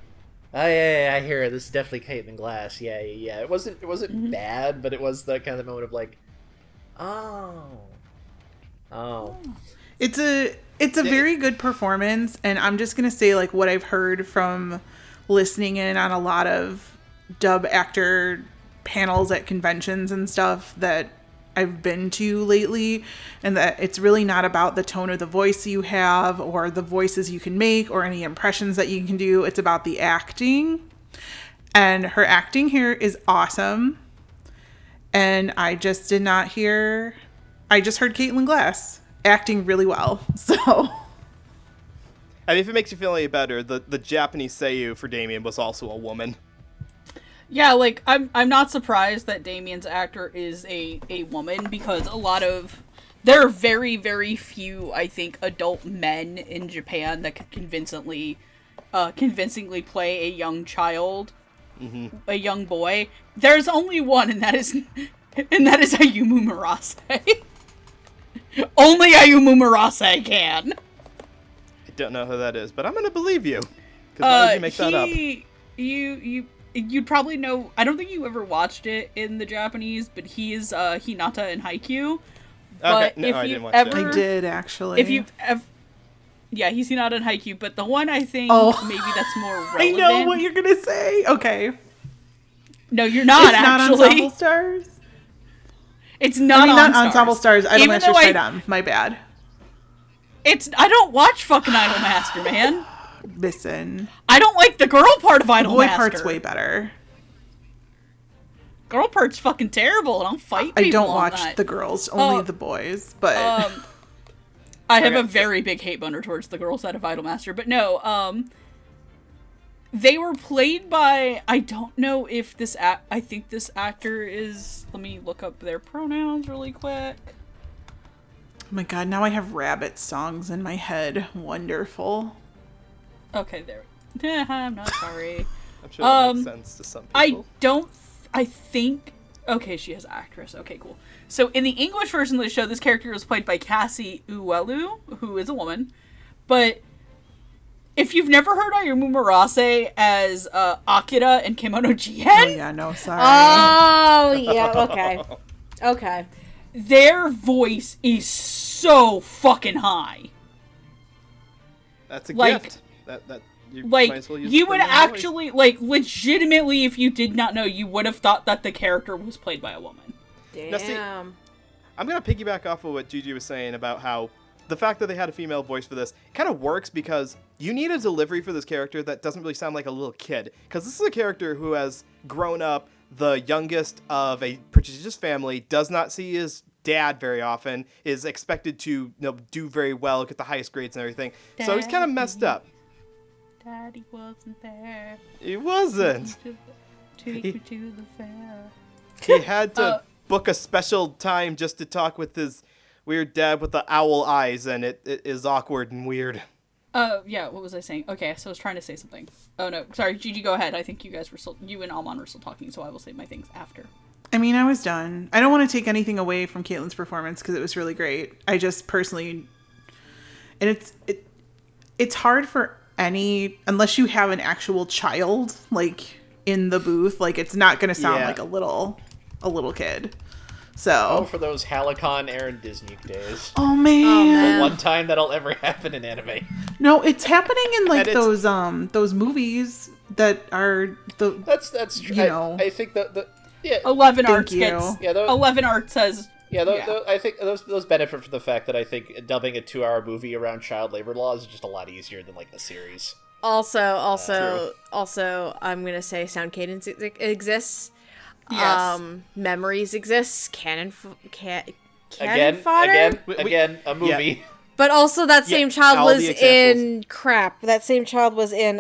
[SPEAKER 5] oh yeah, I hear it. This is definitely Caitlin Glass. Yeah. It wasn't bad, but it was that kind of moment of like, oh.
[SPEAKER 4] It's a very good performance, and I'm just gonna say what I've heard from listening in on a lot of dub actor panels at conventions and stuff that I've been to lately, and that it's really not about the tone of the voice you have or the voices you can make or any impressions that you can do. It's about the acting, and her acting here is awesome. And I just heard Caitlin Glass acting really well. So,
[SPEAKER 2] I mean, if it makes you feel any better, the Japanese seiyuu for Damien was also a woman.
[SPEAKER 3] Yeah, I'm not surprised that Damien's actor is a woman, because there are very, very few, I think, adult men in Japan that could convincingly play a young child, a young boy. There's only one, and that is Ayumu Murase. Only Ayumu Murase can.
[SPEAKER 2] I don't know who that is, but I'm gonna believe you. Because why would you make that up?
[SPEAKER 3] You'd probably know. I don't think you ever watched it in the Japanese, but he is Hinata in HiGE. But
[SPEAKER 2] okay. No,
[SPEAKER 3] if
[SPEAKER 2] I
[SPEAKER 3] you
[SPEAKER 2] didn't watch
[SPEAKER 3] ever,
[SPEAKER 2] it.
[SPEAKER 4] I did, actually.
[SPEAKER 3] If you've ever, yeah, he's Hinata in HiGE. But the one I think maybe that's more relevant.
[SPEAKER 4] I know what you're gonna say. Okay.
[SPEAKER 3] No, you're not.
[SPEAKER 4] It's not
[SPEAKER 3] actually.
[SPEAKER 4] Ensemble Stars?
[SPEAKER 3] It's not.
[SPEAKER 4] not Ensemble Stars.
[SPEAKER 3] Even though
[SPEAKER 4] Idolmaster Saidam. My bad.
[SPEAKER 3] I don't watch fucking Idolmaster, man.
[SPEAKER 4] Listen.
[SPEAKER 3] I don't like the girl part of
[SPEAKER 4] The
[SPEAKER 3] Idolmaster.
[SPEAKER 4] boy part's way better.
[SPEAKER 3] Girl part's fucking terrible, and I'll fight people
[SPEAKER 4] I don't
[SPEAKER 3] on
[SPEAKER 4] watch
[SPEAKER 3] that.
[SPEAKER 4] the girls, only the boys. But
[SPEAKER 3] I have a very big hate boner towards the girl side of Idolmaster, but no, they were played by, I don't know if this I think this actor is, let me look up their pronouns really quick.
[SPEAKER 4] oh my god, now I have rabbit songs in my head. Wonderful.
[SPEAKER 3] Okay, there. I'm not sorry.
[SPEAKER 2] I'm sure that makes sense to some people.
[SPEAKER 3] I think, okay, she has actress. Okay, cool. So in the English version of the show, this character was played by Cassie Uelu, who is a woman. But if you've never heard Ayumu Murase as Akira in Kemono Jihen,
[SPEAKER 4] Oh yeah, no, sorry.
[SPEAKER 1] Oh, yeah, okay. Okay.
[SPEAKER 3] their voice is so fucking high.
[SPEAKER 2] That's a
[SPEAKER 3] Like-
[SPEAKER 2] gift. That you
[SPEAKER 3] Like,
[SPEAKER 2] might as well use
[SPEAKER 3] you
[SPEAKER 2] it for
[SPEAKER 3] would
[SPEAKER 2] your voice.
[SPEAKER 3] actually, like, legitimately, if you did not know, you would have thought that the character was played by a woman.
[SPEAKER 1] Damn.
[SPEAKER 2] Now, see, I'm going to piggyback off of what Gigi was saying about how the fact that they had a female voice for this kind of works because you need a delivery for this character that doesn't really sound like a little kid. Because this is a character who has grown up the youngest of a prestigious family, does not see his dad very often, is expected to do very well, get the highest grades and everything. So he's kind of messed up.
[SPEAKER 3] Daddy wasn't there.
[SPEAKER 2] He wasn't.
[SPEAKER 3] Take me to the fair.
[SPEAKER 2] He had to book a special time just to talk with his weird dad with the owl eyes, and it is awkward and weird.
[SPEAKER 3] Yeah, what was I saying? Okay, so I was trying to say something. Oh no, sorry, Gigi, go ahead. I think you guys were still, you and Amon were still talking, so I will say my things after.
[SPEAKER 4] I mean, I was done. I don't want to take anything away from Caitlin's performance because it was really great. I just personally, and it's hard for unless you have an actual child like in the booth, like it's not going to sound like a little kid. So
[SPEAKER 5] for those Halicon Aaron Disney days.
[SPEAKER 4] Oh man.
[SPEAKER 5] The one time that'll ever happen in anime.
[SPEAKER 4] No, it's happening in like
[SPEAKER 2] And
[SPEAKER 4] those movies that are the
[SPEAKER 5] That's true.
[SPEAKER 4] You know.
[SPEAKER 5] I think the
[SPEAKER 3] 11
[SPEAKER 4] Thank
[SPEAKER 3] Arts
[SPEAKER 4] you.
[SPEAKER 3] gets.
[SPEAKER 5] Yeah,
[SPEAKER 3] 11 Arts says.
[SPEAKER 5] I think those benefit from the fact that I think dubbing a 2-hour movie around child labor law is just a lot easier than like the series.
[SPEAKER 1] Also, I'm gonna say sound cadence exists.
[SPEAKER 3] Yes.
[SPEAKER 1] Memories exists. Cannon
[SPEAKER 5] Again,
[SPEAKER 1] fodder.
[SPEAKER 5] a movie.
[SPEAKER 2] Yeah.
[SPEAKER 1] But also, that same child
[SPEAKER 2] all
[SPEAKER 1] was
[SPEAKER 2] the examples.
[SPEAKER 1] in crap. That same child was in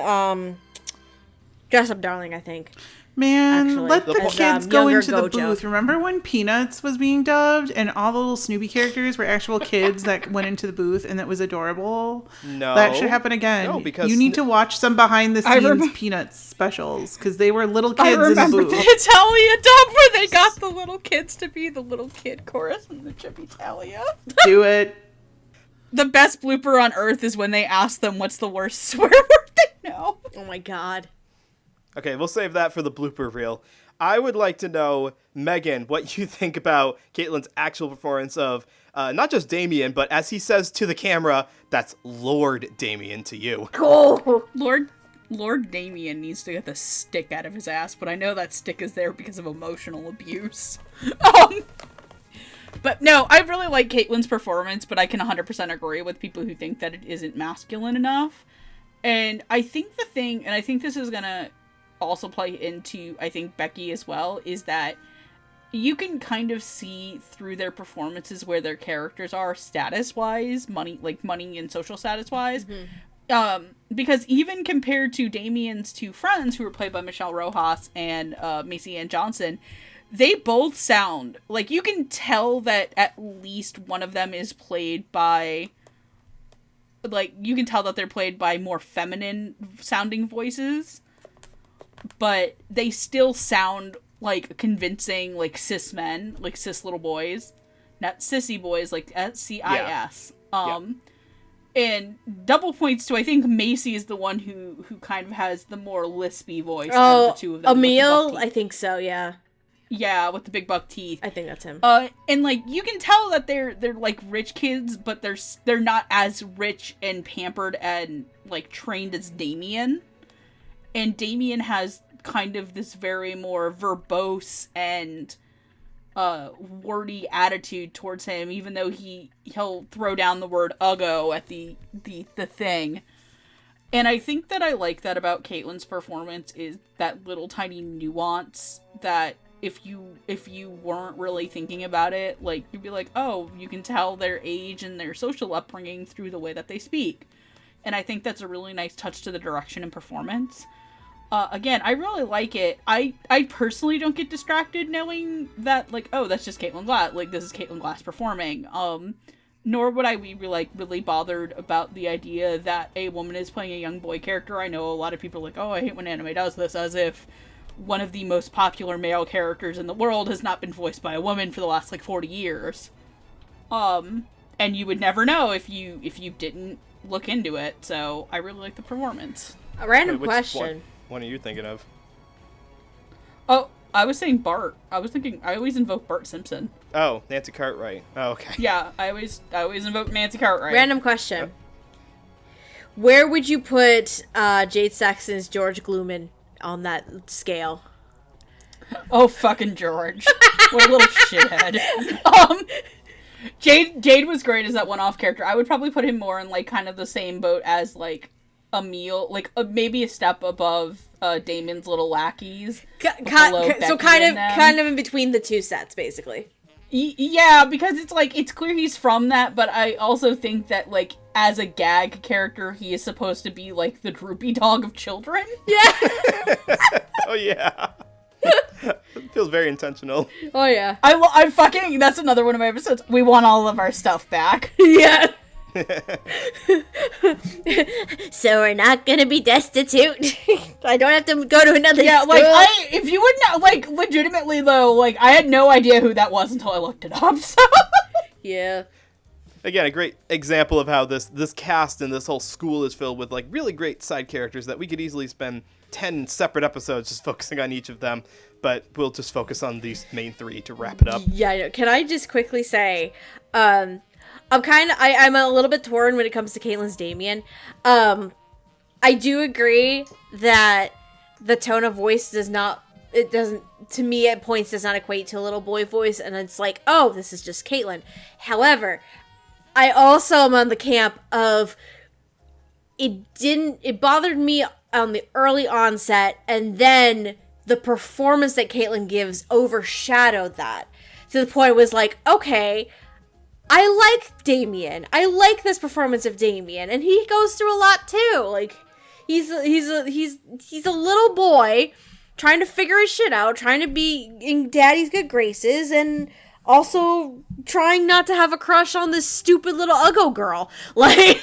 [SPEAKER 1] Dress Up Darling, I think.
[SPEAKER 4] Man,
[SPEAKER 1] Actually,
[SPEAKER 4] let the
[SPEAKER 1] as,
[SPEAKER 4] kids go
[SPEAKER 1] younger
[SPEAKER 4] into the
[SPEAKER 1] Gojo.
[SPEAKER 4] booth. Remember when Peanuts was being dubbed and all the little Snoopy characters were actual kids that went into the booth and that was adorable?
[SPEAKER 2] No.
[SPEAKER 4] That should happen again.
[SPEAKER 2] No, because
[SPEAKER 4] you need to watch some behind the scenes
[SPEAKER 3] remember-
[SPEAKER 4] Peanuts specials because they were little
[SPEAKER 3] I
[SPEAKER 4] kids in the
[SPEAKER 3] remember
[SPEAKER 4] booth.
[SPEAKER 3] the Italia dub where they got the little kids to be the little kid chorus in the Chip Italia.
[SPEAKER 4] Do it.
[SPEAKER 3] The best blooper on earth is when they ask them what's the worst swear word they know.
[SPEAKER 1] Oh my god.
[SPEAKER 2] Okay, we'll save that for the blooper reel. I would like to know, Megan, what you think about Caitlin's actual performance of not just Damien, but as he says to the camera, that's Lord Damien to you.
[SPEAKER 1] Cool.
[SPEAKER 3] Lord Damien needs to get the stick out of his ass, but I know that stick is there because of emotional abuse. But no, I really like Caitlin's performance, but I can 100% agree with people who think that it isn't masculine enough. And I think the thing, and I think this is gonna also play into, I think, Becky as well, is that you can kind of see through their performances where their characters are status-wise, money and social status-wise. Because even compared to Damien's two friends, who were played by Michelle Rojas and Macy Ann Johnson, they both sound like, you can tell that at least one of them is played by, like, you can tell that they're played by more feminine sounding voices, but they still sound like convincing, like, cis men, like cis little boys. not sissy boys, like SCIS.
[SPEAKER 2] Yeah.
[SPEAKER 3] And double points to, I think Macy is the one who kind of has the more lispy voice out
[SPEAKER 1] Oh,
[SPEAKER 3] of the two of them.
[SPEAKER 1] Emil? I think so, yeah.
[SPEAKER 3] Yeah, with the big buck teeth.
[SPEAKER 1] I think that's him.
[SPEAKER 3] And like you can tell that they're like rich kids, but they're not as rich and pampered and like trained as Damien. And Damien has kind of this very more verbose and wordy attitude towards him, even though he'll throw down the word "uggo" at the thing. And I think that I like that about Caitlin's performance, is that little tiny nuance that if you weren't really thinking about it, like, you'd be like, oh, you can tell their age and their social upbringing through the way that they speak. And I think that's a really nice touch to the direction and performance. Again, I really like it. I personally don't get distracted knowing that, like, oh, that's just Caitlin Glass. Like, this is Caitlin Glass performing. Nor would I be, like, really bothered about the idea that a woman is playing a young boy character. I know a lot of people are like, oh, I hate when anime does this, as if one of the most popular male characters in the world has not been voiced by a woman for the last, like, 40 years. And you would never know if you didn't look into it, so I really like the performance.
[SPEAKER 1] A random
[SPEAKER 2] Which
[SPEAKER 1] question.
[SPEAKER 2] One are you thinking of?
[SPEAKER 3] Oh, I was saying Bart. I was thinking, I always invoke Bart Simpson.
[SPEAKER 2] Oh, Nancy Cartwright. Oh, okay.
[SPEAKER 3] Yeah, I always invoke Nancy Cartwright.
[SPEAKER 1] Random question. Where would you put Jade Saxon's George Glooman on that scale?
[SPEAKER 3] Oh, fucking George. What a little shithead. Jade was great as that one-off character. I would probably put him more in, like, kind of the same boat as, like, Emil, like, maybe a step above Damon's little lackeys.
[SPEAKER 1] So kind of in between the two sets, basically.
[SPEAKER 3] Yeah, because it's, like, it's clear he's from that, but I also think that, like, as a gag character, he is supposed to be, like, the droopy dog of children.
[SPEAKER 1] Yeah.
[SPEAKER 2] Oh, yeah. It feels very intentional.
[SPEAKER 1] Oh, yeah.
[SPEAKER 3] I fucking, that's another one of my episodes. We want all of our stuff back.
[SPEAKER 1] Yeah. So we're not gonna be destitute. I don't have to go to another school.
[SPEAKER 3] Like, if you wouldn't, like, legitimately though, like, I had no idea who that was until I looked it up, so.
[SPEAKER 1] Yeah.
[SPEAKER 2] Again, a great example of how this cast and this whole school is filled with, like, really great side characters that we could easily spend 10 separate episodes just focusing on each of them, but we'll just focus on these main three to wrap it up.
[SPEAKER 1] Yeah, I know. Can I just quickly say, I'm a little bit torn when it comes to Caitlin's Damien. I do agree that the tone of voice to me at points does not equate to a little boy voice, and it's like, oh, this is just Caitlin. However, I also am on the camp of it bothered me on the early onset, and then the performance that Caitlin gives overshadowed that. To the point it was like, okay, I like Damien. I like this performance of Damien, and he goes through a lot too. Like, he's a little boy trying to figure his shit out, trying to be in daddy's good graces, and also trying not to have a crush on this stupid little Uggo girl. Like,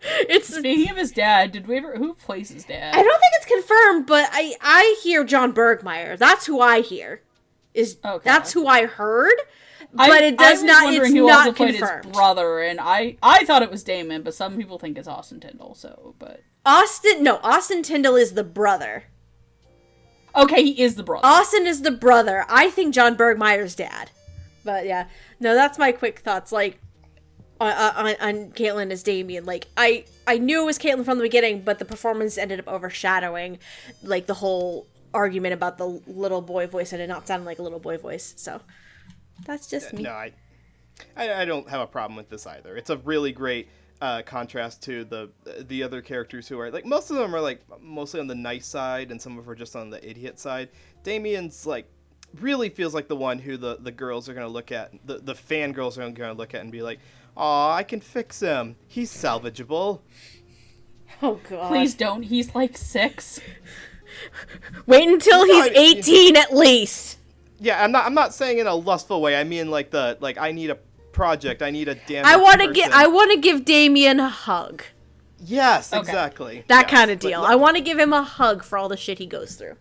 [SPEAKER 1] it's
[SPEAKER 3] Speaking of his dad, who plays his dad?
[SPEAKER 1] I don't think it's confirmed, but I hear John Bergmeyer. That's who I hear. That's who I heard. But it does not. It's
[SPEAKER 3] who
[SPEAKER 1] not
[SPEAKER 3] also played
[SPEAKER 1] confirmed.
[SPEAKER 3] His brother, and I thought it was Damon, but some people think it's Austin Tyndall. So, but
[SPEAKER 1] Austin Tyndall is the brother.
[SPEAKER 3] Okay, he is the brother.
[SPEAKER 1] Austin is the brother. I think John Bergmeyer's dad. But yeah, no, that's my quick thoughts. Like on Caitlin as Damien. Like I knew it was Caitlin from the beginning, but the performance ended up overshadowing like the whole argument about the little boy voice, and it not sounding like a little boy voice. So. That's just me.
[SPEAKER 2] No, I don't have a problem with this either. It's a really great contrast to the other characters who are, like, most of them are, like, mostly on the nice side, and some of them are just on the idiot side. Damien's, like, really feels like the one who the girls are going to look at, the fangirls are going to look at and be like, aw, I can fix him. He's salvageable.
[SPEAKER 1] Oh, God.
[SPEAKER 3] Please don't. He's, like, 6.
[SPEAKER 1] Wait until he's 18 at least.
[SPEAKER 2] Yeah, I'm not saying in a lustful way. I mean, like, I need a project. I need a damn.
[SPEAKER 1] I want to give Damien a hug.
[SPEAKER 2] Yes,
[SPEAKER 3] okay.
[SPEAKER 2] Exactly.
[SPEAKER 1] That kind of deal. I want to give him a hug for all the shit he goes through.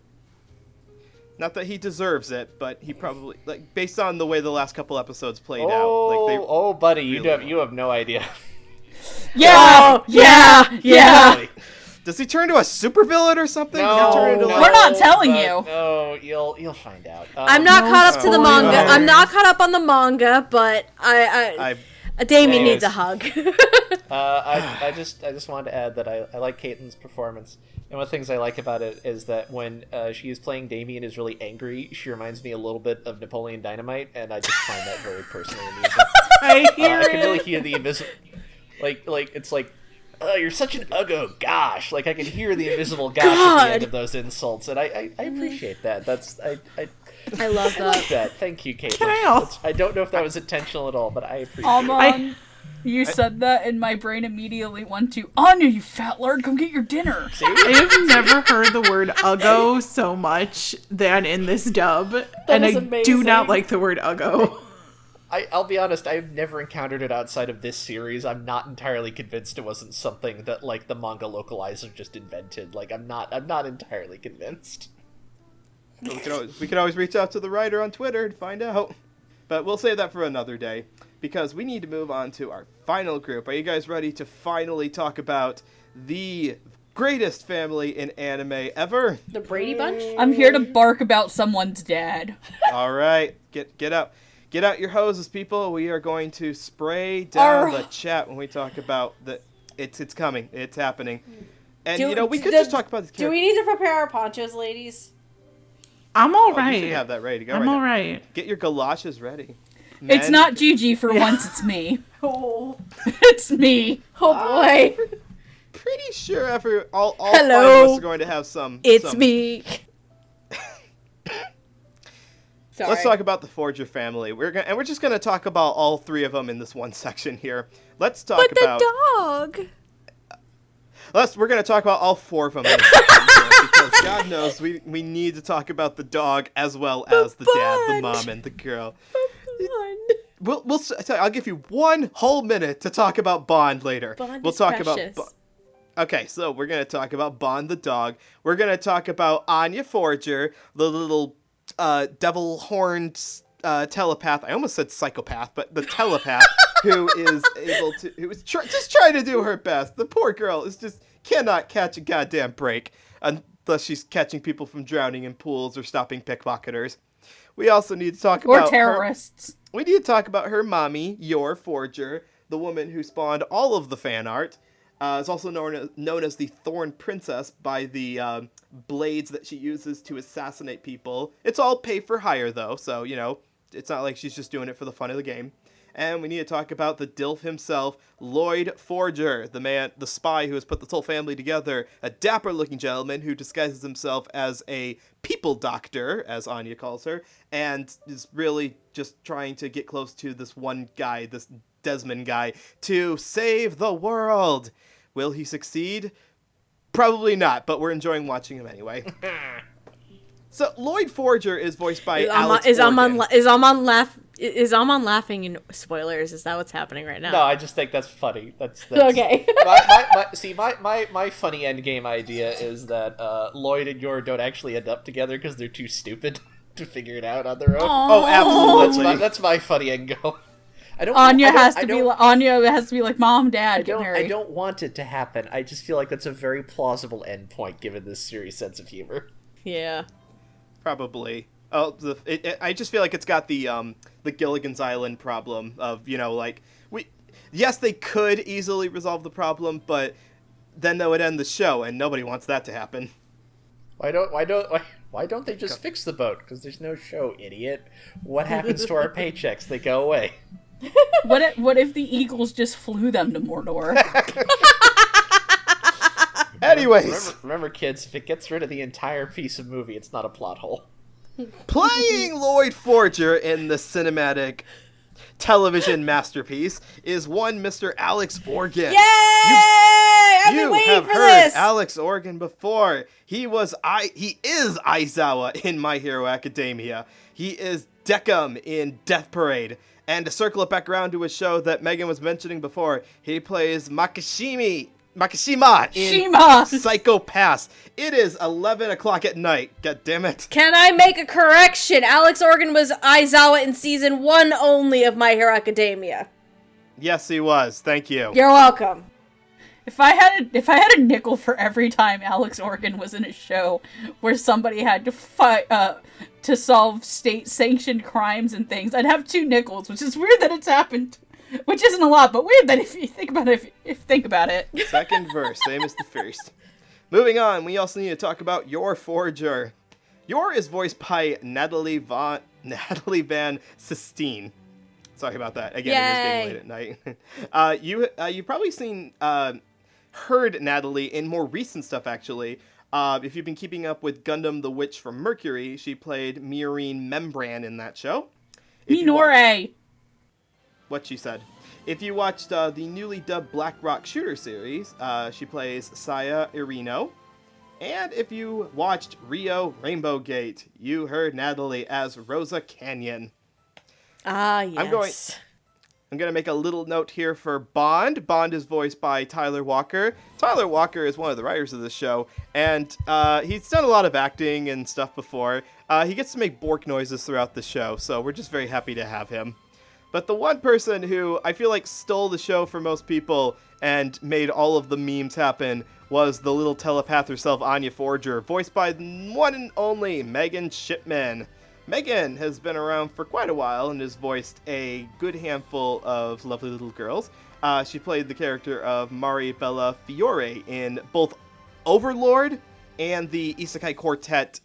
[SPEAKER 2] Not that he deserves it, but he probably, like, based on the way the last couple episodes played out.
[SPEAKER 5] Oh,
[SPEAKER 2] Like,
[SPEAKER 5] buddy,
[SPEAKER 2] really
[SPEAKER 5] you have no idea.
[SPEAKER 3] Yeah, yeah.
[SPEAKER 2] Does he turn to a supervillain or something?
[SPEAKER 5] No,
[SPEAKER 2] Does he turn into,
[SPEAKER 3] We're not telling
[SPEAKER 5] but-
[SPEAKER 3] you.
[SPEAKER 5] No, you'll find out.
[SPEAKER 1] I'm not caught up to the manga.
[SPEAKER 4] spoilers.
[SPEAKER 1] I'm not caught up on the manga, but Damien
[SPEAKER 5] Anyways.
[SPEAKER 1] needs a hug.
[SPEAKER 5] I just wanted to add that I like Caitlin's performance, and one of the things I like about it is that when she is playing Damien is really angry, she reminds me a little bit of Napoleon Dynamite, and I just find that very personally amusing.
[SPEAKER 4] I hear
[SPEAKER 5] I can really
[SPEAKER 4] it.
[SPEAKER 5] hear the invisible, like it's like, oh, you're such an uggo, gosh! Like I can hear the invisible gosh at the end of those insults, and I appreciate that. That's
[SPEAKER 1] I love that.
[SPEAKER 5] that. Thank you, Caitlin.
[SPEAKER 4] Can I also-
[SPEAKER 5] I don't know if that was intentional at all, but I appreciate it.
[SPEAKER 3] Amon, you said that, and my brain immediately went to, Anya, you fat lard, come get your dinner.
[SPEAKER 4] I've never heard the word uggo so much than in this dub, and I
[SPEAKER 1] is
[SPEAKER 4] do
[SPEAKER 1] amazing.
[SPEAKER 4] not like the word uggo.
[SPEAKER 5] I'll be honest, I've never encountered it outside of this series. I'm not entirely convinced it wasn't something that, like, the manga localizer just invented. Like, I'm not entirely convinced.
[SPEAKER 2] We could always reach out to the writer on Twitter to find out. But we'll save that for another day, because we need to move on to our final group. Are you guys ready to finally talk about the greatest family in anime ever?
[SPEAKER 1] The Brady Bunch?
[SPEAKER 3] I'm here to bark about someone's dad.
[SPEAKER 2] All right, get out your hoses, people. We are going to spray down the chat when we talk about the. It's coming. It's happening. And we could just talk about the character.
[SPEAKER 1] Do we need to prepare our ponchos, ladies?
[SPEAKER 4] I'm
[SPEAKER 2] You should
[SPEAKER 4] alright.
[SPEAKER 2] have that ready to go.
[SPEAKER 4] I'm
[SPEAKER 2] right now.
[SPEAKER 4] alright.
[SPEAKER 2] Get your galoshes ready.
[SPEAKER 3] It's
[SPEAKER 2] Men.
[SPEAKER 3] not Gigi for once, it's me.
[SPEAKER 1] Oh,
[SPEAKER 3] It's me.
[SPEAKER 1] oh boy.
[SPEAKER 2] Pretty sure all
[SPEAKER 1] Hello.
[SPEAKER 2] 5 of us are going to have some.
[SPEAKER 1] It's
[SPEAKER 2] some-
[SPEAKER 1] me. Sorry.
[SPEAKER 2] Let's talk about the Forger family. We're just gonna talk about all 3 of them in this one section here. Let's talk
[SPEAKER 1] But
[SPEAKER 2] about.
[SPEAKER 1] the dog.
[SPEAKER 2] We're gonna talk about all 4 of them in this section here, because God knows we need to talk about the dog as well as the dad, the
[SPEAKER 1] Bunch.
[SPEAKER 2] mom, and the girl. I'll give you 1 whole minute to talk about Bond later.
[SPEAKER 1] Bond
[SPEAKER 2] we'll
[SPEAKER 1] is
[SPEAKER 2] talk
[SPEAKER 1] precious.
[SPEAKER 2] about. Okay, so we're gonna talk about Bond the dog. We're gonna talk about Anya Forger, the little devil-horned telepath. I almost said psychopath, but the telepath who is just trying to do her best. The poor girl just cannot catch a goddamn break unless she's catching people from drowning in pools or stopping pickpocketers. We also need to talk
[SPEAKER 3] Or
[SPEAKER 2] about
[SPEAKER 3] terrorists.
[SPEAKER 2] we need to talk about her mommy, Your Forger, the woman who spawned all of the fan art. Is also known as the Thorn Princess by the blades that she uses to assassinate people. It's all pay for hire, though, so, it's not like she's just doing it for the fun of the game. And we need to talk about the Dilf himself, Lloyd Forger, the spy who has put this whole family together, a dapper-looking gentleman who disguises himself as a people doctor, as Anya calls her, and is really just trying to get close to this one guy, this Desmond guy, to save the world. Will he succeed? Probably not, but we're enjoying watching him anyway. So Lloyd Forger is voiced by Alex Organ.
[SPEAKER 1] Is Amon laughing in spoilers? Is that what's happening right now?
[SPEAKER 5] No, I just think that's funny. That's
[SPEAKER 1] Okay.
[SPEAKER 5] my funny endgame idea is that Lloyd and Yor don't actually end up together because they're too stupid to figure it out on their own.
[SPEAKER 2] Oh, absolutely.
[SPEAKER 5] That's my funny end goal.
[SPEAKER 3] Anya has to be like, Mom, Dad, get
[SPEAKER 5] I
[SPEAKER 3] married.
[SPEAKER 5] don't want it to happen. I just feel like that's a very plausible endpoint given this series' sense of humor.
[SPEAKER 1] Yeah.
[SPEAKER 2] Probably. Oh, I just feel like it's got the Gilligan's Island problem of, yes, they could easily resolve the problem, but then that would end the show, and nobody wants that to happen.
[SPEAKER 5] Why don't they just fix the boat? Because there's no show, idiot. What happens to our paychecks? They go away.
[SPEAKER 3] What if the Eagles just flew them to Mordor?
[SPEAKER 2] Anyways.
[SPEAKER 5] Remember, kids, if it gets rid of the entire piece of movie, it's not a plot hole.
[SPEAKER 2] Playing Lloyd Forger in the cinematic television masterpiece is one Mr. Alex Organ.
[SPEAKER 1] Yay! I've been
[SPEAKER 2] You
[SPEAKER 1] waiting
[SPEAKER 2] have
[SPEAKER 1] for
[SPEAKER 2] heard
[SPEAKER 1] this.
[SPEAKER 2] Alex Organ before. He is Aizawa in My Hero Academia. He is Decim in Death Parade. And to circle it back around to a show that Megan was mentioning before, he plays Makishimi Makishima in
[SPEAKER 3] Shima!
[SPEAKER 2] Psycho-Pass. It is 11 o'clock at night. God damn it.
[SPEAKER 1] Can I make a correction? Alex Organ was Aizawa in season 1 only of My Hero Academia.
[SPEAKER 2] Yes, he was. Thank you.
[SPEAKER 1] You're welcome.
[SPEAKER 3] If I had a nickel for every time Alex Organ was in a show where somebody had to fight to solve state-sanctioned crimes and things, I'd have 2 nickels, which is weird that it's happened. Which isn't a lot, but weird that if you think about it. If you think about it.
[SPEAKER 2] Second verse, same as the first. Moving on, we also need to talk about Yor Forger. Yor is voiced by Natalie Van Sistine. Sorry about that. Again,
[SPEAKER 1] Yay.
[SPEAKER 2] It is getting late at night. You've probably heard Natalie in more recent stuff, actually. If you've been keeping up with Gundam the Witch from Mercury, she played Murine Membran in that show.
[SPEAKER 3] Minore!
[SPEAKER 2] What she said. If you watched the newly dubbed Black Rock Shooter series, she plays Saya Irino. And if you watched Rio Rainbow Gate, you heard Natalie as Rosa Canyon.
[SPEAKER 1] Ah, yes.
[SPEAKER 2] I'm going to make a little note here for Bond. Bond is voiced by Tyler Walker. Tyler Walker is one of the writers of this show, and he's done a lot of acting and stuff before. He gets to make Bork noises throughout the show, so we're just very happy to have him. But the one person who I feel like stole the show for most people and made all of the memes happen was the little telepath herself, Anya Forger, voiced by the one and only Megan Shipman. Megan has been around for quite a while and has voiced a good handful of lovely little girls. She played the character of Mari Bella Fiore in both Overlord and the Isekai Quartet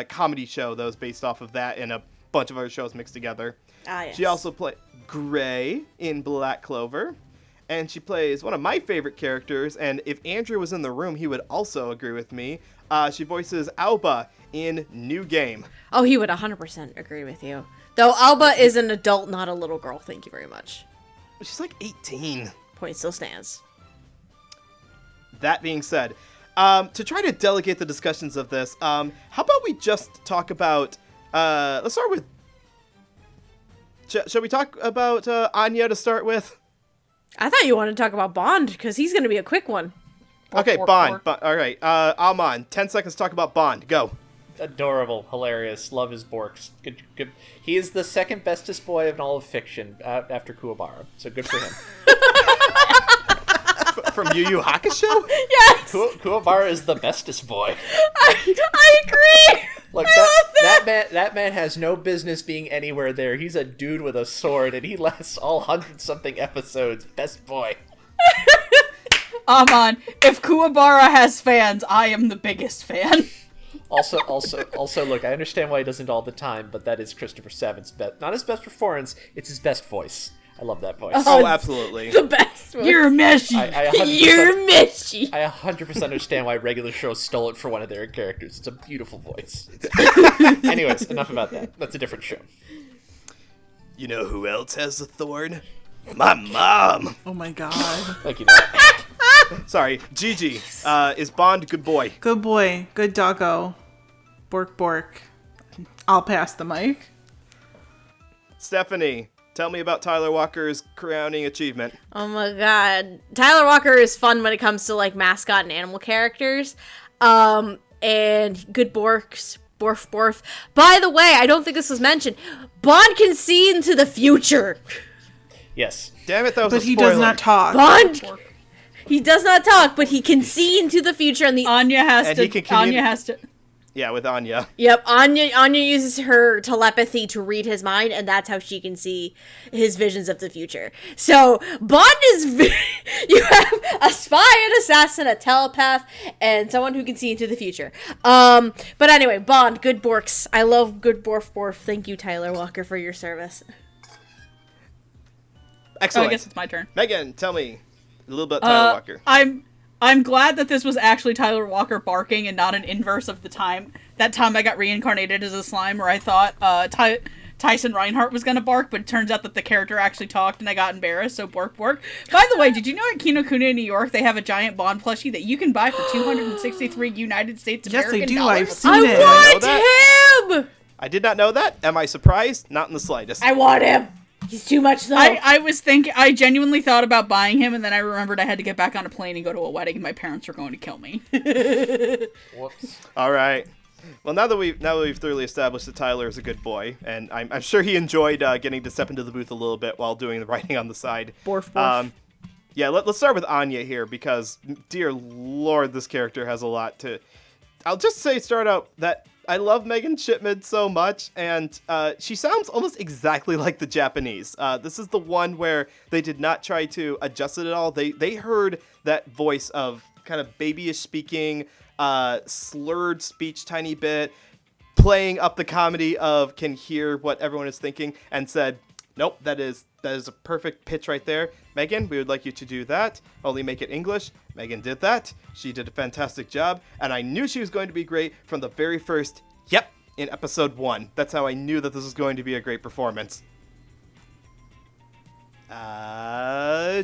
[SPEAKER 2] comedy show that was based off of that and a bunch of other shows mixed together.
[SPEAKER 1] Ah, yes.
[SPEAKER 2] She also played Gray in Black Clover, and she plays one of my favorite characters, and if Andrew was in the room, he would also agree with me. She voices Alba in New Game.
[SPEAKER 1] Oh, he would 100% agree with you. Though Alba is an adult, not a little girl. Thank you very much.
[SPEAKER 2] She's like 18.
[SPEAKER 1] Point still stands.
[SPEAKER 2] That being said, to try to delegate the discussions of this, how about we just talk about, let's start with, shall we talk about Anya to start with?
[SPEAKER 1] I thought you wanted to talk about Bond, because he's going to be a quick one.
[SPEAKER 2] Okay, Bond. All right, Amon, 10 seconds to talk about Bond. Go.
[SPEAKER 5] Adorable, hilarious, love his Borks. Good. He is the second bestest boy of all of fiction after Kuwabara, so good for him.
[SPEAKER 2] From Yu Yu Hakusho?
[SPEAKER 1] Yes!
[SPEAKER 5] Kuwabara is the bestest boy.
[SPEAKER 1] I agree!
[SPEAKER 5] Look, that man has no business being anywhere there. He's a dude with a sword, and he lasts all 100-something episodes. Best boy.
[SPEAKER 3] Amon, if Kuwabara has fans, I am the biggest fan.
[SPEAKER 5] Also, look, I understand why he doesn't all the time, but that is Christopher Savitt's best. Not his best performance, it's his best voice. I love that voice.
[SPEAKER 2] Oh, absolutely.
[SPEAKER 1] The best one.
[SPEAKER 3] You're meshy.
[SPEAKER 1] You're meshy.
[SPEAKER 5] I 100% understand why regular shows stole it for one of their characters. It's a beautiful voice. Anyways, enough about that. That's a different show.
[SPEAKER 2] You know who else has a thorn? My mom.
[SPEAKER 4] Oh my god.
[SPEAKER 5] Like, you know.
[SPEAKER 2] Sorry, Gigi. Is Bond good boy?
[SPEAKER 4] Good boy. Good doggo. Bork bork. I'll pass the mic.
[SPEAKER 2] Stephanie, tell me about Tyler Walker's crowning achievement.
[SPEAKER 1] Oh my god. Tyler Walker is fun when it comes to like mascot and animal characters. And good Borks. Borf. By the way, I don't think this was mentioned. Bond can see into the future.
[SPEAKER 5] Yes.
[SPEAKER 2] Damn it, that was
[SPEAKER 4] But
[SPEAKER 2] a
[SPEAKER 4] he
[SPEAKER 2] spoiler.
[SPEAKER 4] does not talk.
[SPEAKER 1] Bond, he does not talk, but he can see into the future. And
[SPEAKER 3] Anya has
[SPEAKER 2] And
[SPEAKER 3] to.
[SPEAKER 2] he can
[SPEAKER 3] Anya has to.
[SPEAKER 2] Yeah, with Anya.
[SPEAKER 1] Yep, Anya uses her telepathy to read his mind, and that's how she can see his visions of the future. So, Bond is... you have a spy, an assassin, a telepath, and someone who can see into the future. But anyway, Bond, good Borks. I love good Borf. Thank you, Tyler Walker, for your service.
[SPEAKER 2] Excellent.
[SPEAKER 3] Oh, I guess it's my turn.
[SPEAKER 2] Megan, tell me a little bit about Tyler Walker.
[SPEAKER 3] I'm glad that this was actually Tyler Walker barking and not an inverse of that time I got reincarnated as a slime where I thought Tyson Reinhardt was going to bark, but it turns out that the character actually talked and I got embarrassed, so bork. By the way, did you know at Kinokuniya in New York they have a giant Bond plushie that you can buy for 263 United States
[SPEAKER 4] Yes,
[SPEAKER 3] American
[SPEAKER 4] they do.
[SPEAKER 3] dollars?
[SPEAKER 4] I've seen
[SPEAKER 1] I
[SPEAKER 4] it.
[SPEAKER 1] want
[SPEAKER 2] that?
[SPEAKER 1] him!
[SPEAKER 2] I did not know that. Am I surprised? Not in the slightest.
[SPEAKER 1] I want him! He's too much though.
[SPEAKER 3] I genuinely thought about buying him, and then I remembered I had to get back on a plane and go to a wedding, and my parents were going to kill me.
[SPEAKER 5] Whoops.
[SPEAKER 2] All right. Well, now that we've thoroughly established that Tyler is a good boy, and I'm sure he enjoyed getting to step into the booth a little bit while doing the writing on the side.
[SPEAKER 1] Borf, borf.
[SPEAKER 2] Yeah, let's start with Anya here, because, dear Lord, this character has a lot to... I'll just start out that I love Megan Shipman so much, and she sounds almost exactly like the Japanese. This is the one where they did not try to adjust it at all. They heard that voice of kind of babyish speaking, slurred speech tiny bit, playing up the comedy of can hear what everyone is thinking, and said, nope, that is a perfect pitch right there. Megan, we would like you to do that, only make it English. Megan did that. She did a fantastic job, and I knew she was going to be great from the very first, yep, in episode 1. That's how I knew that this was going to be a great performance.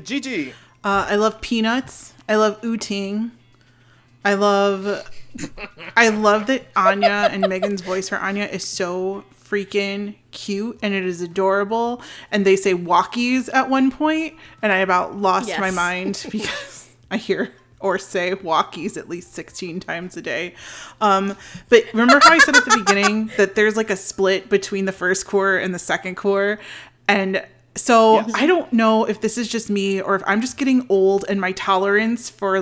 [SPEAKER 2] Gigi.
[SPEAKER 4] I love Peanuts. I love Ooting. I love that Anya and Megan's voice for Anya is so freaking cute, and it is adorable. And they say walkies at one point, and I about lost my mind because I hear or say walkies at least 16 times a day. But remember how I said at the beginning that there's like a split between the first core and the second core? And so
[SPEAKER 2] yes.
[SPEAKER 4] I don't know if this is just me or if I'm just getting old and my tolerance for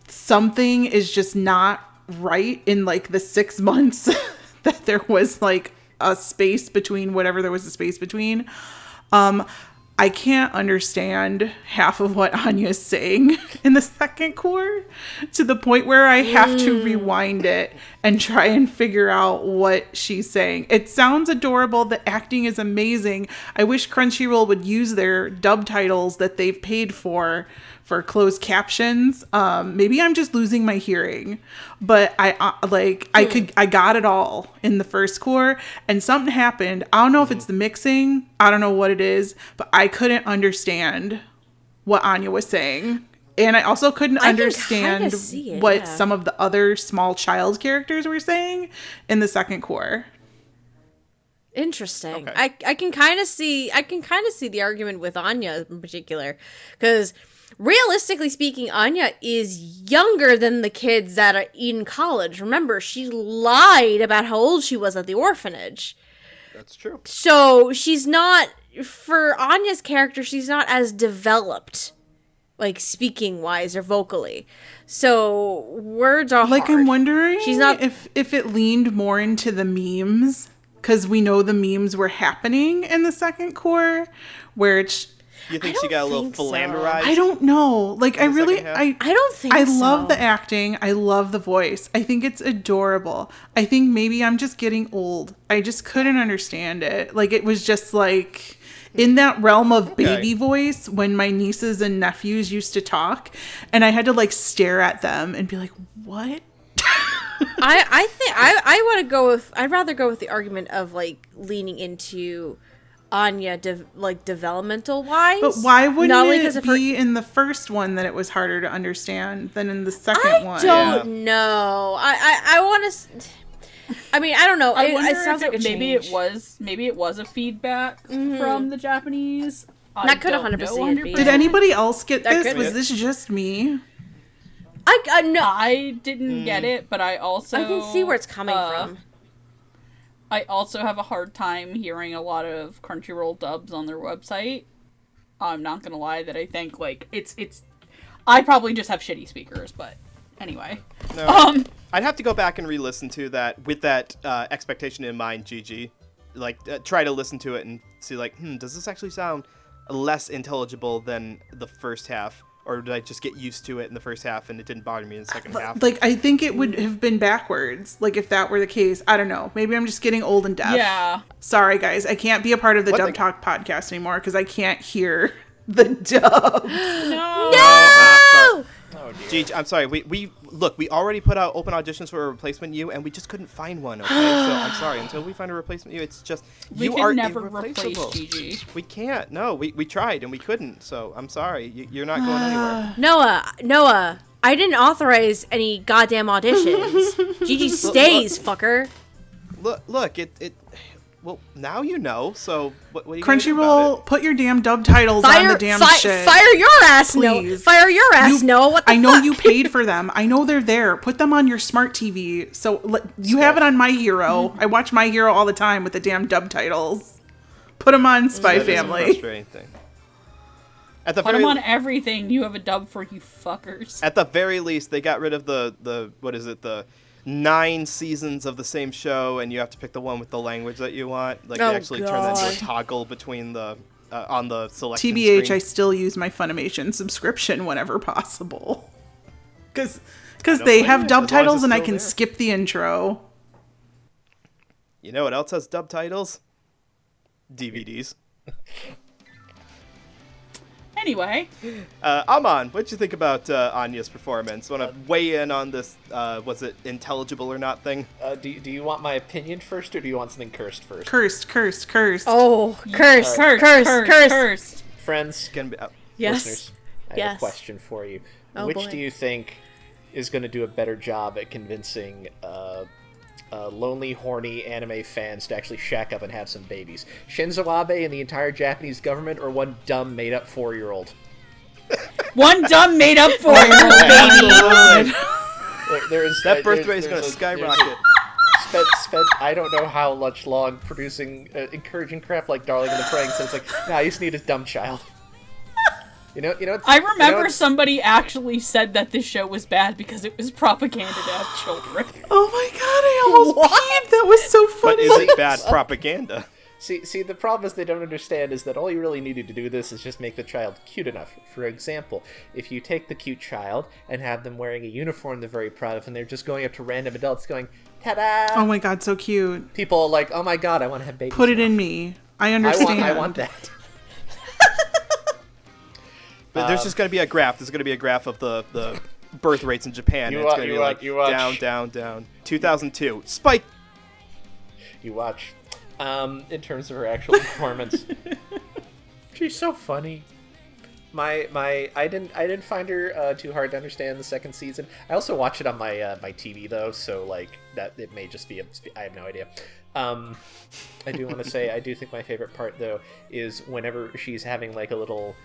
[SPEAKER 4] something is just not right in like the 6 months that there was like a space between whatever there was a space between. I can't understand half of what Anya is saying in the second core to the point where I have to rewind it and try and figure out what she's saying. It sounds adorable. The acting is amazing. I wish Crunchyroll would use their dub titles that they've paid for closed captions. Maybe I'm just losing my hearing, but I got it all in the first core, and something happened. I don't know if it's the mixing. I don't know what it is, but I couldn't understand what Anya was saying. And I also couldn't understand what some of the other small child characters were saying in the second core.
[SPEAKER 1] Interesting.
[SPEAKER 2] Okay.
[SPEAKER 1] I can kind of see the argument with Anya in particular, because realistically speaking, Anya is younger than the kids that are in college. Remember, she lied about how old she was at the orphanage.
[SPEAKER 2] That's true.
[SPEAKER 1] So she's not, for Anya's character, she's not as developed, like speaking wise or vocally. So words are
[SPEAKER 4] like
[SPEAKER 1] hard.
[SPEAKER 4] I'm wondering
[SPEAKER 1] she's not
[SPEAKER 4] if it leaned more into the memes, because we know the memes were happening in the second core, where it's.
[SPEAKER 2] You think she got a little philanderized?
[SPEAKER 4] I don't know. Like, I
[SPEAKER 1] don't think
[SPEAKER 4] I
[SPEAKER 1] so.
[SPEAKER 4] love the acting. I love the voice. I think it's adorable. I think maybe I'm just getting old. I just couldn't understand it. Like, it was just like in that realm of baby voice when my nieces and nephews used to talk, and I had to like stare at them and be like, what?
[SPEAKER 1] I think I want to go with, I'd rather go with the argument of like leaning into Anya developmental wise.
[SPEAKER 4] But why wouldn't it be in the first one that it was harder to understand than in the second one?
[SPEAKER 1] I don't know. I want to. I mean, I don't know.
[SPEAKER 3] I wonder
[SPEAKER 1] it sounds
[SPEAKER 3] if
[SPEAKER 1] like a change.
[SPEAKER 3] maybe it was a feedback from the Japanese.
[SPEAKER 1] That could 100% be.
[SPEAKER 4] Did anybody else get
[SPEAKER 1] That
[SPEAKER 4] this?
[SPEAKER 1] could
[SPEAKER 4] Was
[SPEAKER 1] be.
[SPEAKER 4] this just me?
[SPEAKER 1] No.
[SPEAKER 3] I didn't get it, but I
[SPEAKER 1] can see where it's coming from.
[SPEAKER 3] I also have a hard time hearing a lot of Crunchyroll dubs on their website. I'm not gonna lie that I think like it's I probably just have shitty speakers, but anyway.
[SPEAKER 2] No, I'd have to go back and re-listen to that with that expectation in mind, Gigi. Like try to listen to it and see like, does this actually sound less intelligible than the first half? Or did I just get used to it in the first half and it didn't bother me in the second half?
[SPEAKER 4] Like, I think it would have been backwards. Like, if that were the case. I don't know. Maybe I'm just getting old and deaf.
[SPEAKER 3] Yeah.
[SPEAKER 4] Sorry, guys. I can't be a part of the Dub Talk podcast anymore because I can't hear the dub.
[SPEAKER 1] No!
[SPEAKER 5] Oh dear.
[SPEAKER 2] Gigi, I'm sorry. We already put out open auditions for a replacement you, and we just couldn't find one. Okay, so I'm sorry. Until we find a replacement you, it's just you are
[SPEAKER 3] never
[SPEAKER 2] irreplaceable.
[SPEAKER 3] replace Gigi.
[SPEAKER 2] We can't. No, we tried and we couldn't. So I'm sorry. You're not going anywhere.
[SPEAKER 1] Noah, I didn't authorize any goddamn auditions. Gigi stays, fucker.
[SPEAKER 2] Look. Well, now you know. So what are you gonna do about
[SPEAKER 4] Crunchyroll, put your damn dub titles on the damn shit.
[SPEAKER 1] Fire your ass, no.
[SPEAKER 4] Please.
[SPEAKER 1] Fire your ass, no. What the
[SPEAKER 4] I know
[SPEAKER 1] fuck?
[SPEAKER 4] you paid for them. I know they're there. Put them on your smart TV. So you have it on My Hero. I watch My Hero all the time with the damn dub titles. Put them on Spy
[SPEAKER 2] That is a
[SPEAKER 4] Family.
[SPEAKER 2] frustrating thing. At the
[SPEAKER 3] Put
[SPEAKER 2] very
[SPEAKER 3] them on everything. You have a dub for, you fuckers.
[SPEAKER 2] At the very least, they got rid of the what is it, the 9 seasons of the same show, and you have to pick the one with the language that you want. Like, they actually turn that into a toggle between the on the selection
[SPEAKER 4] TBH,
[SPEAKER 2] screen.
[SPEAKER 4] I still use my Funimation subscription whenever possible. Because
[SPEAKER 2] don't
[SPEAKER 4] they
[SPEAKER 2] blame
[SPEAKER 4] have
[SPEAKER 2] you,
[SPEAKER 4] dub
[SPEAKER 2] as long as
[SPEAKER 4] titles
[SPEAKER 2] it's
[SPEAKER 4] and I
[SPEAKER 2] still
[SPEAKER 4] can
[SPEAKER 2] there.
[SPEAKER 4] skip the intro.
[SPEAKER 2] You know what else has dub titles? DVDs.
[SPEAKER 3] Anyway,
[SPEAKER 2] Amon, what'd you think about Anya's performance? Want to weigh in on this, was it intelligible or not thing?
[SPEAKER 5] Do you want my opinion first, or do you want something cursed first?
[SPEAKER 4] Cursed.
[SPEAKER 1] Oh, cursed.
[SPEAKER 5] Friends,
[SPEAKER 2] Gonna be,
[SPEAKER 1] Yes.
[SPEAKER 5] listeners, I have
[SPEAKER 1] Yes.
[SPEAKER 5] a question for you.
[SPEAKER 1] Oh,
[SPEAKER 5] Which
[SPEAKER 1] boy.
[SPEAKER 5] do you think is going to do a better job at convincing lonely, horny anime fans to actually shack up and have some babies? Shinzo Abe and the entire Japanese government, or one dumb, made-up 4-year-old?
[SPEAKER 3] one dumb made-up 4-year-old baby.
[SPEAKER 2] that birth rate is going to skyrocket.
[SPEAKER 5] Spent I don't know how much long producing encouraging crap like Darling in the Franxx, and it's like, nah, you just need a dumb child. You know.
[SPEAKER 3] I remember somebody actually said that this show was bad because it was propaganda to have children.
[SPEAKER 4] Oh my god, I almost peed. That was so
[SPEAKER 2] But
[SPEAKER 4] funny.
[SPEAKER 2] is it bad propaganda?
[SPEAKER 5] See, the problem is they don't understand is that all you really needed to do this is just make the child cute enough. For example, if you take the cute child and have them wearing a uniform they're very proud of, and they're just going up to random adults going, ta-da!
[SPEAKER 4] Oh my god, so cute.
[SPEAKER 5] People are like, oh my god, I want to have babies.
[SPEAKER 4] Put it
[SPEAKER 5] now.
[SPEAKER 4] in me. I understand.
[SPEAKER 5] I want that.
[SPEAKER 2] But there's just going to be a graph. There's going to be a graph of the birth rates in Japan.
[SPEAKER 5] You
[SPEAKER 2] and it's
[SPEAKER 5] wa-
[SPEAKER 2] going to
[SPEAKER 5] you
[SPEAKER 2] be
[SPEAKER 5] wa-
[SPEAKER 2] like
[SPEAKER 5] you watch.
[SPEAKER 2] down. 2002. Spike!
[SPEAKER 5] You watch. In terms of her actual performance, she's so funny. I didn't find her too hard to understand the second season. I also watch it on my my TV though, so like that it may just be I have no idea. I do want to say I do think my favorite part though is whenever she's having like a little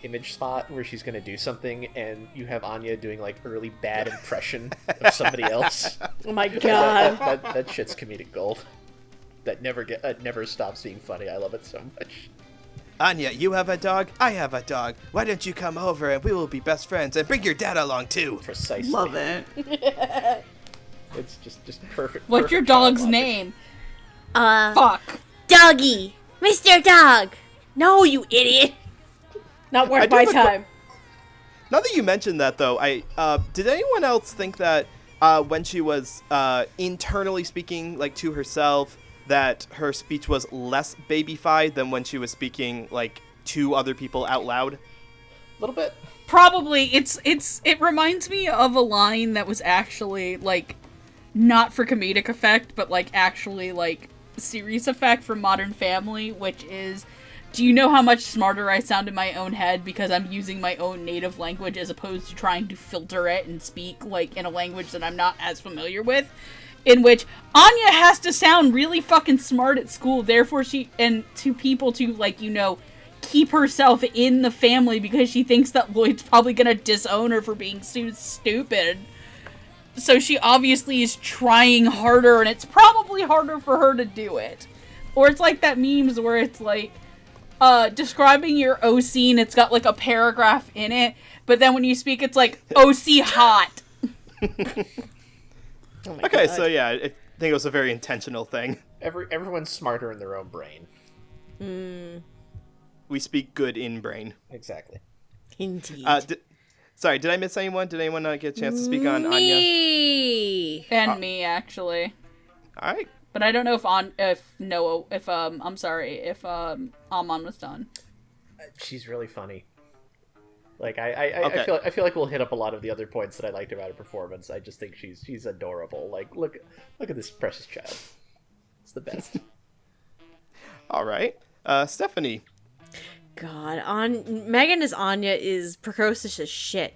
[SPEAKER 5] image spot where she's gonna do something, and you have Anya doing like early bad impression of somebody else.
[SPEAKER 1] Oh my god.
[SPEAKER 5] That shit's comedic gold. That never stops being funny. I love it so much.
[SPEAKER 2] Anya, you have a dog? I have a dog. Why don't you come over and we will be best friends and bring your dad along too?
[SPEAKER 5] Precisely.
[SPEAKER 4] Love it.
[SPEAKER 5] It's just perfect.
[SPEAKER 3] What's
[SPEAKER 5] perfect
[SPEAKER 3] your dog's
[SPEAKER 5] child logic.
[SPEAKER 3] name? Fuck.
[SPEAKER 1] Doggy. Mr. Dog. No, you idiot. Not
[SPEAKER 2] I
[SPEAKER 1] worth
[SPEAKER 2] do
[SPEAKER 1] my
[SPEAKER 2] have a
[SPEAKER 1] time.
[SPEAKER 2] Now that you mentioned that, though, did anyone else think that when she was internally speaking, like to herself, that her speech was less babyfied than when she was speaking like to other people out loud?
[SPEAKER 5] A little bit.
[SPEAKER 3] Probably. It reminds me of a line that was actually like not for comedic effect, but like actually like serious effect from Modern Family, which is, do you know how much smarter I sound in my own head because I'm using my own native language as opposed to trying to filter it and speak like in a language that I'm not as familiar with? In which Anya has to sound really fucking smart at school, therefore and to people to like, you know, keep herself in the family because she thinks that Lloyd's probably gonna disown her for being so stupid. So she obviously is trying harder, and it's probably harder for her to do it. Or it's like that memes where it's like, describing your OC and it's got like a paragraph in it, but then when you speak it's like, OC hot.
[SPEAKER 1] Oh my
[SPEAKER 2] Okay,
[SPEAKER 1] God.
[SPEAKER 2] so yeah, I think it was a very intentional thing.
[SPEAKER 5] Everyone's smarter in their own brain.
[SPEAKER 2] We speak good in brain.
[SPEAKER 5] Exactly.
[SPEAKER 1] Indeed.
[SPEAKER 2] Sorry, did I miss anyone? Did anyone not get a chance to speak on Anya?
[SPEAKER 1] Me.
[SPEAKER 3] And me, actually.
[SPEAKER 2] All right.
[SPEAKER 3] But I don't know if Amon was done.
[SPEAKER 5] She's really funny. Like I
[SPEAKER 2] Okay.
[SPEAKER 5] I feel like we'll hit up a lot of the other points that I liked about her performance. I just think she's adorable. Like look at this precious child. It's the best.
[SPEAKER 2] All right. Stephanie.
[SPEAKER 1] God, Megan as Anya is precocious as shit.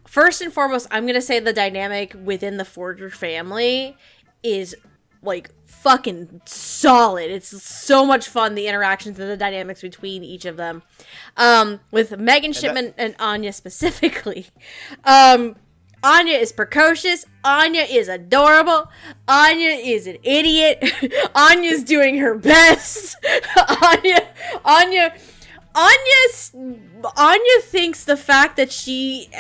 [SPEAKER 1] First and foremost, I'm gonna say the dynamic within the Forger family is like fucking solid. It's so much fun, the interactions and the dynamics between each of them. With Megan Shipman and Anya specifically. Anya is precocious. Anya is adorable. Anya is an idiot. Anya's doing her best. Anya thinks the fact that she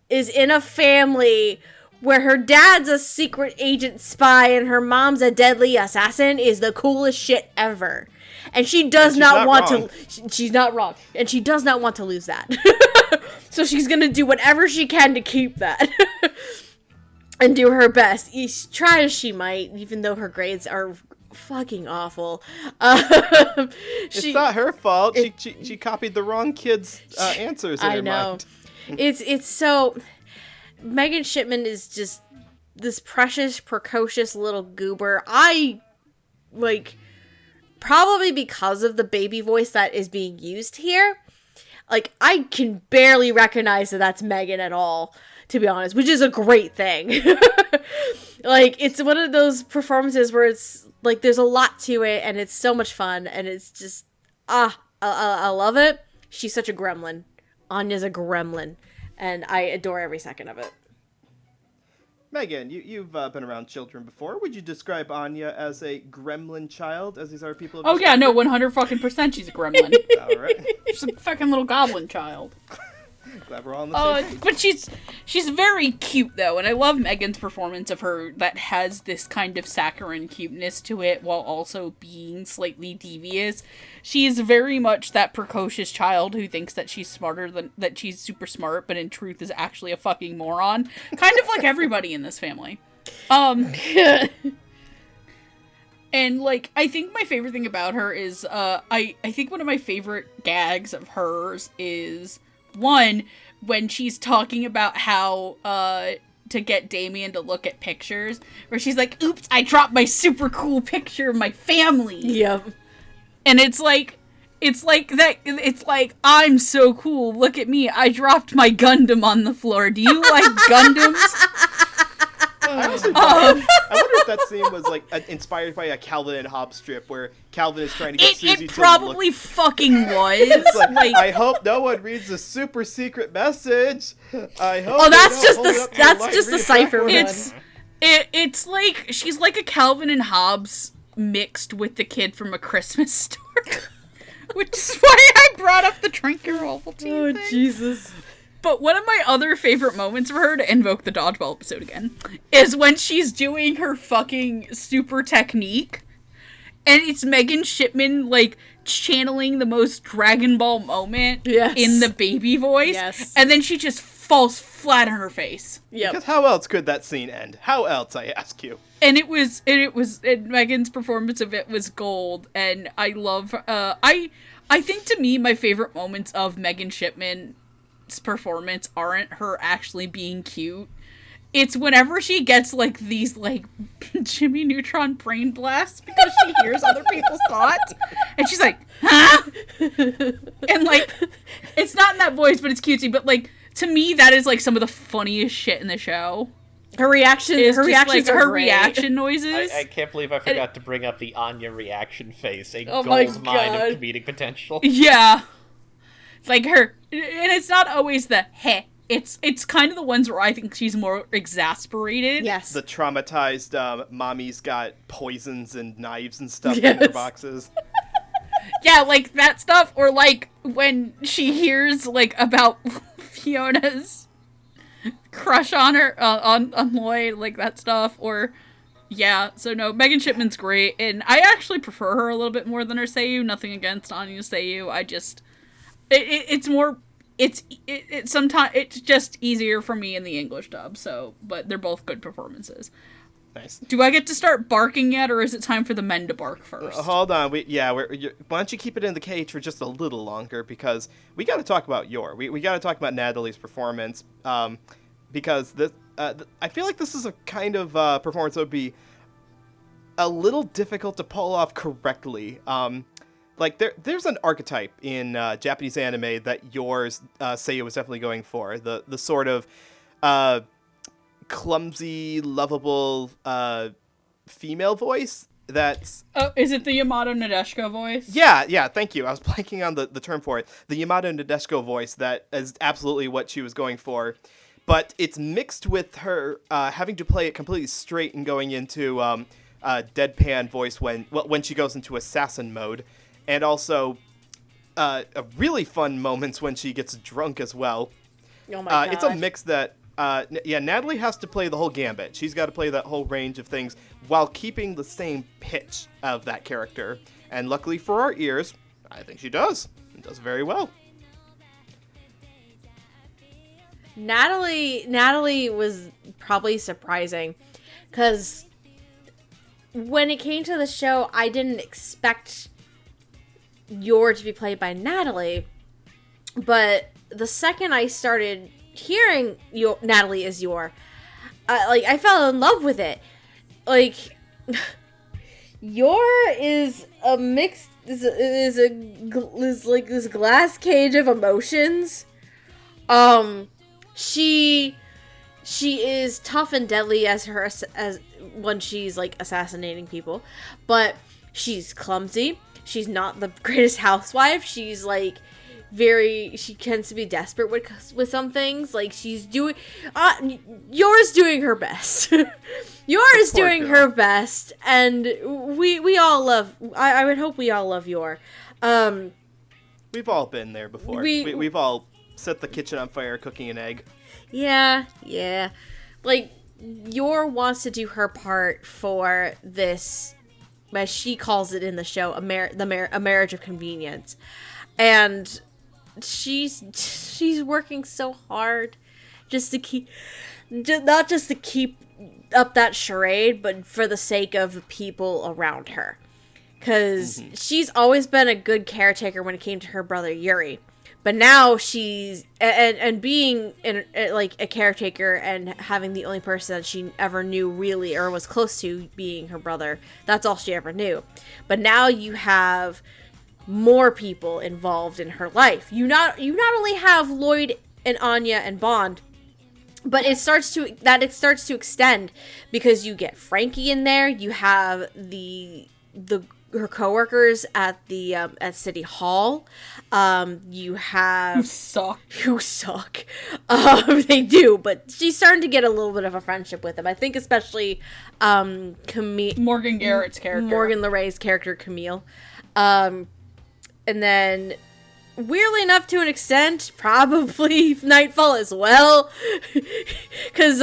[SPEAKER 1] is in a family where her dad's a secret agent spy and her mom's a deadly assassin is the coolest shit ever. And she does not want to. She's not wrong. And she does not want to lose that. So she's going to do whatever she can to keep that. And do her best. Try as she might, even though her grades are fucking awful.
[SPEAKER 2] It's not her fault. She copied the wrong kid's answers in her mind.
[SPEAKER 1] It's so... Megan Shipman is just this precious, precocious little goober. Probably because of the baby voice that is being used here, I can barely recognize that that's Megan at all, to be honest, which is a great thing. It's one of those performances where it's, there's a lot to it, and it's so much fun, and it's just, I love it. She's such a gremlin. Anya's a gremlin. And I adore every second of it.
[SPEAKER 2] Megan, you've been around children before. Would you describe Anya as a gremlin child, as these other people have described her?
[SPEAKER 3] 100% she's a gremlin.
[SPEAKER 2] All right.
[SPEAKER 3] She's a fucking little goblin child.
[SPEAKER 2] Glad we're all on the same page.
[SPEAKER 3] But she's very cute, though, and I love Megan's performance of her that has this kind of saccharine cuteness to it while also being slightly devious. She's very much that precocious child who thinks that she's that she's super smart, but in truth is actually a fucking moron. Kind of like everybody in this family. And, I think my favorite thing about her is, I think one of my favorite gags of hers is... One, when she's talking about how to get Damien to look at pictures, where she's like, "Oops, I dropped my super cool picture of my family."
[SPEAKER 1] Yep.
[SPEAKER 3] And it's like I'm so cool. Look at me. I dropped my Gundam on the floor. Do you like Gundams?
[SPEAKER 2] I wonder if that scene was inspired by a Calvin and Hobbes strip where Calvin is trying to get Susie to
[SPEAKER 3] It probably fucking was.
[SPEAKER 2] I hope no one reads a super secret message. I hope.
[SPEAKER 1] Oh, that's just the cipher one.
[SPEAKER 3] It's like she's like a Calvin and Hobbes mixed with the kid from A Christmas Story, which is why I brought up the drink your Ovaltine thing.
[SPEAKER 1] Jesus.
[SPEAKER 3] But one of my other favorite moments for her, to invoke the dodgeball episode again, is when she's doing her fucking super technique, and it's Megan Shipman, channeling the most Dragon Ball moment in the baby voice, and then she just falls flat on her face.
[SPEAKER 1] Yep.
[SPEAKER 2] Because how else could that scene end? How else, I ask you?
[SPEAKER 3] And Megan's performance of it was gold, and I love, I think to me, my favorite moments of Megan Shipman performance aren't her actually being cute. It's whenever she gets these Jimmy Neutron brain blasts because she hears other people's thoughts and she's like, huh? And it's not in that voice, but it's cutesy. But to me, that is some of the funniest shit in the show.
[SPEAKER 1] Her reaction is her
[SPEAKER 3] reaction noises.
[SPEAKER 5] I can't believe I forgot to bring up the Anya reaction face. A gold mine of comedic potential.
[SPEAKER 3] Yeah. Her, and it's not always the heh. It's kind of the ones where I think she's more exasperated.
[SPEAKER 1] Yes.
[SPEAKER 2] The traumatized mommy's got poisons and knives and stuff in her boxes.
[SPEAKER 3] Yeah, that stuff. Or when she hears about Fiona's crush on her, on Lloyd, that stuff. Or, yeah. So no, Megan Shipman's great. And I actually prefer her a little bit more than her Seiyu. Nothing against Anya Seiyu. I just... It's more, sometimes it's just easier for me in the English dub, but they're both good performances.
[SPEAKER 2] Nice.
[SPEAKER 3] Do I get to start barking yet, or is it time for the men to bark first?
[SPEAKER 2] Hold on, why don't you keep it in the cage for just a little longer, because we got to talk about we got to talk about Natalie's performance, because this, I feel like this is a kind of performance that would be a little difficult to pull off correctly. There's an archetype in Japanese anime that yours, Seiyu, was definitely going for. The sort of clumsy, lovable female voice. that's...
[SPEAKER 3] Oh, is it the Yamato Nadeshiko voice?
[SPEAKER 2] Yeah, thank you. I was blanking on the term for it. The Yamato Nadeshiko voice, that is absolutely what she was going for. But it's mixed with her having to play it completely straight and going into deadpan voice when she goes into assassin mode. And also a really fun moments when she gets drunk as well.
[SPEAKER 1] Oh my god.
[SPEAKER 2] It's a mix that... Natalie has to play the whole gambit. She's got to play that whole range of things while keeping the same pitch of that character. And luckily for our ears, I think she does. And does very well.
[SPEAKER 1] Natalie was probably surprising because when it came to the show, I didn't expect Yor to be played by Natalie. But the second I started hearing Natalie as Yor, I fell in love with it. Like, Yor is a mix, is like this glass cage of emotions. She is tough and deadly as when she's like assassinating people, but she's clumsy. She's not the greatest housewife. She's like she tends to be desperate with some things. Like she's doing, Yor's doing her best. Yor is doing her best, and we all love. I would hope we all love Yor.
[SPEAKER 2] We've all been there before. We've all set the kitchen on fire cooking an egg. Yeah.
[SPEAKER 1] Like Yor wants to do her part for this, as she calls it in the show, a marriage of convenience, and she's working so hard just to keep, not just to keep up that charade, but for the sake of the people around her, because she's always been a good caretaker when it came to her brother Yuri, but now she's and being like a caretaker and having the only person that she ever knew really or was close to being her brother, that's all she ever knew. But now you have more people involved in her life. You not only have Lloyd and Anya and Bond, but it starts to extend, because you get Frankie in there. You have her coworkers at the at City Hall. You have who suck. They do, but she's starting to get a little bit of a friendship with them. I think especially
[SPEAKER 3] Morgan Garrett's character,
[SPEAKER 1] Morgan Le Ray's character Camille. And then, weirdly enough, to an extent, probably Nightfall as well. Because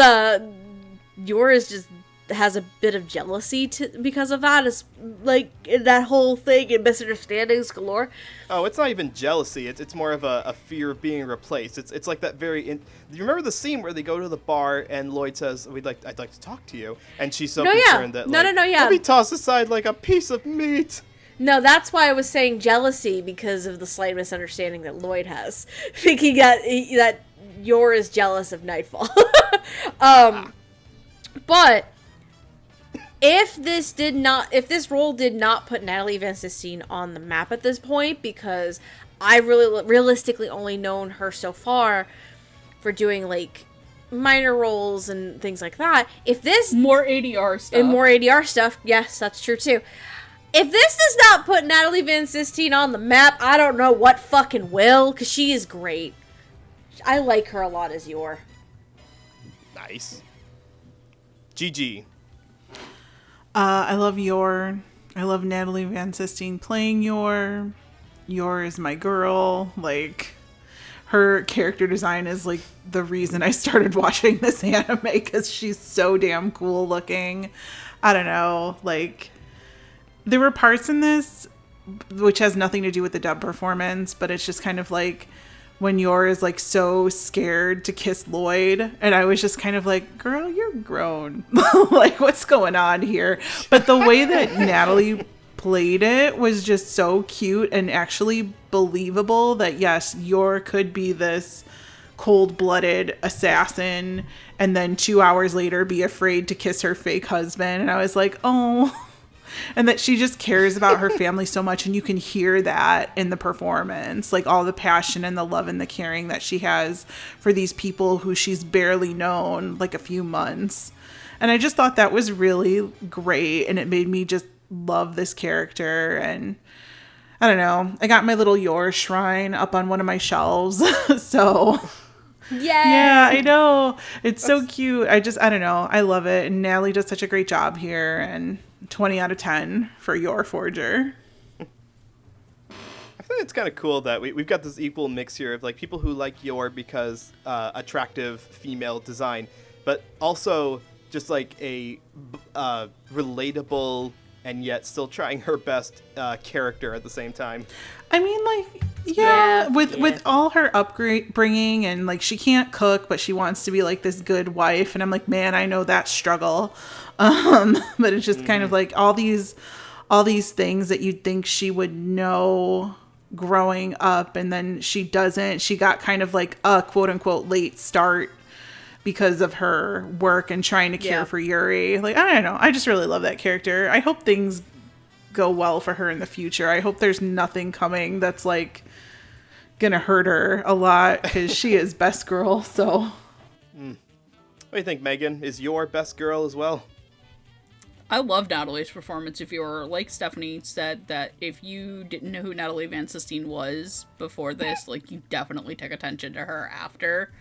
[SPEAKER 1] Yor just has a bit of jealousy because of that. It's like that whole thing and misunderstandings galore.
[SPEAKER 2] Oh, it's not even jealousy. It's more of a fear of being replaced. It's like that very... Do you remember the scene where they go to the bar and Lloyd says, I'd like to talk to you. And she's so concerned that I'll be tossed aside like a piece of meat.
[SPEAKER 1] No, that's why I was saying jealousy, because of the slight misunderstanding that Lloyd has, thinking that Yor is jealous of Nightfall. But if this role did not put Natalie Van Sistine on the map at this point, because I really realistically only known her so far for doing like minor roles and things like that. If this
[SPEAKER 3] more ADR stuff,
[SPEAKER 1] yes, that's true too. If this does not put Natalie Van Sistine on the map, I don't know what fucking will, because she is great. I like her a lot as Yor.
[SPEAKER 2] Nice. Gigi.
[SPEAKER 4] I love Yor. I love Natalie Van Sistine playing Yor. Yor is my girl. Like, her character design is like the reason I started watching this anime, because she's so damn cool looking. I don't know, like... There were parts in this which has nothing to do with the dub performance, but it's just kind of like when Yor is like so scared to kiss Lloyd, and I was just kind of like, girl, you're grown. Like, what's going on here? But the way that Natalie played it was just so cute and actually believable that yes, Yor could be this cold-blooded assassin and then 2 hours later be afraid to kiss her fake husband. And I was like, oh... And that she just cares about her family so much, and you can hear that in the performance, like all the passion and the love and the caring that she has for these people who she's barely known like a few months. And I just thought that was really great, and it made me just love this character. And I don't know, I got my little Yor shrine up on one of my shelves. So yeah, I know. It's so cute. I don't know. I love it. And Natalie does such a great job here. And 20 out of 10 for Yor Forger.
[SPEAKER 2] I think it's kind of cool that we've got this equal mix here of like people who like Yor because attractive female design, but also just like a relatable and yet still trying her best character at the same time.
[SPEAKER 4] I mean, like, with all her upbringing and like she can't cook, but she wants to be like this good wife, and I'm like, man, I know that struggle. But it's just kind of like all these things that you'd think she would know growing up, and then she doesn't. She got kind of like a quote unquote late start because of her work and trying to care for Yuri. Like, I don't know. I just really love that character. I hope things go well for her in the future. I hope there's nothing coming that's like gonna hurt her a lot, because she is best girl. So
[SPEAKER 2] what do you think, Megan? Is your best girl as well?
[SPEAKER 3] I love Natalie's performance. If you're like Stephanie said, that if you didn't know who Natalie Van Sistine was before this, like, you definitely took attention to her after.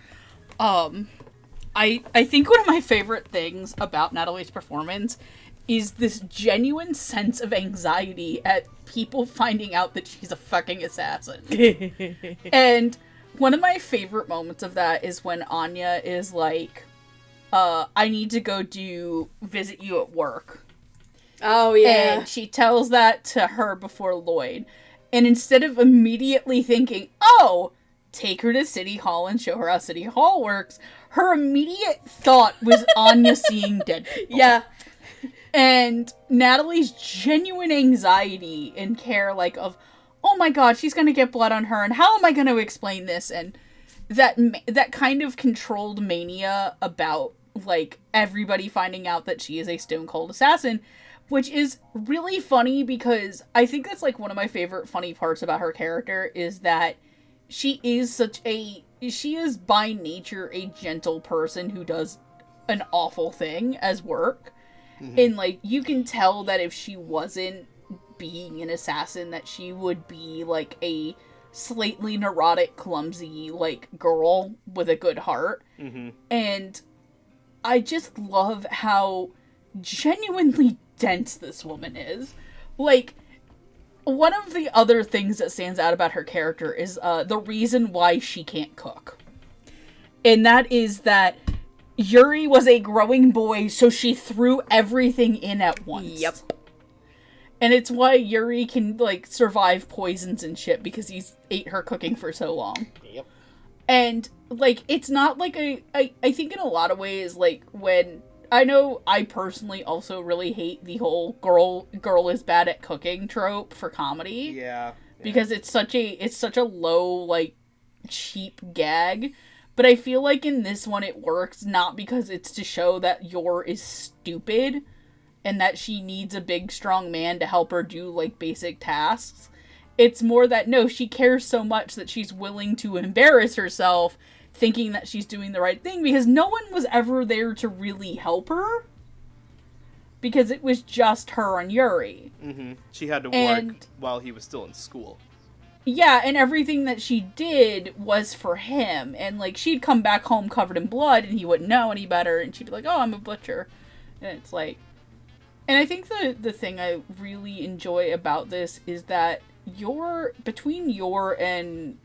[SPEAKER 3] I think one of my favorite things about Natalie's performance is this genuine sense of anxiety at people finding out that she's a fucking assassin. And one of my favorite moments of that is when Anya is like, I need to go visit you at work.
[SPEAKER 1] Oh, yeah.
[SPEAKER 3] And she tells that to her before Lloyd. And instead of immediately thinking, oh, take her to City Hall and show her how City Hall works, her immediate thought was Anya seeing dead people.
[SPEAKER 1] Yeah.
[SPEAKER 3] And Natalie's genuine anxiety and care, like, of, oh my god, she's gonna get blood on her, and how am I gonna explain this? And that kind of controlled mania about, like, everybody finding out that she is a stone cold assassin, which is really funny, because I think that's, like, one of my favorite funny parts about her character is that she is by nature a gentle person who does an awful thing as work. Mm-hmm. And, like, you can tell that if she wasn't being an assassin, that she would be, like, a slightly neurotic, clumsy, like, girl with a good heart. Mm-hmm. And I just love how genuinely dense this woman is. Like, one of the other things that stands out about her character is the reason why she can't cook. And that is that Yuri was a growing boy, so she threw everything in at once.
[SPEAKER 1] Yep.
[SPEAKER 3] And it's why Yuri can, like, survive poisons and shit, because he's ate her cooking for so long.
[SPEAKER 5] Yep.
[SPEAKER 3] And, like, it's not like I think in a lot of ways, like, when, I know I personally also really hate the whole girl is bad at cooking trope for comedy.
[SPEAKER 2] Yeah.
[SPEAKER 3] Because it's such a low, like, cheap gag. But I feel like in this one it works not because it's to show that Yor is stupid and that she needs a big, strong man to help her do, like, basic tasks. It's more that, no, she cares so much that she's willing to embarrass herself thinking that she's doing the right thing, because no one was ever there to really help her. Because it was just her and Yuri.
[SPEAKER 2] Mm-hmm. She had to work while he was still in school.
[SPEAKER 3] Yeah, and everything that she did was for him. And, like, she'd come back home covered in blood, and he wouldn't know any better, and she'd be like, oh, I'm a butcher. And it's like... And I think the thing I really enjoy about this is that between Yor and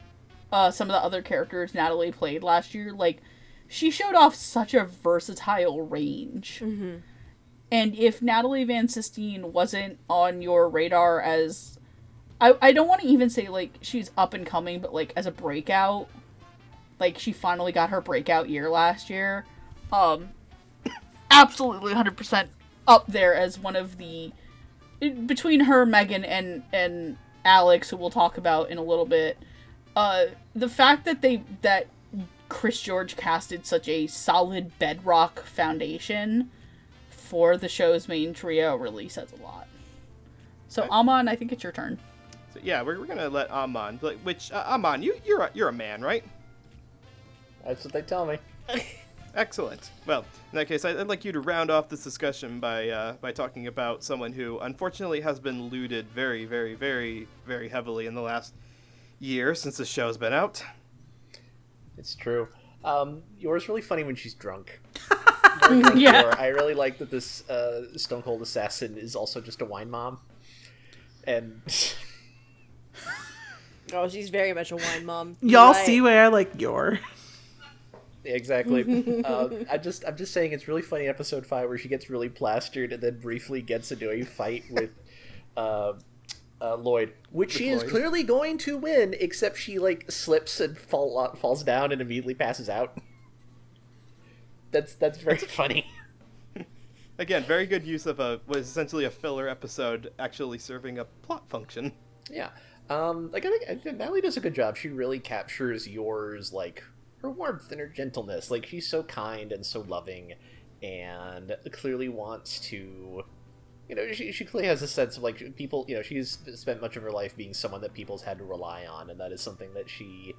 [SPEAKER 3] some of the other characters Natalie played last year, like, she showed off such a versatile range. Mm-hmm. And if Natalie Van Sistine wasn't on your radar as... I don't want to even say, like, she's up and coming, but, like, as a breakout, like, she finally got her breakout year last year. Absolutely 100% up there as one of the... Between her, Megan, and Alex, who we'll talk about in a little bit, the fact that Chris George casted such a solid bedrock foundation for the show's main trio really says a lot. So, Amon, I think it's your turn.
[SPEAKER 2] So, yeah, we're gonna let Amon, Amon, you're a man, right?
[SPEAKER 5] That's what they tell me.
[SPEAKER 2] Excellent. Well, in that case, I'd like you to round off this discussion by talking about someone who unfortunately has been looted very, very, very, very heavily in the last year since the show's been out.
[SPEAKER 5] It's true. Yours really funny when she's drunk.
[SPEAKER 3] Yeah.
[SPEAKER 5] I really like that this Stone Cold Assassin is also just a wine mom. And
[SPEAKER 6] Oh, she's very much a wine mom.
[SPEAKER 4] Y'all
[SPEAKER 6] Right.
[SPEAKER 4] see where I like your.
[SPEAKER 5] exactly. I'm just saying it's really funny in episode 5 where she gets really plastered and then briefly gets into a fight with Lloyd, which she is
[SPEAKER 2] Lloyd.
[SPEAKER 5] clearly going to win, except she like slips and falls down and immediately passes out. That's very funny.
[SPEAKER 2] Again, very good use of what is essentially a filler episode actually serving a plot function.
[SPEAKER 5] Yeah. Like I think Natalie does a good job. She really captures yours, like her warmth and her gentleness. Like she's so kind and so loving, and clearly wants to. You know, she clearly has a sense of like people. You know, she's spent much of her life being someone that people's had to rely on, and that is something that she,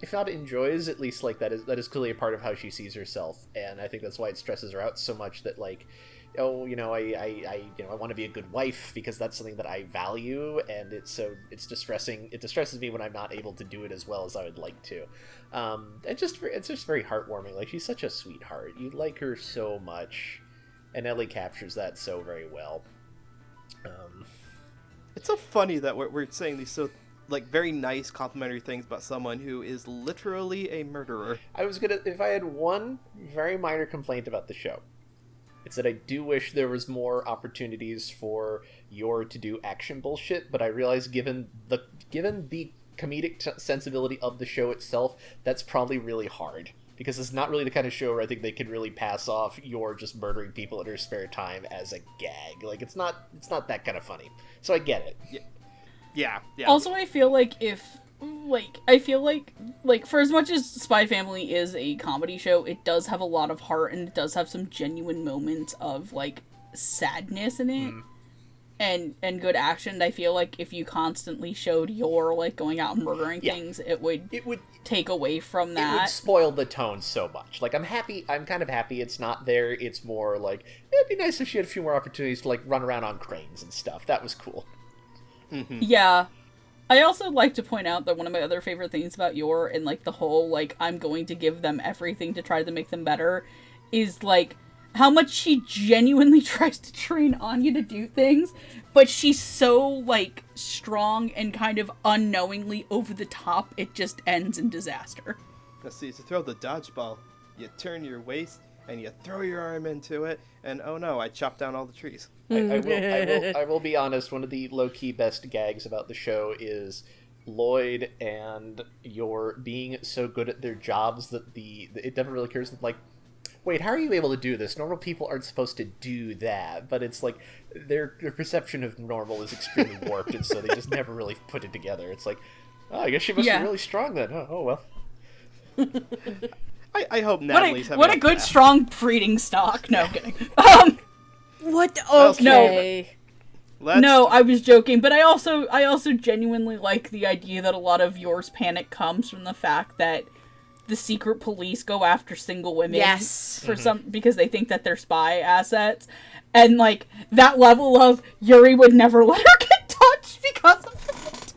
[SPEAKER 5] if not enjoys, at least like that is clearly a part of how she sees herself. And I think that's why it stresses her out so much that like, oh, you know, I want to be a good wife because that's something that I value, and it's distressing. It distresses me when I'm not able to do it as well as I would like to. It's just very heartwarming. Like she's such a sweetheart. You like her so much. And Ellie captures that so very well.
[SPEAKER 2] It's so funny that we're saying these so like very nice complimentary things about someone who is literally a murderer.
[SPEAKER 5] If I had one very minor complaint about the show, it's that I do wish there was more opportunities for Yor to do action bullshit, but I realize given the comedic sensibility of the show itself, that's probably really hard. Because it's not really the kind of show where I think they could really pass off Yor just murdering people in her spare time as a gag. Like it's not that kind of funny. So I get it.
[SPEAKER 2] Yeah.
[SPEAKER 3] Also, I feel like for as much as Spy Family is a comedy show, it does have a lot of heart and it does have some genuine moments of like sadness in it. And good action. I feel like if you constantly showed Yor like going out and murdering things, it would take away from that.
[SPEAKER 5] It would spoil the tone so much. Like I'm kind of happy it's not there. It's more like it'd be nice if she had a few more opportunities to like run around on cranes and stuff. That was cool.
[SPEAKER 3] Yeah. I also like to point out that one of my other favorite things about Yor and like the whole like I'm going to give them everything to try to make them better is like how much she genuinely tries to train Anya to do things, but she's so, like, strong and kind of unknowingly over the top, it just ends in disaster.
[SPEAKER 2] Let's see, to throw the dodgeball, you turn your waist and you throw your arm into it, and oh no, I chopped down all the trees.
[SPEAKER 5] I will be honest, one of the low-key best gags about the show is Lloyd and Yor being so good at their jobs that it never really occurs that, like, wait, how are you able to do this? Normal people aren't supposed to do that. But it's like their perception of normal is extremely warped, and so they just never really put it together. It's like, oh, I guess she must be really strong then. Oh well.
[SPEAKER 2] I hope Natalie's having
[SPEAKER 3] what a good, strong breeding stock. No, I'm kidding.
[SPEAKER 6] What?
[SPEAKER 3] Okay. No, I was joking, but I also genuinely like the idea that a lot of Yor's panic comes from the fact that the secret police go after single women for because they think that they're spy assets, and like that level of Yuri would never let her get touched because of it,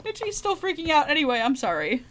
[SPEAKER 3] and she's still freaking out. Anyway, I'm sorry.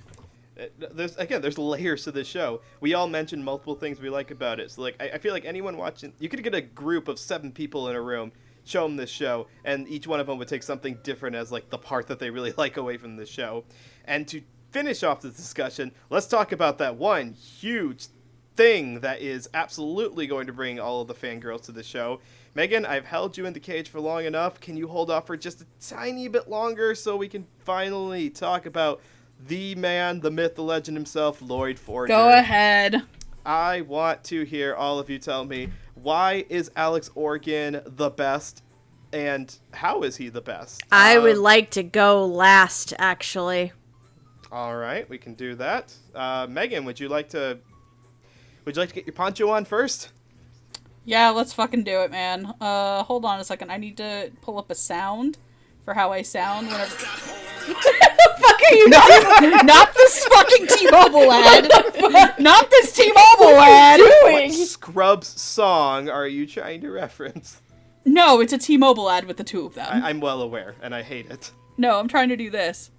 [SPEAKER 2] There's layers to this show. We all mentioned multiple things we like about it. So like I feel like anyone watching, you could get a group of 7 people in a room, show them this show, and each one of them would take something different as like the part that they really like away from the show. And to finish off this discussion, let's talk about that one huge thing that is absolutely going to bring all of the fangirls to the show. Megan, I've held you in the cage for long enough. Can you hold off for just a tiny bit longer so we can finally talk about the man, the myth, the legend himself, Lloyd Forger?
[SPEAKER 3] Go ahead.
[SPEAKER 2] I want to hear all of you tell me, why is Alex Organ the best, and how is he the best?
[SPEAKER 1] I would like to go last, actually.
[SPEAKER 2] All right, we can do that. Megan, would you like to get your poncho on first?
[SPEAKER 3] Yeah, let's fucking do it, man. Hold on a second. I need to pull up a sound for how I sound whenever. What the fuck are you doing? Not this fucking team
[SPEAKER 6] T-Mobile ad.
[SPEAKER 3] Not this T-Mobile ad!
[SPEAKER 2] What Scrubs song are you trying to reference?
[SPEAKER 3] No, it's a T-Mobile ad with the two of them.
[SPEAKER 2] I'm well aware, and I hate it.
[SPEAKER 3] No, I'm trying to do this.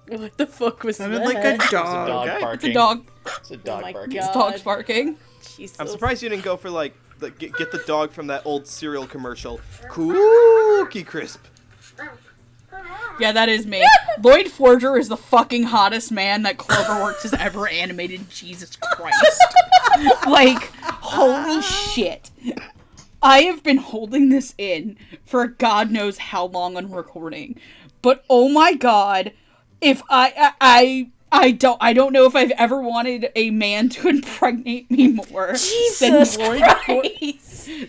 [SPEAKER 6] What the fuck was that?
[SPEAKER 4] Sounded like a
[SPEAKER 5] It's a
[SPEAKER 4] dog.
[SPEAKER 5] dog
[SPEAKER 2] Okay.
[SPEAKER 5] barking.
[SPEAKER 3] It's a dog.
[SPEAKER 5] It's a dog
[SPEAKER 6] my
[SPEAKER 5] barking.
[SPEAKER 6] God.
[SPEAKER 3] It's dogs barking.
[SPEAKER 6] Jesus.
[SPEAKER 2] I'm surprised you didn't go for, like, get the dog from that old cereal commercial. Cookie Crisp.
[SPEAKER 3] Yeah, that is me. Lloyd Forger is the fucking hottest man that Cloverworks has ever animated. Jesus Christ. Like, holy shit. I have been holding this in for God knows how long on recording. But oh my god, if I don't know if I've ever wanted a man to impregnate me more
[SPEAKER 6] Jesus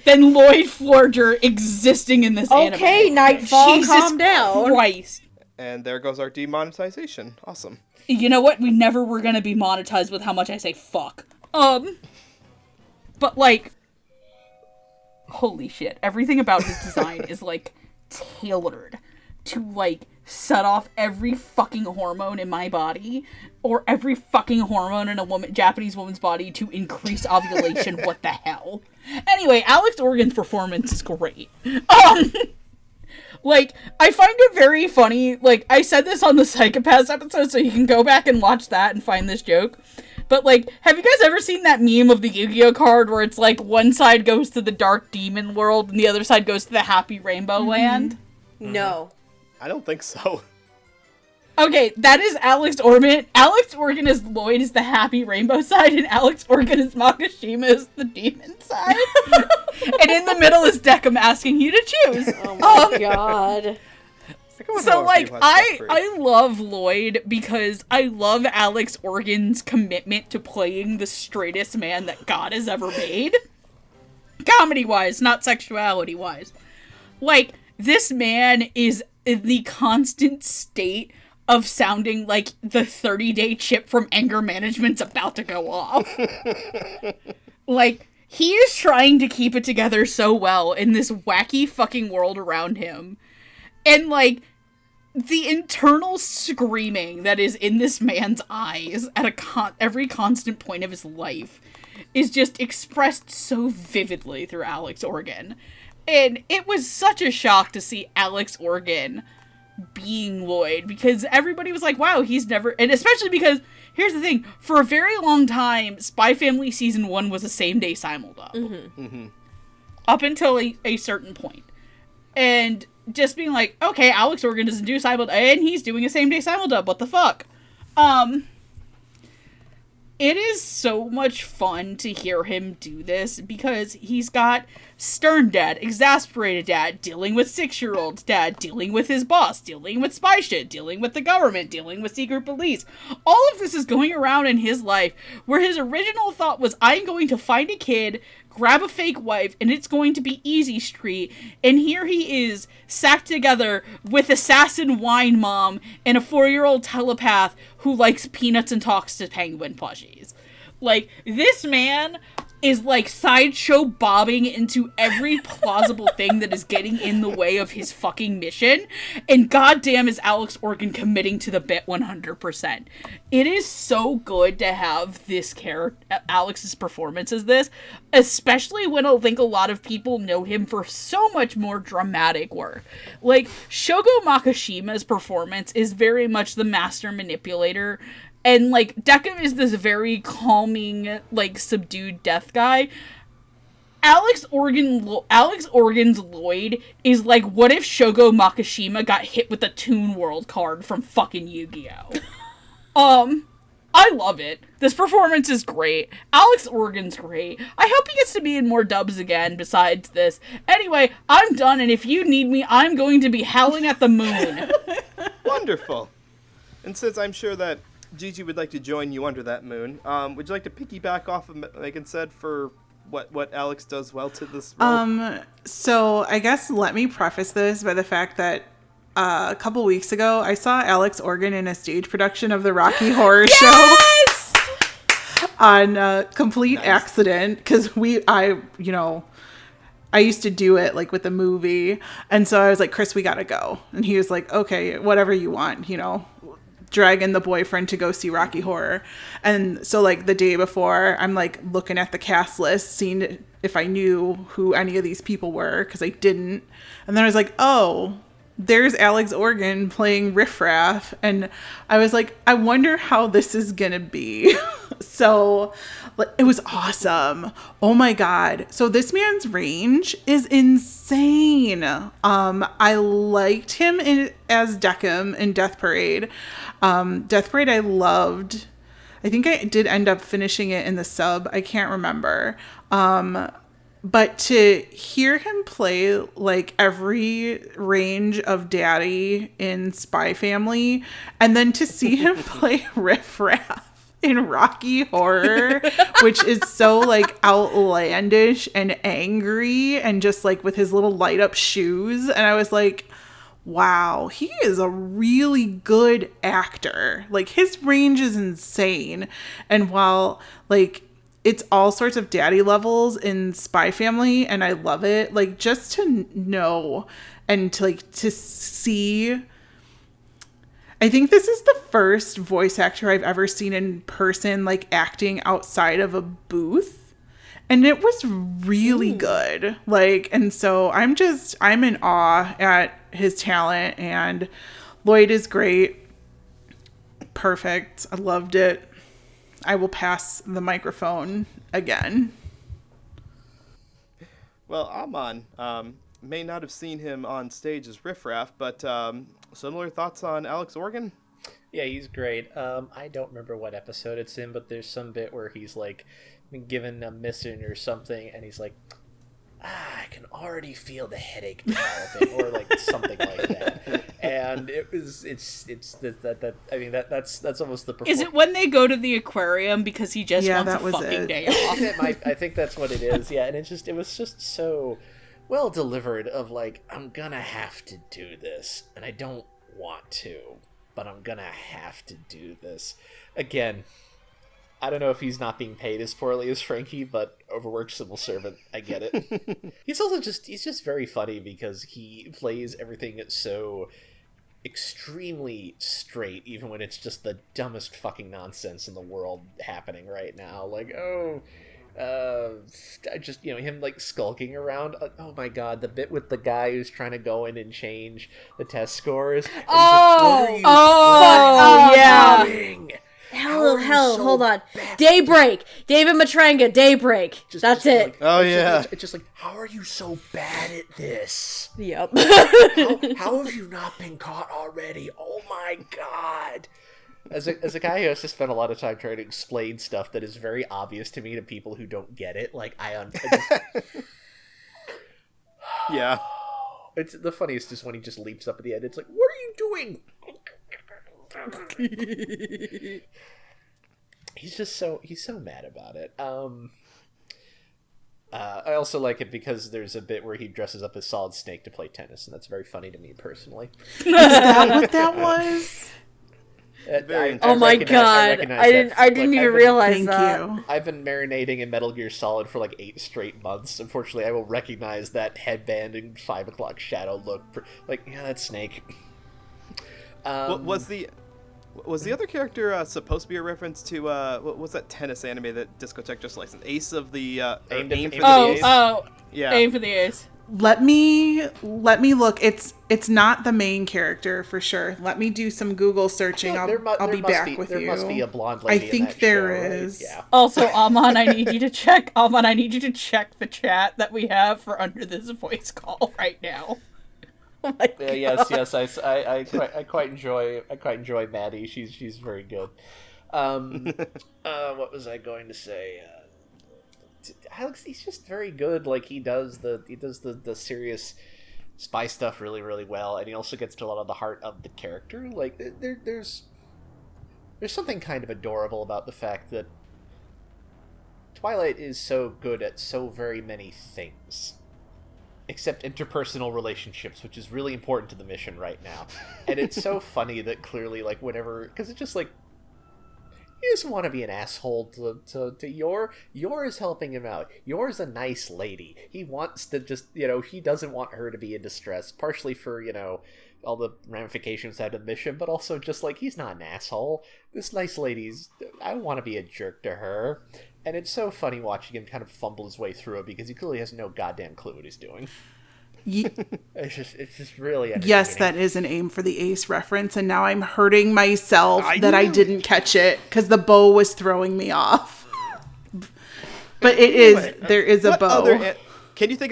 [SPEAKER 3] than Lloyd Forger existing in this anime.
[SPEAKER 6] Okay, Nightfall,
[SPEAKER 3] Jesus
[SPEAKER 6] calm down.
[SPEAKER 3] Christ.
[SPEAKER 2] And there goes our demonetization. Awesome.
[SPEAKER 3] You know what? We never were gonna be monetized with how much I say fuck. But like, holy shit. Everything about his design is like tailored to like set off every fucking hormone in my body or every fucking hormone in a Japanese woman's body to increase ovulation. What the hell? Anyway, Alex Organ's performance is great. Like, I find it very funny. Like, I said this on the Psychopaths episode, so you can go back and watch that and find this joke. But, like, have you guys ever seen that meme of the Yu-Gi-Oh card where it's like one side goes to the dark demon world and the other side goes to the happy rainbow land?
[SPEAKER 6] No.
[SPEAKER 2] I don't think so.
[SPEAKER 3] Okay, that is Alex Organ. Alex Organ as Lloyd is the happy rainbow side, and Alex Organ as Makishima is the demon side. And in the middle is Decim asking you to choose.
[SPEAKER 6] Oh my god.
[SPEAKER 3] So, like, I love Lloyd because I love Alex Organ's commitment to playing the straightest man that God has ever made. Comedy-wise, not sexuality-wise. Like, this man is in the constant state of sounding like the 30-day chip from anger management's about to go off. Like, he is trying to keep it together so well in this wacky fucking world around him. And, like, the internal screaming that is in this man's eyes at every constant point of his life is just expressed so vividly through Alex Organ. And it was such a shock to see Alex Organ being Lloyd, because everybody was like, wow, he's never... And especially because, here's the thing, for a very long time, Spy Family Season 1 was a same-day simuldub.
[SPEAKER 6] Mm-hmm.
[SPEAKER 2] Mm-hmm.
[SPEAKER 3] Up until a certain point. And just being like, okay, Alex Organ doesn't do simuldub, and he's doing a same-day simuldub, what the fuck? It is so much fun to hear him do this, because he's got stern dad, exasperated dad, dealing with 6-year-old dad, dealing with his boss, dealing with spy shit, dealing with the government, dealing with secret police. All of this is going around in his life, where his original thought was, I'm going to find a kid, grab a fake wife, and it's going to be easy street. And here he is, sacked together with assassin wine mom and a 4-year-old telepath who likes peanuts and talks to penguin plushies. Like, this man is like sideshow bobbing into every plausible thing that is getting in the way of his fucking mission, and goddamn is Alex Organ committing to the bit 100%. It is so good to have this character, Alex's performance as this, especially when I think a lot of people know him for so much more dramatic work. Like, Shogo Makishima's performance is very much the master manipulator. And, like, Decim is this very calming, like, subdued death guy. Alex Organ's Lloyd is like, what if Shogo Makishima got hit with a Toon World card from fucking Yu-Gi-Oh? I love it. This performance is great. Alex Organ's great. I hope he gets to be in more dubs again besides this. Anyway, I'm done, and if you need me, I'm going to be howling at the moon.
[SPEAKER 2] Wonderful. And since I'm sure that Gigi would like to join you under that moon, would you like to piggyback off of Megan said for what Alex does well to this role?
[SPEAKER 4] So I guess let me preface this by the fact that a couple weeks ago I saw Alex Organ in a stage production of the Rocky Horror Show on complete accident, because I used to do it like with the movie, and so I was like, Chris, we gotta go, and he was like, okay, whatever you want, dragging the boyfriend to go see Rocky Horror. And so like the day before, I'm like looking at the cast list, seeing if I knew who any of these people were, because I didn't. And then I was like, oh, there's Alex Organ playing Riff Raff. And I was like, I wonder how this is going to be. So it was awesome. Oh my God. So this man's range is insane. I liked him as Decim in Death Parade. Death Parade I loved. I think I did end up finishing it in the sub. I can't remember. But to hear him play like every range of daddy in Spy Family, and then to see him play Riff Raff in Rocky Horror, which is so like outlandish and angry and just like with his little light up shoes. And I was like, wow, he is a really good actor. Like his range is insane. And while like it's all sorts of daddy levels in Spy Family, and I love it, like just to know and to like to see. I think this is the first voice actor I've ever seen in person, like acting outside of a booth. And it was really good. Like, and so I'm in awe at his talent, and Lloyd is great. Perfect. I loved it. I will pass the microphone again.
[SPEAKER 2] Well, Amon may not have seen him on stage as Riff Raff, but similar thoughts on Alex Organ?
[SPEAKER 5] Yeah, he's great. I don't remember what episode it's in, but there's some bit where he's like been given a mission or something, and he's like, I can already feel the headache developing, or like something like that. And that's almost the
[SPEAKER 3] Is it when they go to the aquarium because he just wants a fucking day off?
[SPEAKER 5] I think that's what it is. Yeah, and it was just so well delivered of like, I'm gonna have to do this, and I don't want to, but I'm gonna have to do this. Again, I don't know if he's not being paid as poorly as Frankie, but overworked civil servant, I get it. He's just very funny because he plays everything so extremely straight, even when it's just the dumbest fucking nonsense in the world happening right now. Like, I just, him like skulking around. Oh my God, the bit with the guy who's trying to go in and change the test scores.
[SPEAKER 6] Yeah.
[SPEAKER 5] Doing?
[SPEAKER 6] Hell, hold on. Daybreak. David Matranga, Daybreak. That's it.
[SPEAKER 5] Like,
[SPEAKER 2] Oh, yeah.
[SPEAKER 5] It's just like, how are you so bad at this?
[SPEAKER 6] Yep.
[SPEAKER 5] How have you not been caught already? Oh my God. As a guy who has to spend a lot of time trying to explain stuff that is very obvious to me to people who don't get it, like I just...
[SPEAKER 2] Yeah.
[SPEAKER 5] It's the funniest is when he just leaps up at the end. It's like, what are you doing? He's so mad about it. I also like it because there's a bit where he dresses up as Solid Snake to play tennis, and that's very funny to me personally.
[SPEAKER 4] Is that what that was?
[SPEAKER 6] Oh my God! I didn't even realize that.
[SPEAKER 4] Thank you.
[SPEAKER 5] I've been marinating in Metal Gear Solid for like 8 straight months. Unfortunately, I will recognize that headband and 5 o'clock shadow look. Like, yeah, that's Snake.
[SPEAKER 2] Was the other character supposed to be a reference to what was that tennis anime that Discotheque just licensed? Ace of the Aim for the Ace? Yeah.
[SPEAKER 3] Aim for the Ace.
[SPEAKER 4] Let me look. It's not the main character for sure. Let me do some Google searching. I'll be back with you.
[SPEAKER 5] There must be a blonde lady
[SPEAKER 4] I think
[SPEAKER 5] in that
[SPEAKER 4] there
[SPEAKER 5] show,
[SPEAKER 4] is.
[SPEAKER 5] Right? Yeah.
[SPEAKER 3] Also, Amon, I need you to check the chat that we have for Under This Voice Call right now.
[SPEAKER 6] Oh my God.
[SPEAKER 5] Yes. I quite enjoy Maddie. She's very good. What was I going to say? Alex, he's just very good. Like he does the serious spy stuff really, really well, and he also gets to a lot of the heart of the character. Like there's something kind of adorable about the fact that Twilight is so good at so very many things, except interpersonal relationships, which is really important to the mission right now. And it's so funny that clearly, like, whenever... Because it's just like... He doesn't want to be an asshole to Yor. Yor is helping him out. Yor's a nice lady. He wants to just, he doesn't want her to be in distress, partially for, all the ramifications out of the mission, but also just like, he's not an asshole. This nice lady's, I want to be a jerk to her. And it's so funny watching him kind of fumble his way through it because he clearly has no goddamn clue what he's doing. It's just really entertaining.
[SPEAKER 4] Yes, that is an Aim for the Ace reference, and now I'm hurting myself I didn't catch it because the bow was throwing me off. But there is a bow.
[SPEAKER 2] Can you think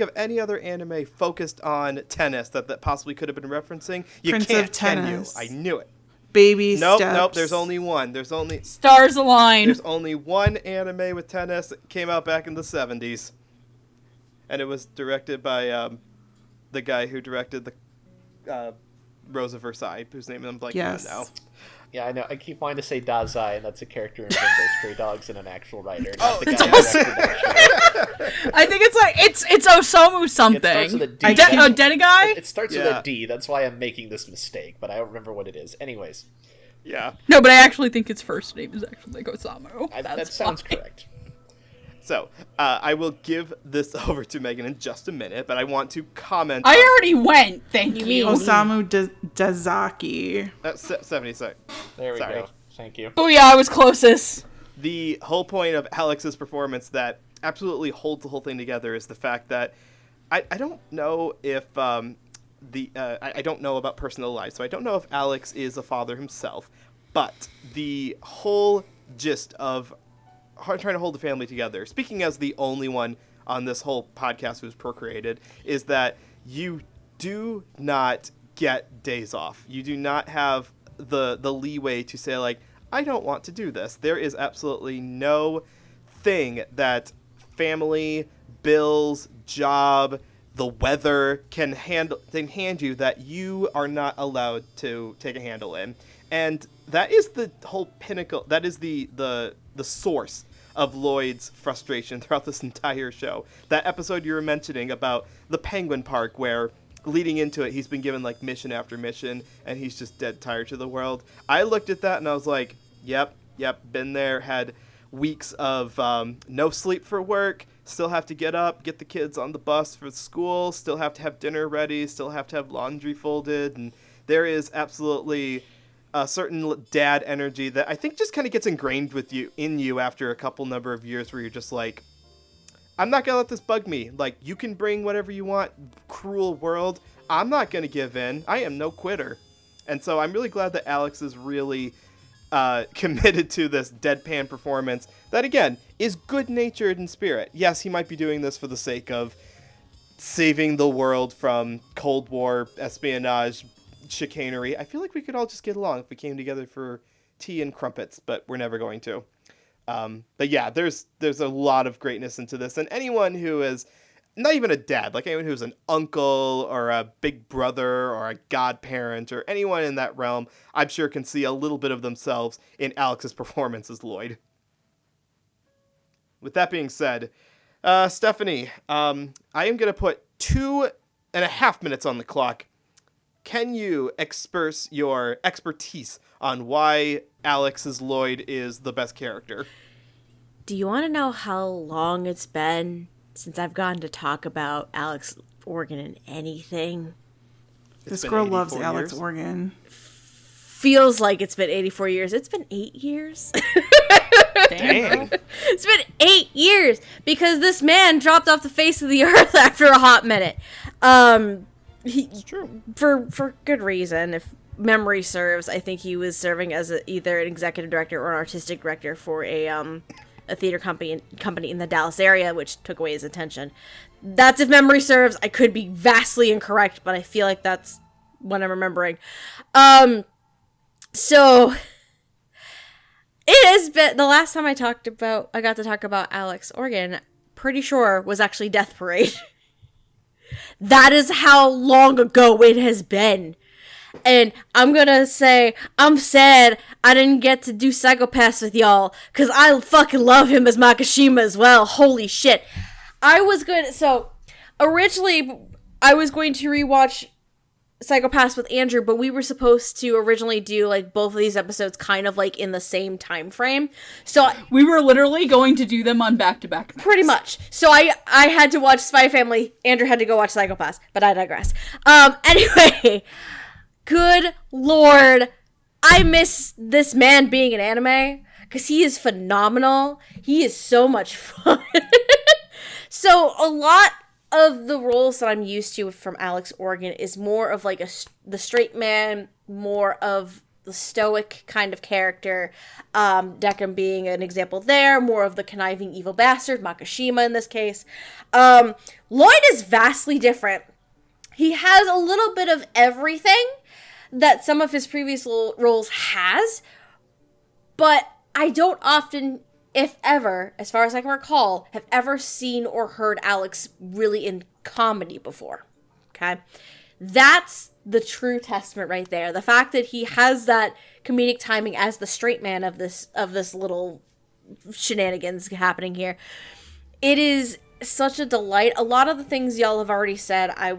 [SPEAKER 2] of any other anime focused on tennis that possibly could have been referencing? You
[SPEAKER 4] Prince
[SPEAKER 2] can't,
[SPEAKER 4] of Tennis.
[SPEAKER 2] can you? I knew it.
[SPEAKER 4] Baby steps.
[SPEAKER 2] Nope, there's only one.
[SPEAKER 3] Stars Align.
[SPEAKER 2] There's only one anime with tennis that came out back in the 70s. And it was directed by the guy who directed the Rose of Versailles, whose name I'm blanking on now.
[SPEAKER 5] Yeah, I know. I keep wanting to say Dazai, and that's a character in Rainbow Stray Dogs and an actual writer. Not the guy who directed that show.
[SPEAKER 3] I think it's Osamu something.
[SPEAKER 5] It starts with a D.
[SPEAKER 3] Dedigai?
[SPEAKER 5] It starts with a D. That's why I'm making this mistake, but I don't remember what it is. Anyways.
[SPEAKER 2] Yeah.
[SPEAKER 3] No, but I actually think its first name is actually Osamu.
[SPEAKER 5] That sounds correct.
[SPEAKER 2] So, I will give this over to Megan in just a minute, but I want to comment.
[SPEAKER 3] I already went, thank you.
[SPEAKER 4] Osamu Dazaki.
[SPEAKER 2] 70 seconds.
[SPEAKER 5] There we go. Thank you.
[SPEAKER 3] Oh yeah, I was closest.
[SPEAKER 2] The whole point of Alex's performance that absolutely holds the whole thing together is the fact that I don't know if I don't know about personal life, so I don't know if Alex is a father himself, but the whole gist of trying to hold the family together, speaking as the only one on this whole podcast who's procreated, is that you do not get days off. You do not have the leeway to say, like, I don't want to do this. There is absolutely no thing that family, bills, job, the weather can hand you that you are not allowed to take a handle in. And that is the whole pinnacle. That is the source of Lloyd's frustration throughout this entire show. That episode you were mentioning about the Penguin Park, where leading into it, he's been given like mission after mission, and he's just dead tired to the world. I looked at that and I was like, yep, been there. Had weeks of no sleep for work, still have to get up, get the kids on the bus for school, still have to have dinner ready, still have to have laundry folded, and there is absolutely a certain dad energy that I think just kind of gets ingrained in you after a couple number of years where you're just like, I'm not going to let this bug me. Like, you can bring whatever you want, cruel world. I'm not going to give in. I am no quitter. And so I'm really glad that Alex is really committed to this deadpan performance that, again, is good-natured in spirit. Yes, he might be doing this for the sake of saving the world from Cold War espionage chicanery. I feel like we could all just get along if we came together for tea and crumpets, but we're never going to. But yeah, there's a lot of greatness into this, and anyone who is not even a dad, like anyone who's an uncle or a big brother or a godparent or anyone in that realm, I'm sure can see a little bit of themselves in Alex's performance as Lloyd. With that being said, Stephanie, I am going to put 2.5 minutes on the clock. Can you express your expertise on why Alex's Lloyd is the best character?
[SPEAKER 1] Do you want to know how long it's been since I've gotten to talk about Alex Organ in anything?
[SPEAKER 4] This girl loves Alex Organ.
[SPEAKER 1] Feels like it's been 84 years. It's been 8 years.
[SPEAKER 2] Dang.
[SPEAKER 1] It's been 8 years because this man dropped off the face of the earth after a hot minute. It's true. For good reason. If memory serves, I think he was serving as either an executive director or an artistic director for a theater company in the Dallas area, which took away his attention. That's if memory serves. I could be vastly incorrect, but I feel like that's what I'm remembering. So it has been the last time I got to talk about Alex Organ, pretty sure was actually Death Parade. That is how long ago it has been. And I'm gonna say, I'm sad I didn't get to do Psychopaths with y'all, because I fucking love him as Makishima as well. Holy shit. Originally, I was going to rewatch Psycho-Pass with Andrew, but we were supposed to originally do, like, both of these episodes kind of, like, in the same time frame. So
[SPEAKER 3] We were literally going to do them on back-to-back nights.
[SPEAKER 1] pretty much. So I had to watch Spy Family. Andrew had to go watch Psycho-Pass, but I digress. Anyway, good lord, I miss this man being in anime, because he is phenomenal. He is so much fun. So a lot of the roles that I'm used to from Alex Organ is more of like the straight man, more of the stoic kind of character. Deccan being an example there, more of the conniving evil bastard, Makishima in this case. Lloyd is vastly different. He has a little bit of everything that some of his previous roles has, but I don't often, if ever, as far as I can recall, have ever seen or heard Alex really in comedy before. Okay? That's the true testament right there. The fact that he has that comedic timing as the straight man of this little shenanigans happening here. It is such a delight. A lot of the things y'all have already said, I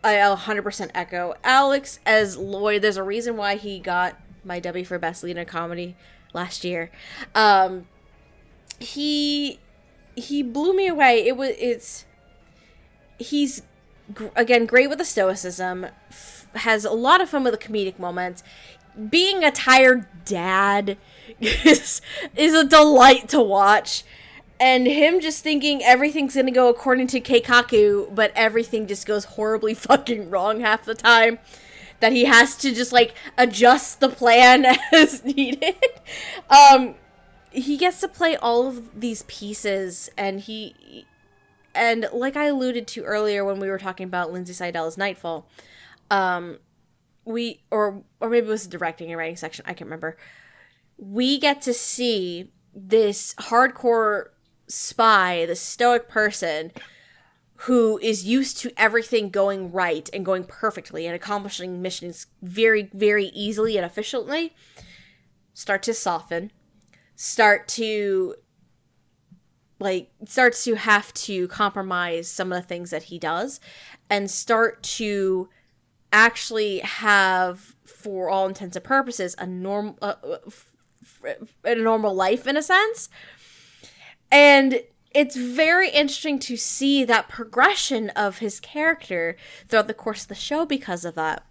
[SPEAKER 1] 100% echo. Alex as Lloyd, there's a reason why he got my W for Best Lead in a Comedy last year. He blew me away. He's again great with the stoicism, has a lot of fun with the comedic moments. Being a tired dad is a delight to watch. And him just thinking everything's gonna go according to Keikaku, but everything just goes horribly fucking wrong half the time. That he has to just, like, adjust the plan as needed. He gets to play all of these pieces, and like I alluded to earlier when we were talking about Lindsay Seidel's Nightfall, or maybe it was the directing and writing section, I can't remember. We get to see this hardcore spy, the stoic person who is used to everything going right and going perfectly and accomplishing missions very, very easily and efficiently, start to soften, start to have to compromise some of the things that he does, and start to actually have, for all intents and purposes, a normal life in a sense. And it's very interesting to see that progression of his character throughout the course of the show because of that.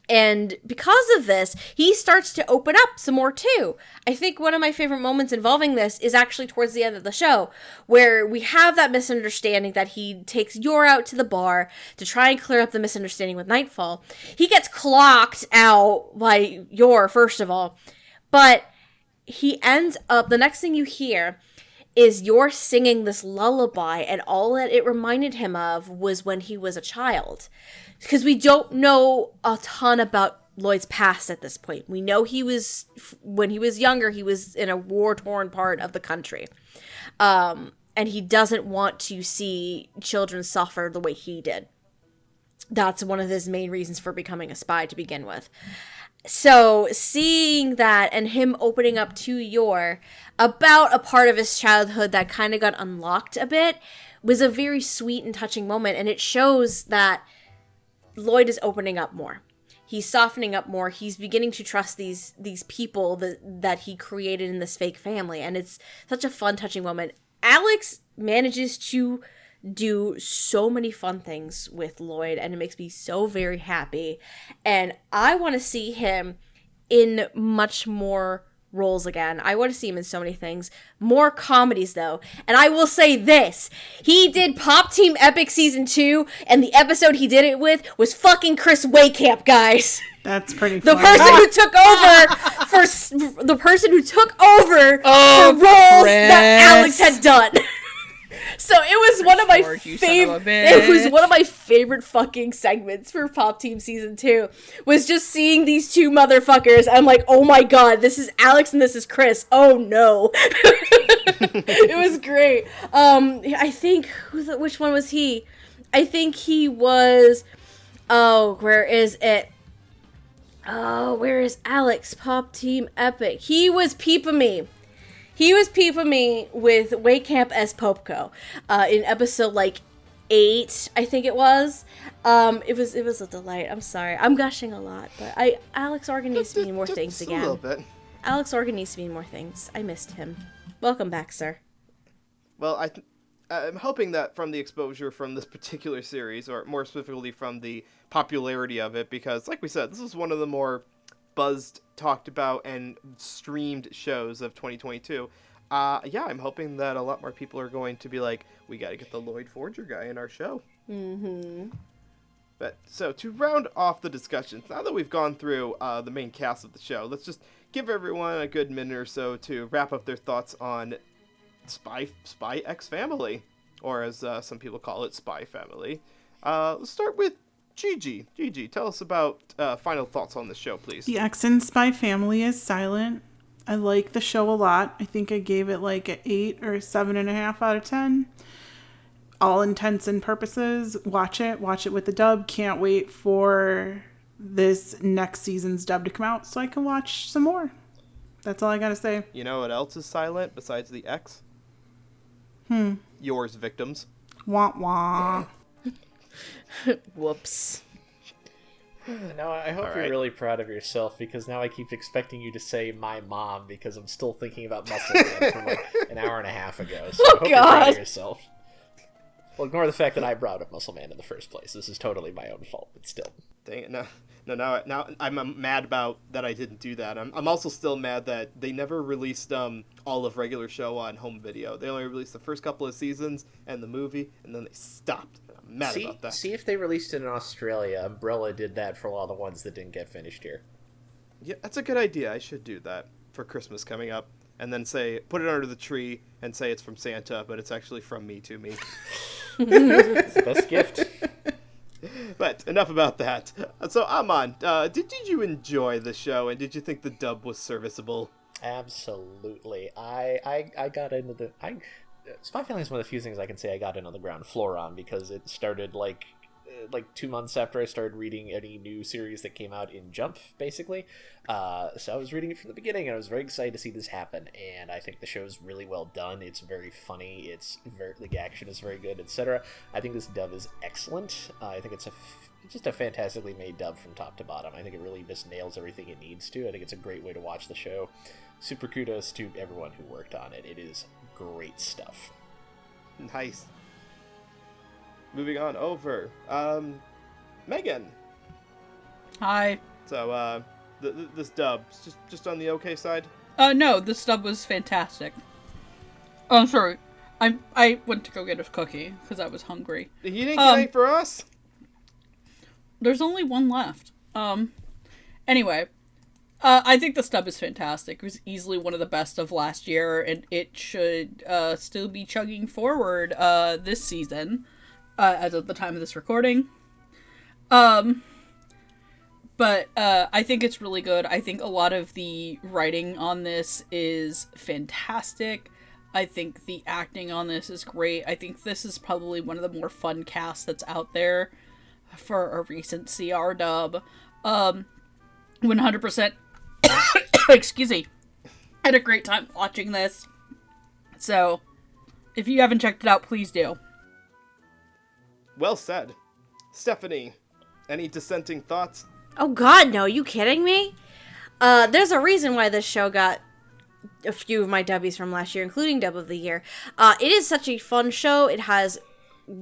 [SPEAKER 1] And because of this, he starts to open up some more too. I think one of my favorite moments involving this is actually towards the end of the show, where we have that misunderstanding that he takes Yor out to the bar to try and clear up the misunderstanding with Nightfall. He gets clocked out by Yor, first of all, but he ends up, the next thing you hear is Yor singing this lullaby, and all that it reminded him of was when he was a child. Because we don't know a ton about Lloyd's past at this point. We know when he was younger, he was in a war-torn part of the country. And he doesn't want to see children suffer the way he did. That's one of his main reasons for becoming a spy to begin with. So seeing that and him opening up to Yor about a part of his childhood that kind of got unlocked a bit was a very sweet and touching moment. And it shows that Lloyd is opening up more. He's softening up more. He's beginning to trust these people that he created in this fake family. And it's such a fun, touching moment. Alex manages to do so many fun things with Lloyd, and it makes me so very happy. And I want to see him in much more roles again. I want to see him in so many things. More comedies, though. And I will say this. He did Pop Team Epic Season 2, and the episode he did it with was fucking Chris Waycamp, guys.
[SPEAKER 4] That's pretty
[SPEAKER 1] The
[SPEAKER 4] funny.
[SPEAKER 1] person who took over for roles that Alex had done. So it was one of my favorite fucking segments for Pop Team Season 2, was just seeing these two motherfuckers. I'm like, oh my god, this is Alex and this is Chris. Oh no. It was great. I think, which one was he? I think he was, where is it? Oh, where is Alex? Pop Team Epic. He was Peep-a-Me. He was Peep-a-Me with Waycamp as Popco in episode, 8, I think it was. It was a delight. I'm sorry. I'm gushing a lot, but Alex Organ needs to be in more things
[SPEAKER 2] just
[SPEAKER 1] again.
[SPEAKER 2] A little bit.
[SPEAKER 1] Alex Organ needs to be in more things. I missed him. Welcome back, sir.
[SPEAKER 2] Well, I'm hoping that from the exposure from this particular series, or more specifically from the popularity of it, because, like we said, this is one of the more buzzed, talked about, and streamed shows of 2022. I'm hoping that a lot more people are going to be like, we got to get the Lloyd Forger guy in our show.
[SPEAKER 1] Mm-hmm.
[SPEAKER 2] But so to round off the discussions, now that we've gone through the main cast of the show, let's just give everyone a good minute or so to wrap up their thoughts on Spy X Family, or as some people call it, Spy Family. Let's start with Gigi. Gigi, tell us about final thoughts on the show, please.
[SPEAKER 4] The X in Spy Family is silent. I like the show a lot. I think I gave it like an 8 or 7.5 out of 10. All intents and purposes, watch it with the dub. Can't wait for this next season's dub to come out so I can watch some more. That's all I gotta say.
[SPEAKER 2] You know what else is silent besides the X? Yours, victims.
[SPEAKER 4] Wah wah.
[SPEAKER 1] Whoops.
[SPEAKER 5] No, I hope
[SPEAKER 2] All
[SPEAKER 5] you're
[SPEAKER 2] right.
[SPEAKER 5] really proud of yourself, because now I keep expecting you to say my mom, because I'm still thinking about Muscle Man from like an hour and a half ago. So I hope you're proud of yourself. Well, ignore the fact that I brought up Muscle Man in the first place. This is totally my own fault, but still.
[SPEAKER 2] Dang it, no, now I'm mad about that I didn't do that. I'm also still mad that they never released all of regular show on home video. They only released the first couple of seasons and the movie, and then they stopped. I'm mad about that.
[SPEAKER 5] See if they released it in Australia. Umbrella did that for a lot of the ones that didn't get finished here.
[SPEAKER 2] Yeah, that's a good idea. I should do that for Christmas coming up, and then put it under the tree and say it's from Santa, but it's actually from me to me.
[SPEAKER 5] It's the best gift.
[SPEAKER 2] But enough about that. So Amon, did you enjoy the show, and did you think the dub was serviceable?
[SPEAKER 5] Absolutely. I got into the... Spy Family is one of the few things I can say I got in on the ground floor on, because it started like 2 months after I started reading any new series that came out in Jump, basically. So I was reading it from the beginning, and I was very excited to see this happen. And I think the show's really well done. It's very funny. The action is very good, etc. I think this dub is excellent. I think it's just a fantastically made dub from top to bottom. I think it really just nails everything it needs to. I think it's a great way to watch the show. Super kudos to everyone who worked on it. It is great stuff.
[SPEAKER 2] Nice. Moving on over. Megan.
[SPEAKER 3] Hi.
[SPEAKER 2] So, this dub, just on the okay side?
[SPEAKER 3] No, this dub was fantastic. Oh, I'm sorry. I went to go get a cookie because I was hungry.
[SPEAKER 2] You didn't get any for us?
[SPEAKER 3] There's only one left. Anyway, I think this dub is fantastic. It was easily one of the best of last year, and it should still be chugging forward this season, as of the time of this recording. But I think it's really good. I think a lot of the writing on this is fantastic. I think the acting on this is great. I think this is probably one of the more fun casts that's out there for a recent CR dub. 100%. Excuse me. I had a great time watching this. So, if you haven't checked it out, please do.
[SPEAKER 2] Well said. Stephanie, any dissenting thoughts?
[SPEAKER 1] Oh god, no, you kidding me? There's a reason why this show got a few of my W's from last year, including Dub of the Year. It is such a fun show. It has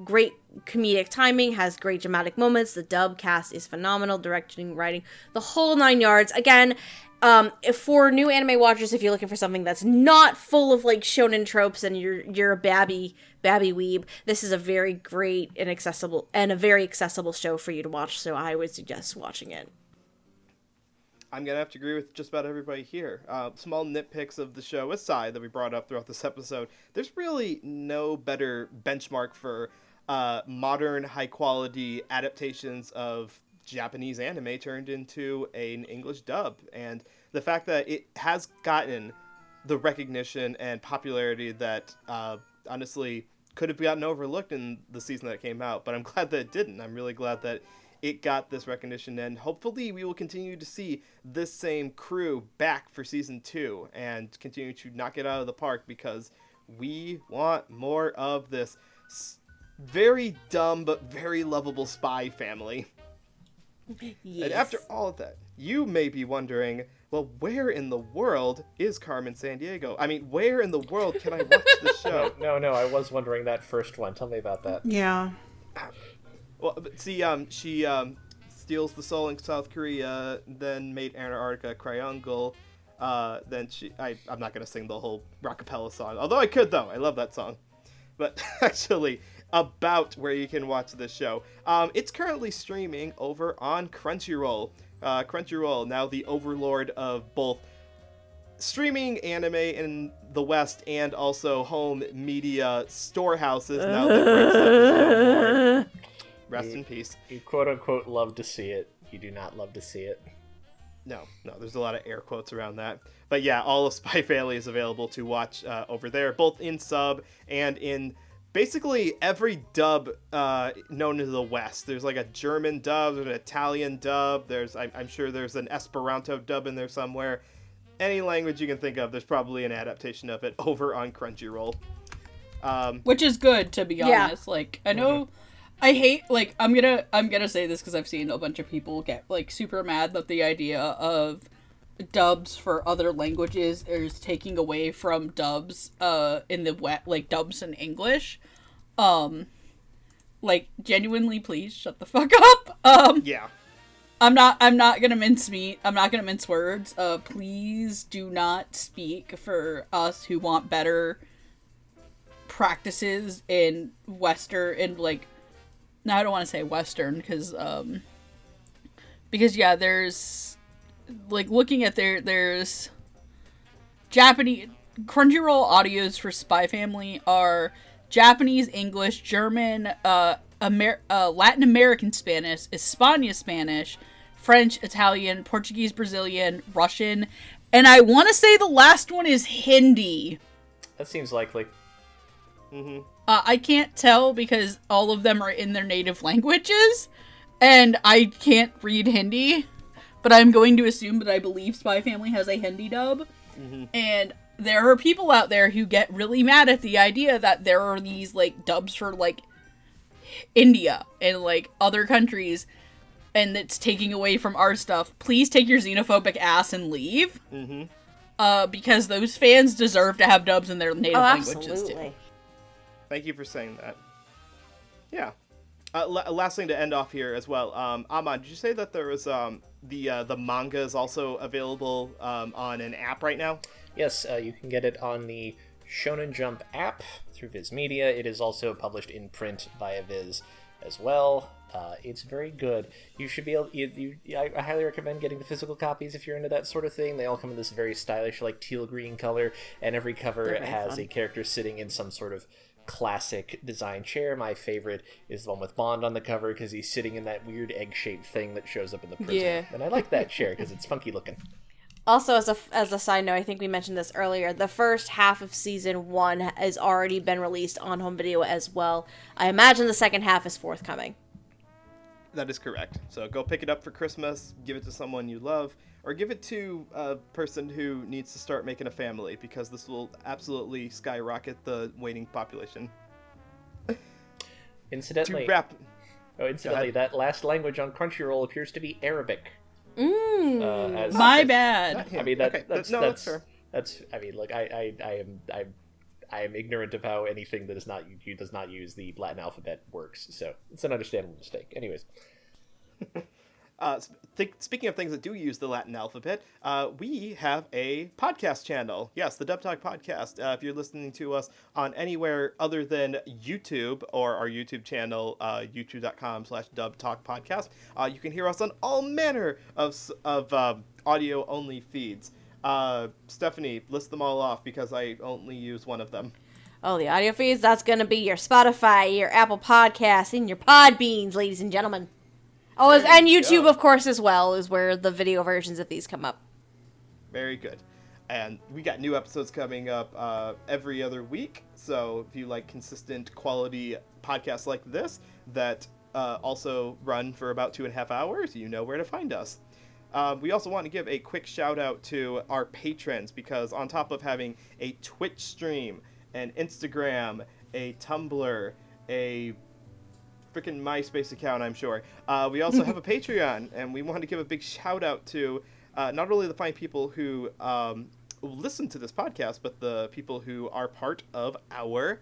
[SPEAKER 1] great comedic timing, has great dramatic moments. The dub cast is phenomenal, directing, writing, the whole 9 yards. Again, if for new anime watchers, if you're looking for something that's not full of like shonen tropes and you're a babby weeb, this is a very great and a very accessible show for you to watch. So I would suggest watching it.
[SPEAKER 2] I'm going to have to agree with just about everybody here. Small nitpicks of the show aside that we brought up throughout this episode, there's really no better benchmark for modern, high-quality adaptations of Japanese anime turned into an English dub. And the fact that it has gotten the recognition and popularity that honestly could have gotten overlooked in the season that came out. But I'm glad that it didn't. I'm really glad that it got this recognition, and hopefully we will continue to see this same crew back for season 2 and continue to knock it out of the park, because we want more of this. very dumb but very lovable spy family.
[SPEAKER 6] Yes.
[SPEAKER 2] And after all of that, you may be wondering, well, where in the world is Carmen Sandiego? I mean, where in the world can I watch the show?
[SPEAKER 5] No, I was wondering that first one. Tell me about that.
[SPEAKER 4] Yeah.
[SPEAKER 2] Well, but see, she steals the soul in South Korea, then made Antarctica Triangle. Then I'm not gonna sing the whole Rockapella song, although I could though. I love that song. But actually, about where you can watch this show, it's currently streaming over on Crunchyroll. Crunchyroll, now the overlord of both streaming anime in the West and also home media storehouses. Now that great stuff is on board. Rest in peace.
[SPEAKER 5] You quote-unquote love to see it. You do not love to see it.
[SPEAKER 2] No, there's a lot of air quotes around that. But yeah, all of Spy Family is available to watch over there, both in sub and in basically every dub known to the West. There's like a German dub, there's an Italian dub, I'm sure there's an Esperanto dub in there somewhere. Any language you can think of, there's probably an adaptation of it over on Crunchyroll.
[SPEAKER 3] Which is good, to be
[SPEAKER 6] Yeah.
[SPEAKER 3] honest. Like, I know... I hate, like, I'm gonna say this because I've seen a bunch of people get, like, super mad that the idea of dubs for other languages is taking away from dubs, in the wet, like, dubs in English. Like, genuinely, please shut the fuck up.
[SPEAKER 2] Yeah.
[SPEAKER 3] I'm not gonna mince meat. I'm not gonna mince words. Please do not speak for us who want better practices in Western, in, like, now I don't want to say Western, because yeah, there's, like, looking at there's Japanese, Crunchyroll audios for Spy Family are Japanese, English, German, Latin American Spanish, España Spanish, French, Italian, Portuguese, Brazilian, Russian, and I want to say the last one is Hindi.
[SPEAKER 5] That seems likely.
[SPEAKER 2] Mm-hmm.
[SPEAKER 3] I can't tell because all of them are in their native languages, and I can't read Hindi, but I'm going to assume that I believe Spy Family has a Hindi dub, and there are people out there who get really mad at the idea that there are these, like, dubs for, like, India and, like, other countries, and it's taking away from our stuff. Please take your xenophobic ass and leave, because those fans deserve to have dubs in their native languages, too.
[SPEAKER 2] Thank you for saying that. Yeah. Last thing to end off here as well. Amon, did you say that there was the manga is also available on an app right now?
[SPEAKER 5] Yes, you can get it on the Shonen Jump app through Viz Media. It is also published in print via Viz as well. It's very good. You should be able. I highly recommend getting the physical copies if you're into that sort of thing. They all come in this very stylish, like, teal green color, and every cover has a character sitting in some sort of classic design chair. My favorite is the one with Bond on the cover because he's sitting in that weird egg-shaped thing that shows up in the prison.
[SPEAKER 3] Yeah.
[SPEAKER 5] And I like that chair because it's funky looking.
[SPEAKER 6] Also, as a side note, I think we mentioned this earlier, the first half of season 1 has already been released on home video as well. I imagine the second half is forthcoming.
[SPEAKER 2] That is correct. So go pick it up for Christmas, give it to someone you love, or give it to a person who needs to start making a family, because this will absolutely skyrocket the waiting population.
[SPEAKER 5] Incidentally, that last language on Crunchyroll appears to be Arabic.
[SPEAKER 3] My bad.
[SPEAKER 5] I mean, that's
[SPEAKER 2] fair.
[SPEAKER 5] That's. I mean, look, I am ignorant of how anything that does not use the Latin alphabet works, so it's an understandable mistake. Anyways.
[SPEAKER 2] Speaking of things that do use the Latin alphabet, we have a podcast channel. Yes, the Dub Talk Podcast. If you're listening to us on anywhere other than YouTube or our YouTube channel, youtube.com/dubtalkpodcast, you can hear us on all manner of audio-only feeds. Stephanie, list them all off because I only use one of them.
[SPEAKER 6] Oh, the audio feeds? That's going to be your Spotify, your Apple Podcasts, and your Podbeans, ladies and gentlemen. Oh, and YouTube, of course, as well, is where the video versions of these come up.
[SPEAKER 2] Very good. And we got new episodes coming up every other week. So if you like consistent quality podcasts like this that also run for about 2.5 hours, you know where to find us. We also want to give a quick shout out to our patrons, because on top of having a Twitch stream, an Instagram, a Tumblr, a freaking MySpace account, I'm sure. We also have a Patreon, and we want to give a big shout out to not only the fine people who listen to this podcast, but the people who are part of our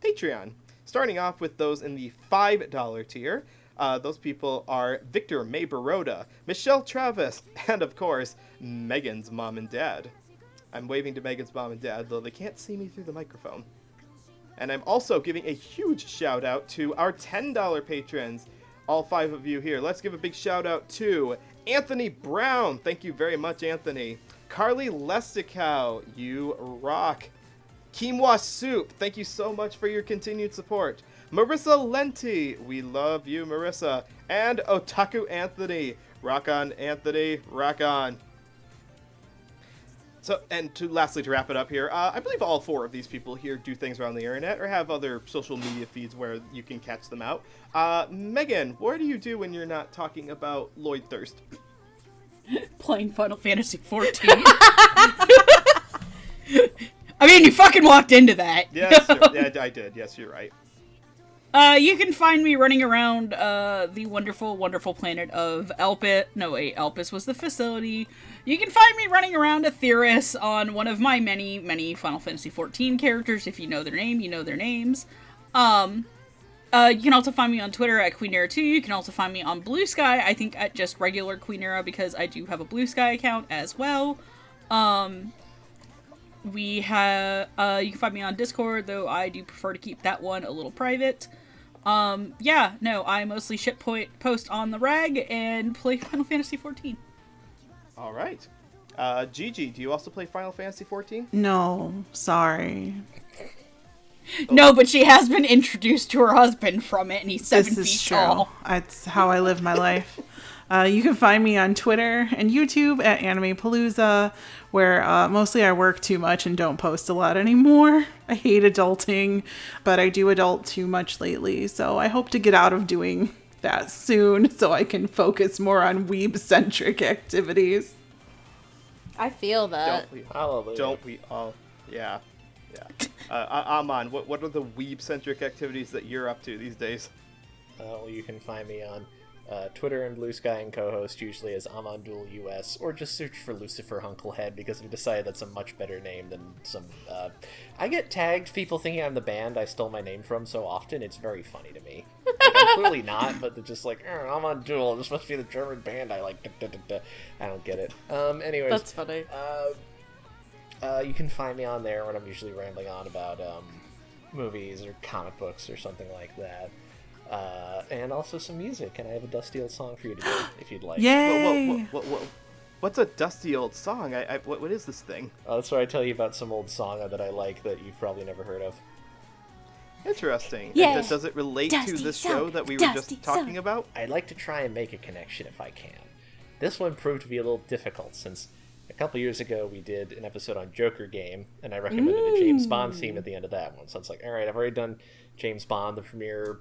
[SPEAKER 2] Patreon. Starting off with those in the $5 tier. Those people are Victor May Baroda, Michelle Travis, and of course, Megan's mom and dad. I'm waving to Megan's mom and dad, though they can't see me through the microphone. And I'm also giving a huge shout out to our $10 patrons, all 5 of you here. Let's give a big shout out to Anthony Brown. Thank you very much, Anthony. Carly Lesticow, you rock. Quinoa Soup, thank you so much for your continued support. Marissa Lenti, we love you, Marissa. And Otaku Anthony, rock on, Anthony, rock on. So, and lastly, to wrap it up here, I believe all 4 of these people here do things around the internet or have other social media feeds where you can catch them out. Megan, what do you do when you're not talking about Lloyd Thirst?
[SPEAKER 3] Playing Final Fantasy 14. I mean, you fucking walked into that.
[SPEAKER 2] Yes, yeah, I did. Yes, you're right.
[SPEAKER 3] You can find me running around the wonderful, wonderful planet of Elpis. No, wait, Elpis was the facility. You can find me running around Aetheris on one of my many, many Final Fantasy XIV characters. If you know their name, you know their names. You can also find me on Twitter at QueenEra2. You can also find me on Blue Sky, I think at just regular QueenEra, because I do have a Blue Sky account as well. We have, you can find me on Discord, though I do prefer to keep that one a little private. Yeah, no, I mostly post on the rag and play Final Fantasy XIV.
[SPEAKER 2] All right. Gigi, do you also play Final Fantasy XIV?
[SPEAKER 4] No, sorry.
[SPEAKER 3] No, but she has been introduced to her husband from it, and he's 7
[SPEAKER 4] This
[SPEAKER 3] feet
[SPEAKER 4] is true.
[SPEAKER 3] tall.
[SPEAKER 4] That's how I live my life. You can find me on Twitter and YouTube at AnimePalooza, where mostly I work too much and don't post a lot anymore. I hate adulting, but I do adult too much lately, so I hope to get out of doing that soon so I can focus more on weeb-centric activities.
[SPEAKER 6] I feel that.
[SPEAKER 5] Hallelujah.
[SPEAKER 2] Don't we all? Yeah. Amon, what are the weeb-centric activities that you're up to these days?
[SPEAKER 5] Well, you can find me on Twitter and Blue Sky and co-host usually as Amandul US, or just search for Lucifer Hunklehead because I've decided that's a much better name than some. I get tagged people thinking I'm the band I stole my name from so often, it's very funny to me. Like, I'm clearly not, but they're just like, Amandul, this must be the German band I like. I don't get it. Anyways.
[SPEAKER 6] That's funny.
[SPEAKER 5] You can find me on there when I'm usually rambling on about movies or comic books or something like that. And also some music, and I have a dusty old song for you to do if you'd like.
[SPEAKER 4] Yay!
[SPEAKER 2] What's a dusty old song? What is this thing?
[SPEAKER 5] That's where I tell you about some old song that I like that you've probably never heard of.
[SPEAKER 2] Interesting.
[SPEAKER 6] Yeah.
[SPEAKER 2] And does it relate
[SPEAKER 6] Dusty
[SPEAKER 2] to this
[SPEAKER 6] song,
[SPEAKER 2] show that we were
[SPEAKER 6] dusty
[SPEAKER 2] just talking
[SPEAKER 6] song.
[SPEAKER 2] about?
[SPEAKER 5] I'd like to try and make a connection if I can. This one proved to be a little difficult since a couple years ago we did an episode on Joker Game, and I recommended a James Bond theme at the end of that one. So it's like, all right, I've already done James Bond, the premier,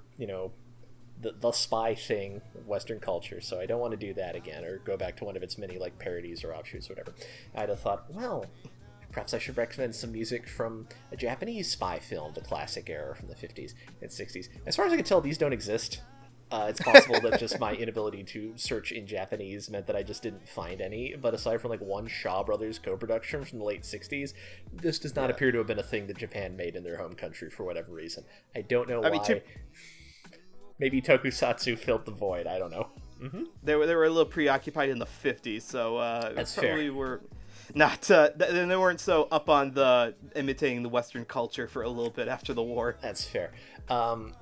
[SPEAKER 5] the spy thing of Western culture, so I don't want to do that again or go back to one of its many like parodies or offshoots or whatever. I'd have thought, well, perhaps I should recommend some music from a Japanese spy film, the classic era from the 50s and 60s. As far as I can tell, these don't exist. It's possible that just my inability to search in Japanese meant that I just didn't find any, but aside from like one Shaw Brothers co-production from the late 60s, this does not appear to have been a thing that Japan made in their home country for whatever reason. I don't know why. Maybe Tokusatsu filled the void. I don't know. Mm-hmm.
[SPEAKER 2] They were a little preoccupied in the 50s, so
[SPEAKER 5] That's
[SPEAKER 2] probably
[SPEAKER 5] fair.
[SPEAKER 2] were not. Then they weren't so up on the imitating the Western culture for a little bit after the war.
[SPEAKER 5] That's fair. And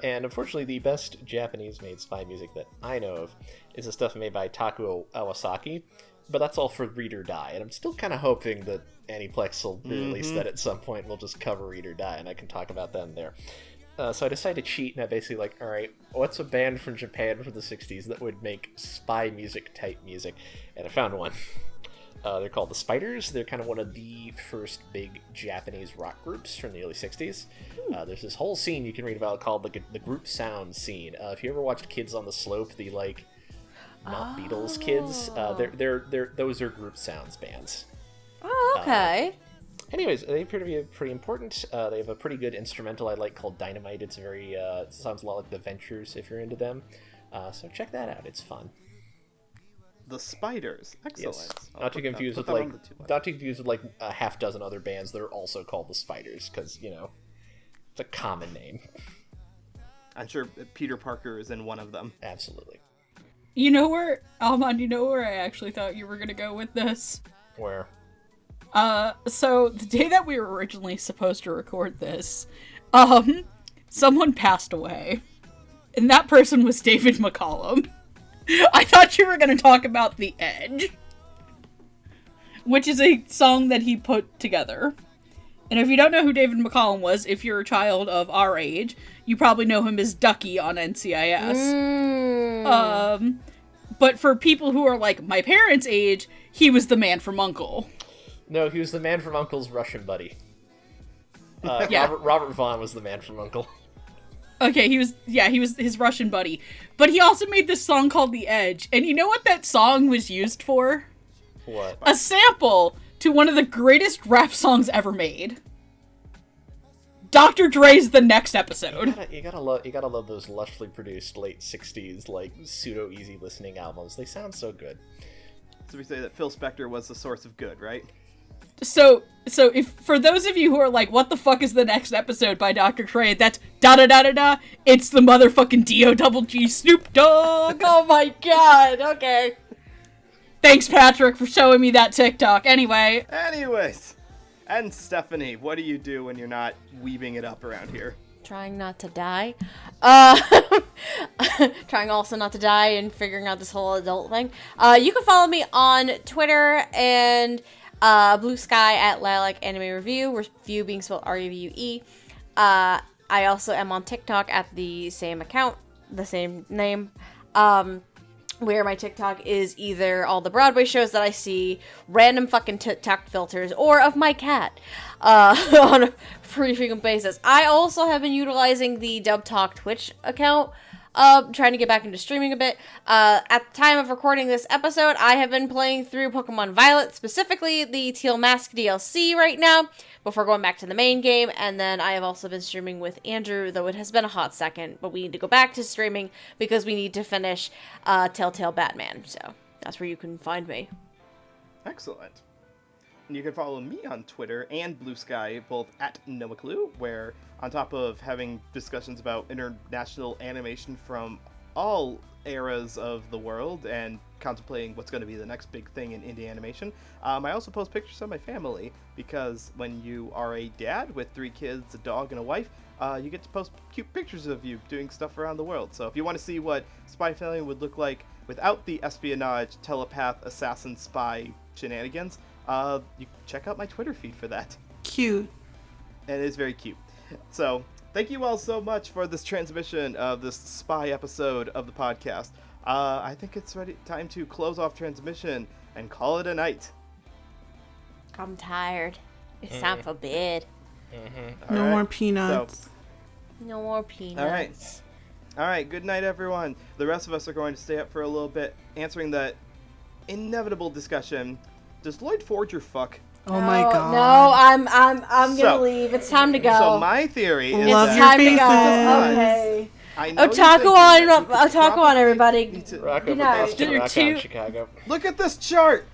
[SPEAKER 5] unfortunately, the best Japanese-made spy music that I know of is the stuff made by Takuo Awasaki, but that's all for Read or Die, and I'm still kind of hoping that Aniplex will release that at some point. We'll just cover Read or Die, and I can talk about them there. So I decided to cheat, and I basically like, all right, what's a band from Japan from the 60s that would make spy music type music? And I found one. They're called the Spiders. They're kind of one of the first big Japanese rock groups from the early 60s. There's this whole scene you can read about called the group sound scene. If you ever watched Kids on the Slope, the like not Beatles kids, they're those are group sounds bands.
[SPEAKER 6] Oh, okay.
[SPEAKER 5] Anyways, they appear to be pretty important. They have a pretty good instrumental I like called Dynamite. It's very, it sounds a lot like The Ventures if you're into them. So check that out. It's fun.
[SPEAKER 2] The Spiders. Excellent.
[SPEAKER 5] Yes. Not to confuse with like a half dozen other bands that are also called The Spiders, because, it's a common name.
[SPEAKER 2] I'm sure Peter Parker is in one of them.
[SPEAKER 5] Absolutely.
[SPEAKER 3] Amon, you know where I actually thought you were going to go with this?
[SPEAKER 5] Where?
[SPEAKER 3] So the day that we were originally supposed to record this, someone passed away. And that person was David McCallum. I thought you were going to talk about The Edge, which is a song that he put together. And if you don't know who David McCallum was, if you're a child of our age, you probably know him as Ducky on NCIS. But for people who are like my parents' age, he was the Man from U.N.C.L.E.
[SPEAKER 5] No, he was the Man from U.N.C.L.'s Russian buddy.
[SPEAKER 3] Yeah.
[SPEAKER 5] Robert Vaughn was the Man from U.N.C.L.E.
[SPEAKER 3] Okay, he was his Russian buddy. But he also made this song called The Edge. And you know what that song was used for?
[SPEAKER 5] What?
[SPEAKER 3] A sample to one of the greatest rap songs ever made. Dr. Dre's The Next Episode.
[SPEAKER 5] You gotta love those lushly produced late 60s, like, pseudo easy listening albums. They sound so good.
[SPEAKER 2] So we say that Phil Spector was the source of good, right?
[SPEAKER 3] So if for those of you who are like, what the fuck is The Next Episode by Dr. Dre? That's da-da-da-da-da. It's the motherfucking D-O-double-G Snoop Dogg.
[SPEAKER 6] Oh my god, okay.
[SPEAKER 3] Thanks, Patrick, for showing me that TikTok. Anyways,
[SPEAKER 2] and Stephanie, what do you do when you're not weaving it up around here?
[SPEAKER 6] Trying not to die. Trying also not to die and figuring out this whole adult thing. You can follow me on Twitter and Blue Sky at Lilac Anime Review. Review being spelled R-U-V-U-E. I also am on TikTok at the same account, the same name. Where my TikTok is either all the Broadway shows that I see, random fucking TikTok filters, or of my cat on a pretty frequent basis. I also have been utilizing the Dub Talk Twitch account, trying to get back into streaming a bit. At the time of recording this episode, I have been playing through Pokemon Violet, specifically the Teal Mask DLC right now, before going back to the main game, and then I have also been streaming with Andrew, though it has been a hot second, but we need to go back to streaming because we need to finish Telltale Batman, so that's where you can find me.
[SPEAKER 2] Excellent. And you can follow me on Twitter and Blue Sky, both at NoahClue, where on top of having discussions about international animation from all eras of the world and contemplating what's going to be the next big thing in indie animation, I also post pictures of my family, because when you are a dad with 3 kids, a dog, and a wife, you get to post cute pictures of you doing stuff around the world. So if you want to see what Spy Family would look like without the espionage, telepath, assassin, spy shenanigans, you check out my Twitter feed for that.
[SPEAKER 4] Cute.
[SPEAKER 2] And it is very cute. So thank you all so much for this transmission of this spy episode of the podcast. I think it's time to close off transmission and call it a night.
[SPEAKER 6] I'm tired. It's time for bed.
[SPEAKER 4] No more peanuts.
[SPEAKER 6] No more peanuts.
[SPEAKER 2] All right, good night, everyone. The rest of us are going to stay up for a little bit, answering that inevitable discussion. Does Lloyd Forger fuck?
[SPEAKER 4] Oh my god.
[SPEAKER 6] No, I'm gonna leave. It's time to go.
[SPEAKER 2] So my theory is
[SPEAKER 4] Love
[SPEAKER 2] that
[SPEAKER 6] It's time to
[SPEAKER 4] your
[SPEAKER 6] go.
[SPEAKER 4] faces.
[SPEAKER 6] Okay.
[SPEAKER 2] I know
[SPEAKER 6] Otaku on, everybody.
[SPEAKER 5] Rock
[SPEAKER 6] Good
[SPEAKER 5] over
[SPEAKER 6] night.
[SPEAKER 5] Boston,
[SPEAKER 3] They're
[SPEAKER 5] rock
[SPEAKER 3] too-
[SPEAKER 5] on Chicago.
[SPEAKER 2] Look at this chart.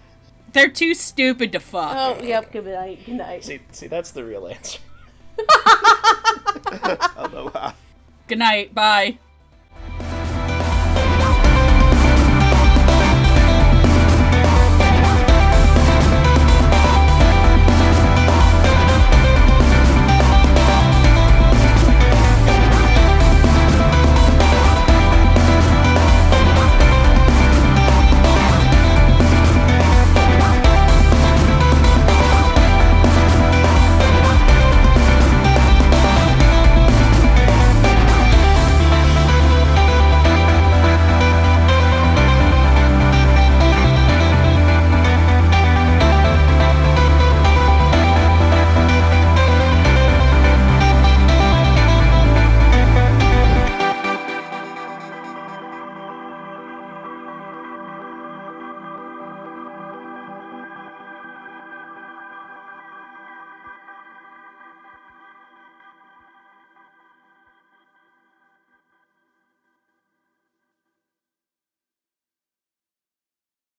[SPEAKER 3] they're too stupid to fuck.
[SPEAKER 6] Oh, yep. Good night. Good night.
[SPEAKER 5] See, that's the real answer.
[SPEAKER 2] Aloha.
[SPEAKER 3] Good night. Bye.